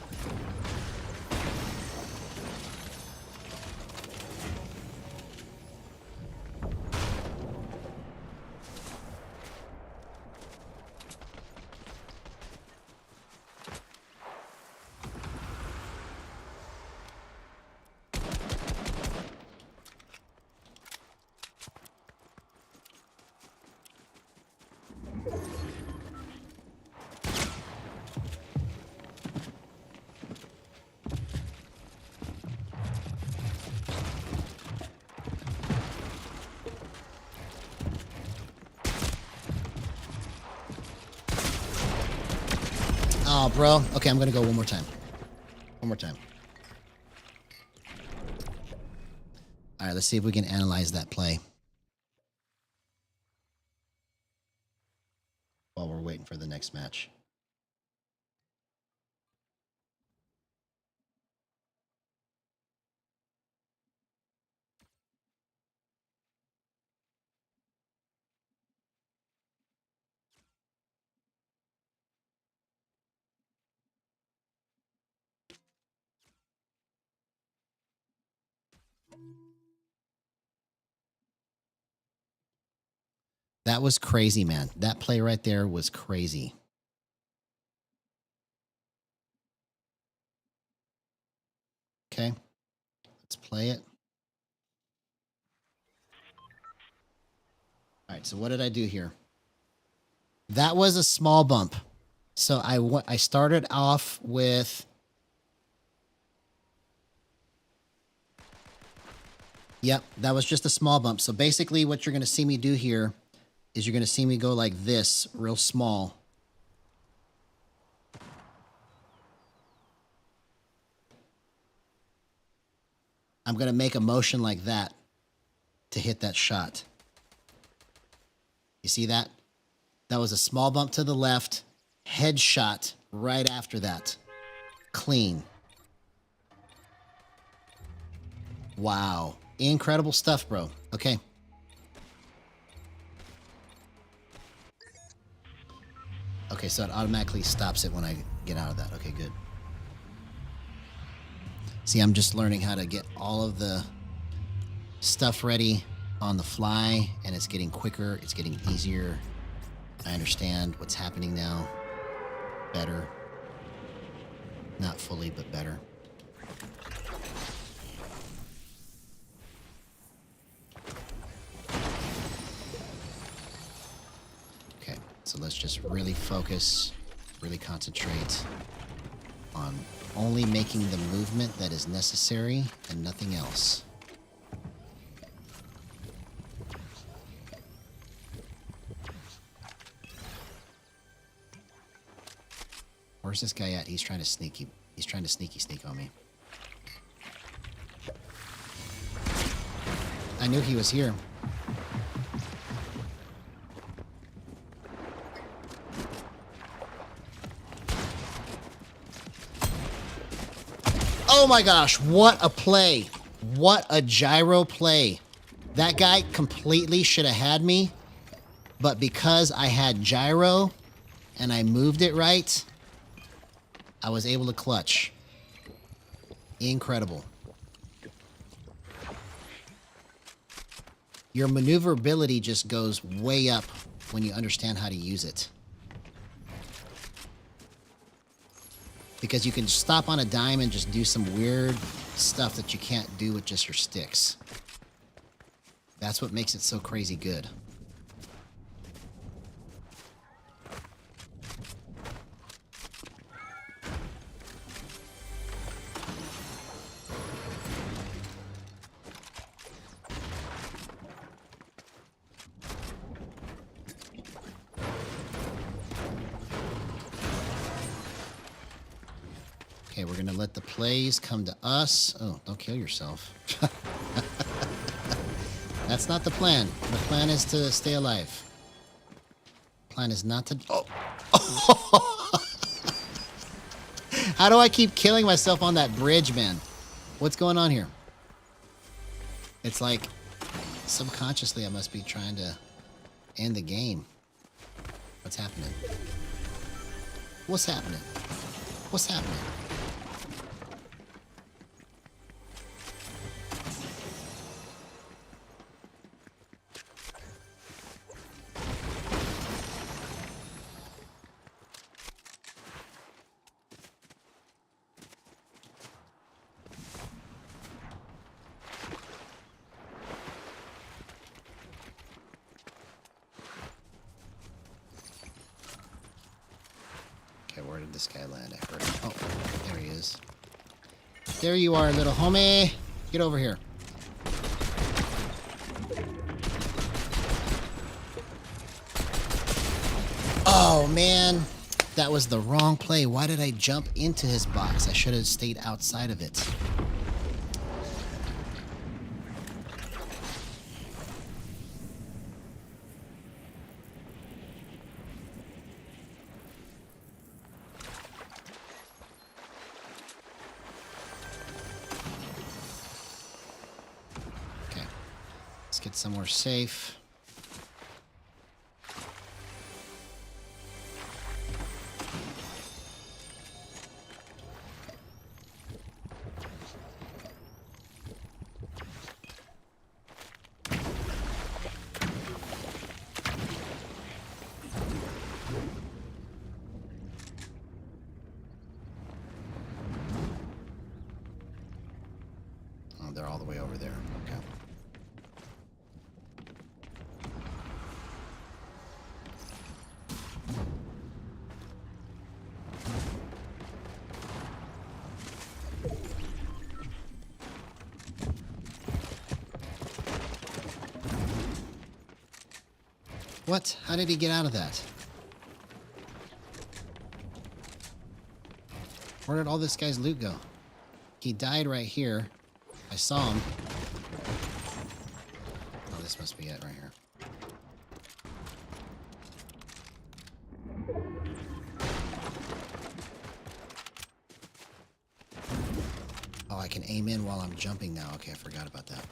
Oh, bro. Okay, I'm gonna go one more time. One more time. All right, let's see if we can analyze that play. while we're waiting for the next match. That was crazy, man. That play right there was crazy. Okay, let's play it. All right, so what did I do here? That was a small bump. So I started off with... Yep, that was just a small bump. So basically what you're going to see me do here is you're going to see me go like this, real small. I'm going to make a motion like that to hit that shot. You see that? That was a small bump to the left, headshot right after that. Clean. Wow. Incredible stuff, bro. Okay. Okay, so it automatically stops it when I get out of that. Okay, good. See, I'm just learning how to get all of the stuff ready on the fly, and it's getting quicker. It's getting easier. I understand what's happening now. Better. Not fully, but better. Okay, so let's just really focus, really concentrate on only making the movement that is necessary and nothing else. Where's this guy at? He's trying to sneaky. He's trying to sneak on me. I knew he was here. Oh my gosh, what a play. What a gyro play. That guy completely should have had me, but because I had gyro and I moved it right, I was able to clutch. Incredible. Your maneuverability just goes way up when you understand how to use it. Because you can stop on a dime and just do some weird stuff that you can't do with just your sticks. That's what makes it so crazy good. Okay, we're gonna let the plays come to us. Oh, don't kill yourself. That's not the plan. The plan is to stay alive. Plan is not to... Oh. How do I keep killing myself on that bridge, man? What's going on here? It's like, subconsciously I must be trying to end the game. What's happening? What's happening? What's happening? Okay, where did this guy land? I heard him. Oh, there he is. There you are, little homie. Get over here. Oh, man. That was the wrong play. Why did I jump into his box? I should have stayed outside of it. get somewhere safe. Oh, they're all the way over there. Okay. What? How did he get out of that? Where did all this guy's loot go? He died right here. I saw him. Oh, this must be it right here. Oh, I can aim in while I'm jumping now. Okay, I forgot about that.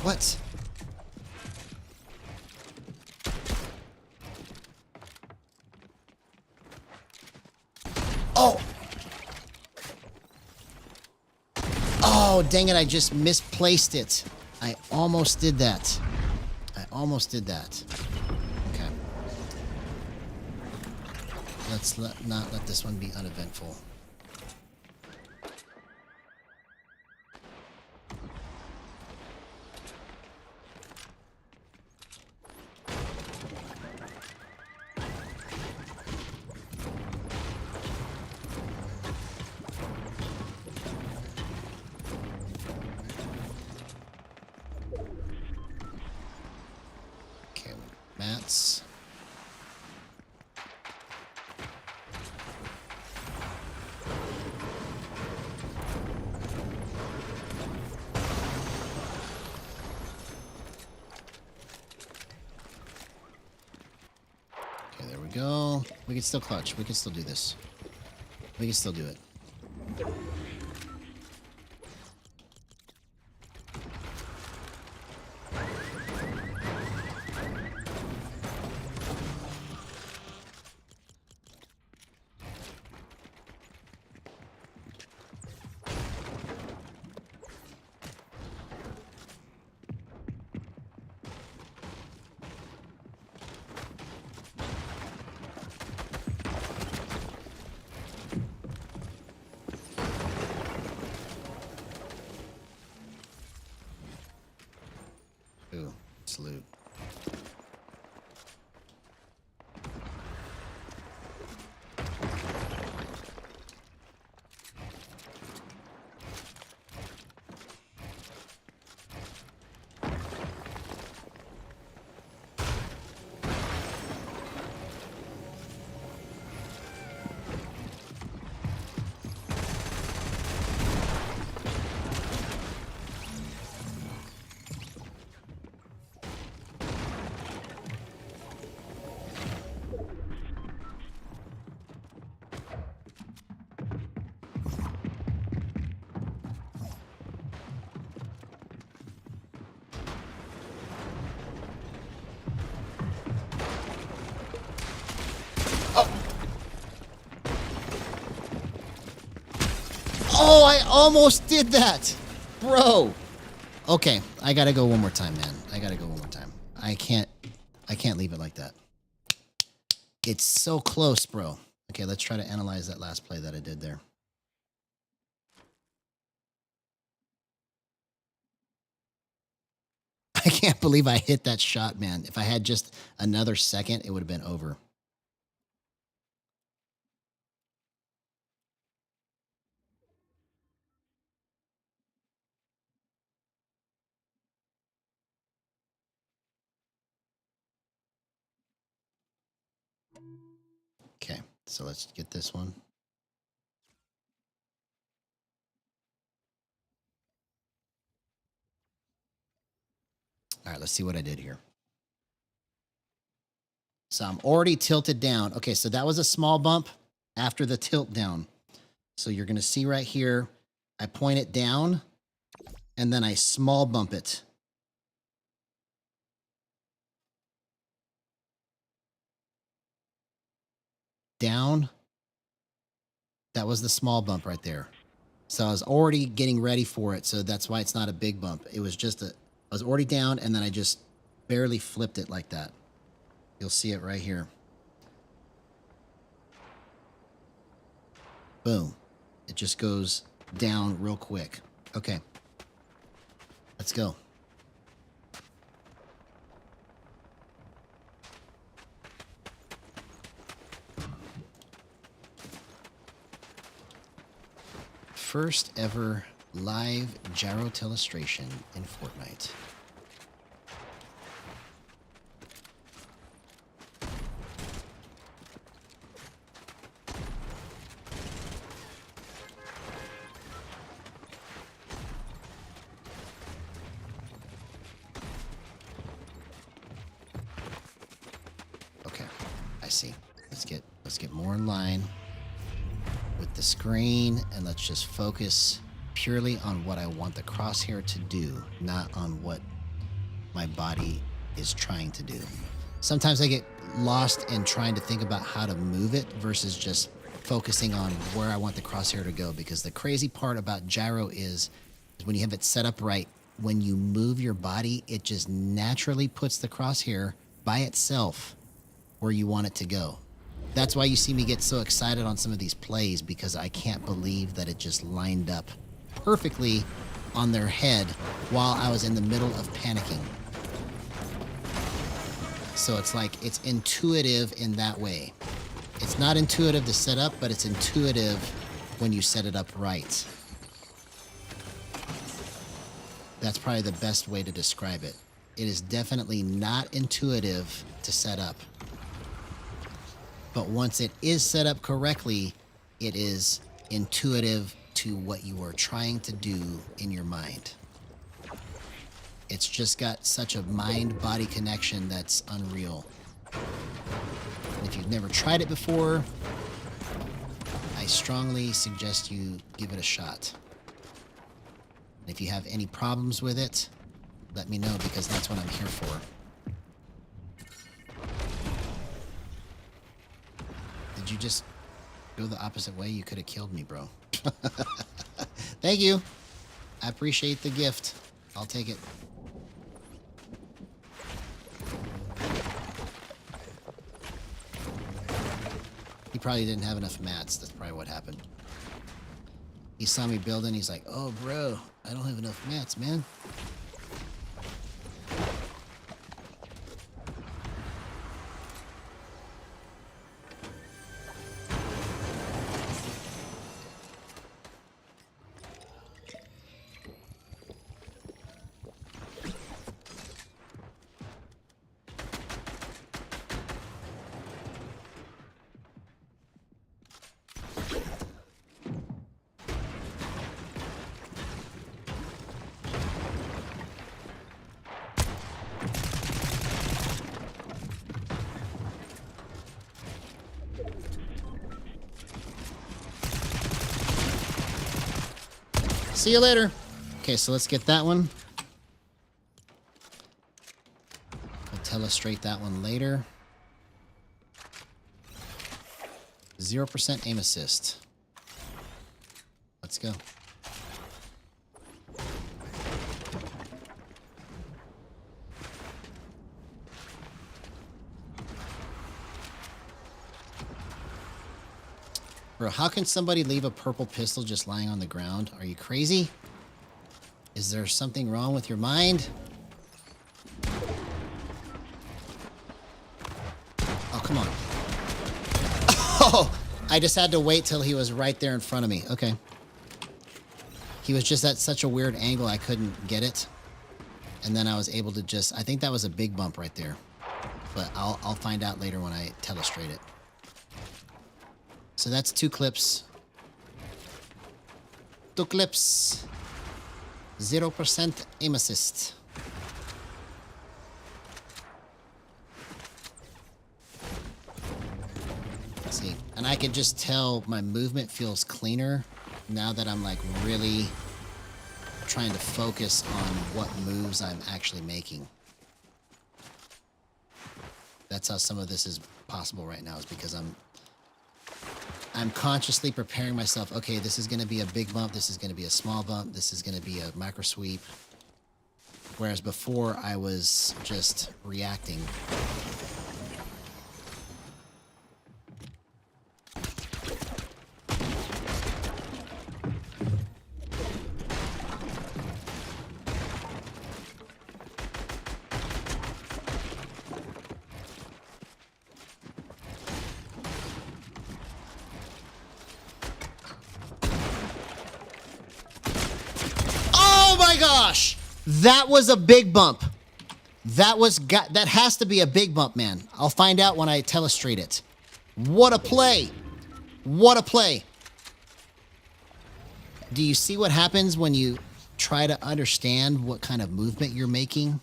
What? Oh! Oh, dang it, I just misplaced it. I almost did that. I almost did that. Okay. Let's not let this one be uneventful. Mats. Okay, there we go. We can still clutch. We can still do this. We can still do it. Ooh, salute. Oh, I almost did that, bro. Okay, I gotta go one more time, man. I gotta go one more time. I can't leave it like that. It's so close, bro. Okay, let's try to analyze that last play that I did there. I can't believe I hit that shot, man. If I had just another second, it would have been over. Okay, so let's get this one. All right, let's see what I did here. So I'm already tilted down. Okay, so that was a small bump after the tilt down. So you're going to see right here, I point it down and then I small bump it. Down. That was the small bump right there. So I was already getting ready for it. So that's why it's not a big bump. It was just I was already down and then I just barely flipped it like that. You'll see it right here. Boom. It just goes down real quick. Okay. Let's go. First ever live gyro telestration in Fortnite. Okay, I see. Let's get more in line with the screen, and let's just focus purely on what I want the crosshair to do, not on what my body is trying to do. Sometimes I get lost in trying to think about how to move it versus just focusing on where I want the crosshair to go, because the crazy part about gyro is when you have it set up right, when you move your body, it just naturally puts the crosshair by itself where you want it to go. That's why you see me get so excited on some of these plays, because I can't believe that it just lined up perfectly on their head while I was in the middle of panicking. So it's like, it's intuitive in that way. It's not intuitive to set up, but it's intuitive when you set it up right. That's probably the best way to describe it. It is definitely not intuitive to set up. But once it is set up correctly, it is intuitive to what you are trying to do in your mind. It's just got such a mind-body connection that's unreal. And if you've never tried it before, I strongly suggest you give it a shot. And if you have any problems with it, let me know, because that's what I'm here for. Did you just go the opposite way? You could have killed me, bro. Thank you. I appreciate the gift. I'll take it. He probably didn't have enough mats. That's probably what happened. He saw me building. He's like, oh, bro, I don't have enough mats, man. See you later. Okay, so let's get that one. I'll telestrate that one later. 0% aim assist. Let's go. Bro, how can somebody leave a purple pistol just lying on the ground? Are you crazy? Is there something wrong with your mind? Oh, come on. Oh, I just had to wait till he was right there in front of me. Okay. He was just at such a weird angle I couldn't get it. And then I was able to just... I think that was a big bump right there. But I'll find out later when I telestrate it. So that's 2 clips. 2 clips. 0% aim assist. See, and I can just tell my movement feels cleaner now that I'm like really trying to focus on what moves I'm actually making. That's how some of this is possible right now, is because I'm consciously preparing myself. Okay, this is going to be a big bump. This is going to be a small bump. This is going to be a micro sweep. Whereas before I was just reacting. Oh my gosh! That was a big bump. That has to be a big bump, man. I'll find out when I telestrate it. What a play. What a play. Do you see what happens when you try to understand what kind of movement you're making?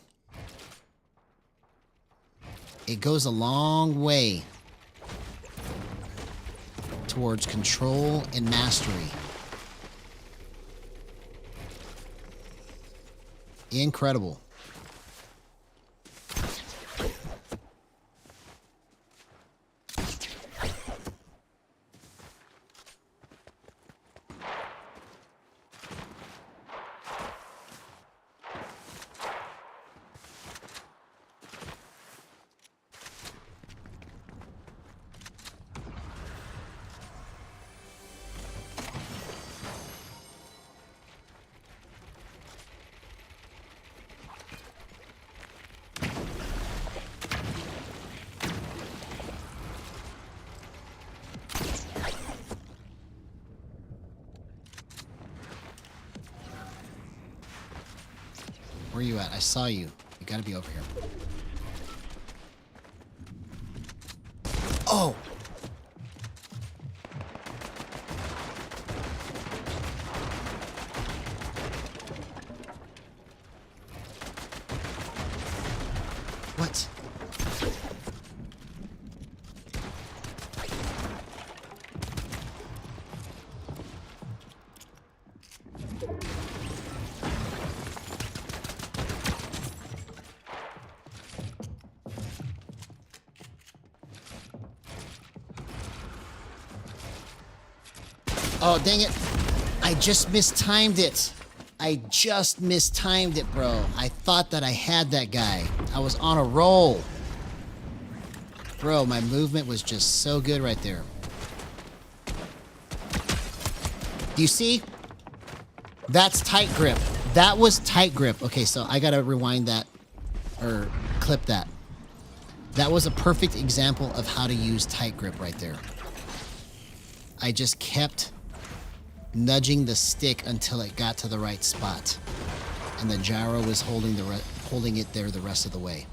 It goes a long way towards control and mastery. Incredible. Where are you at? I saw you. You gotta be over here. Oh! What? Oh, dang it. I just mistimed it. I just mistimed it, bro. I thought that I had that guy. I was on a roll. Bro, my movement was just so good right there. Do you see? That's tight grip. That was tight grip. Okay, so I gotta rewind that or clip that. That was a perfect example of how to use tight grip right there. I just kept nudging the stick until it got to the right spot, and the gyro was holding it there the rest of the way.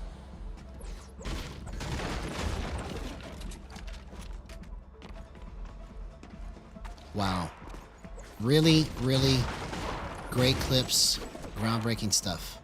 Wow. Really, really great clips, groundbreaking stuff.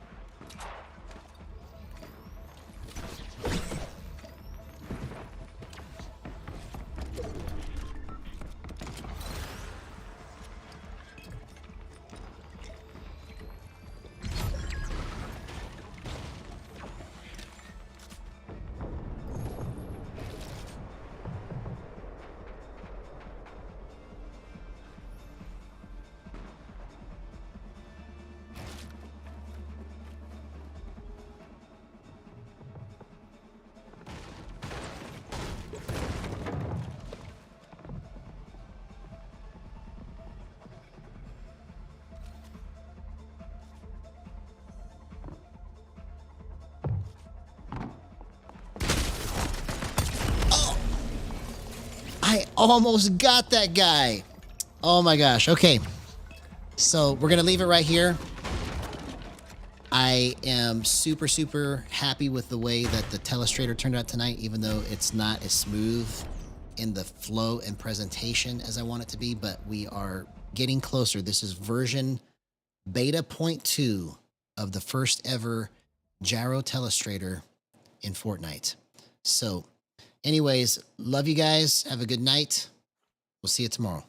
I almost got that guy. Oh my gosh. Okay. So we're going to leave it right here. I am super, super happy with the way that the Telestrator turned out tonight, even though it's not as smooth in the flow and presentation as I want it to be, but we are getting closer. This is version beta 0.2 of the first ever Gyro Telestrator in Fortnite. So Anyways, love you guys. Have a good night. We'll see you tomorrow.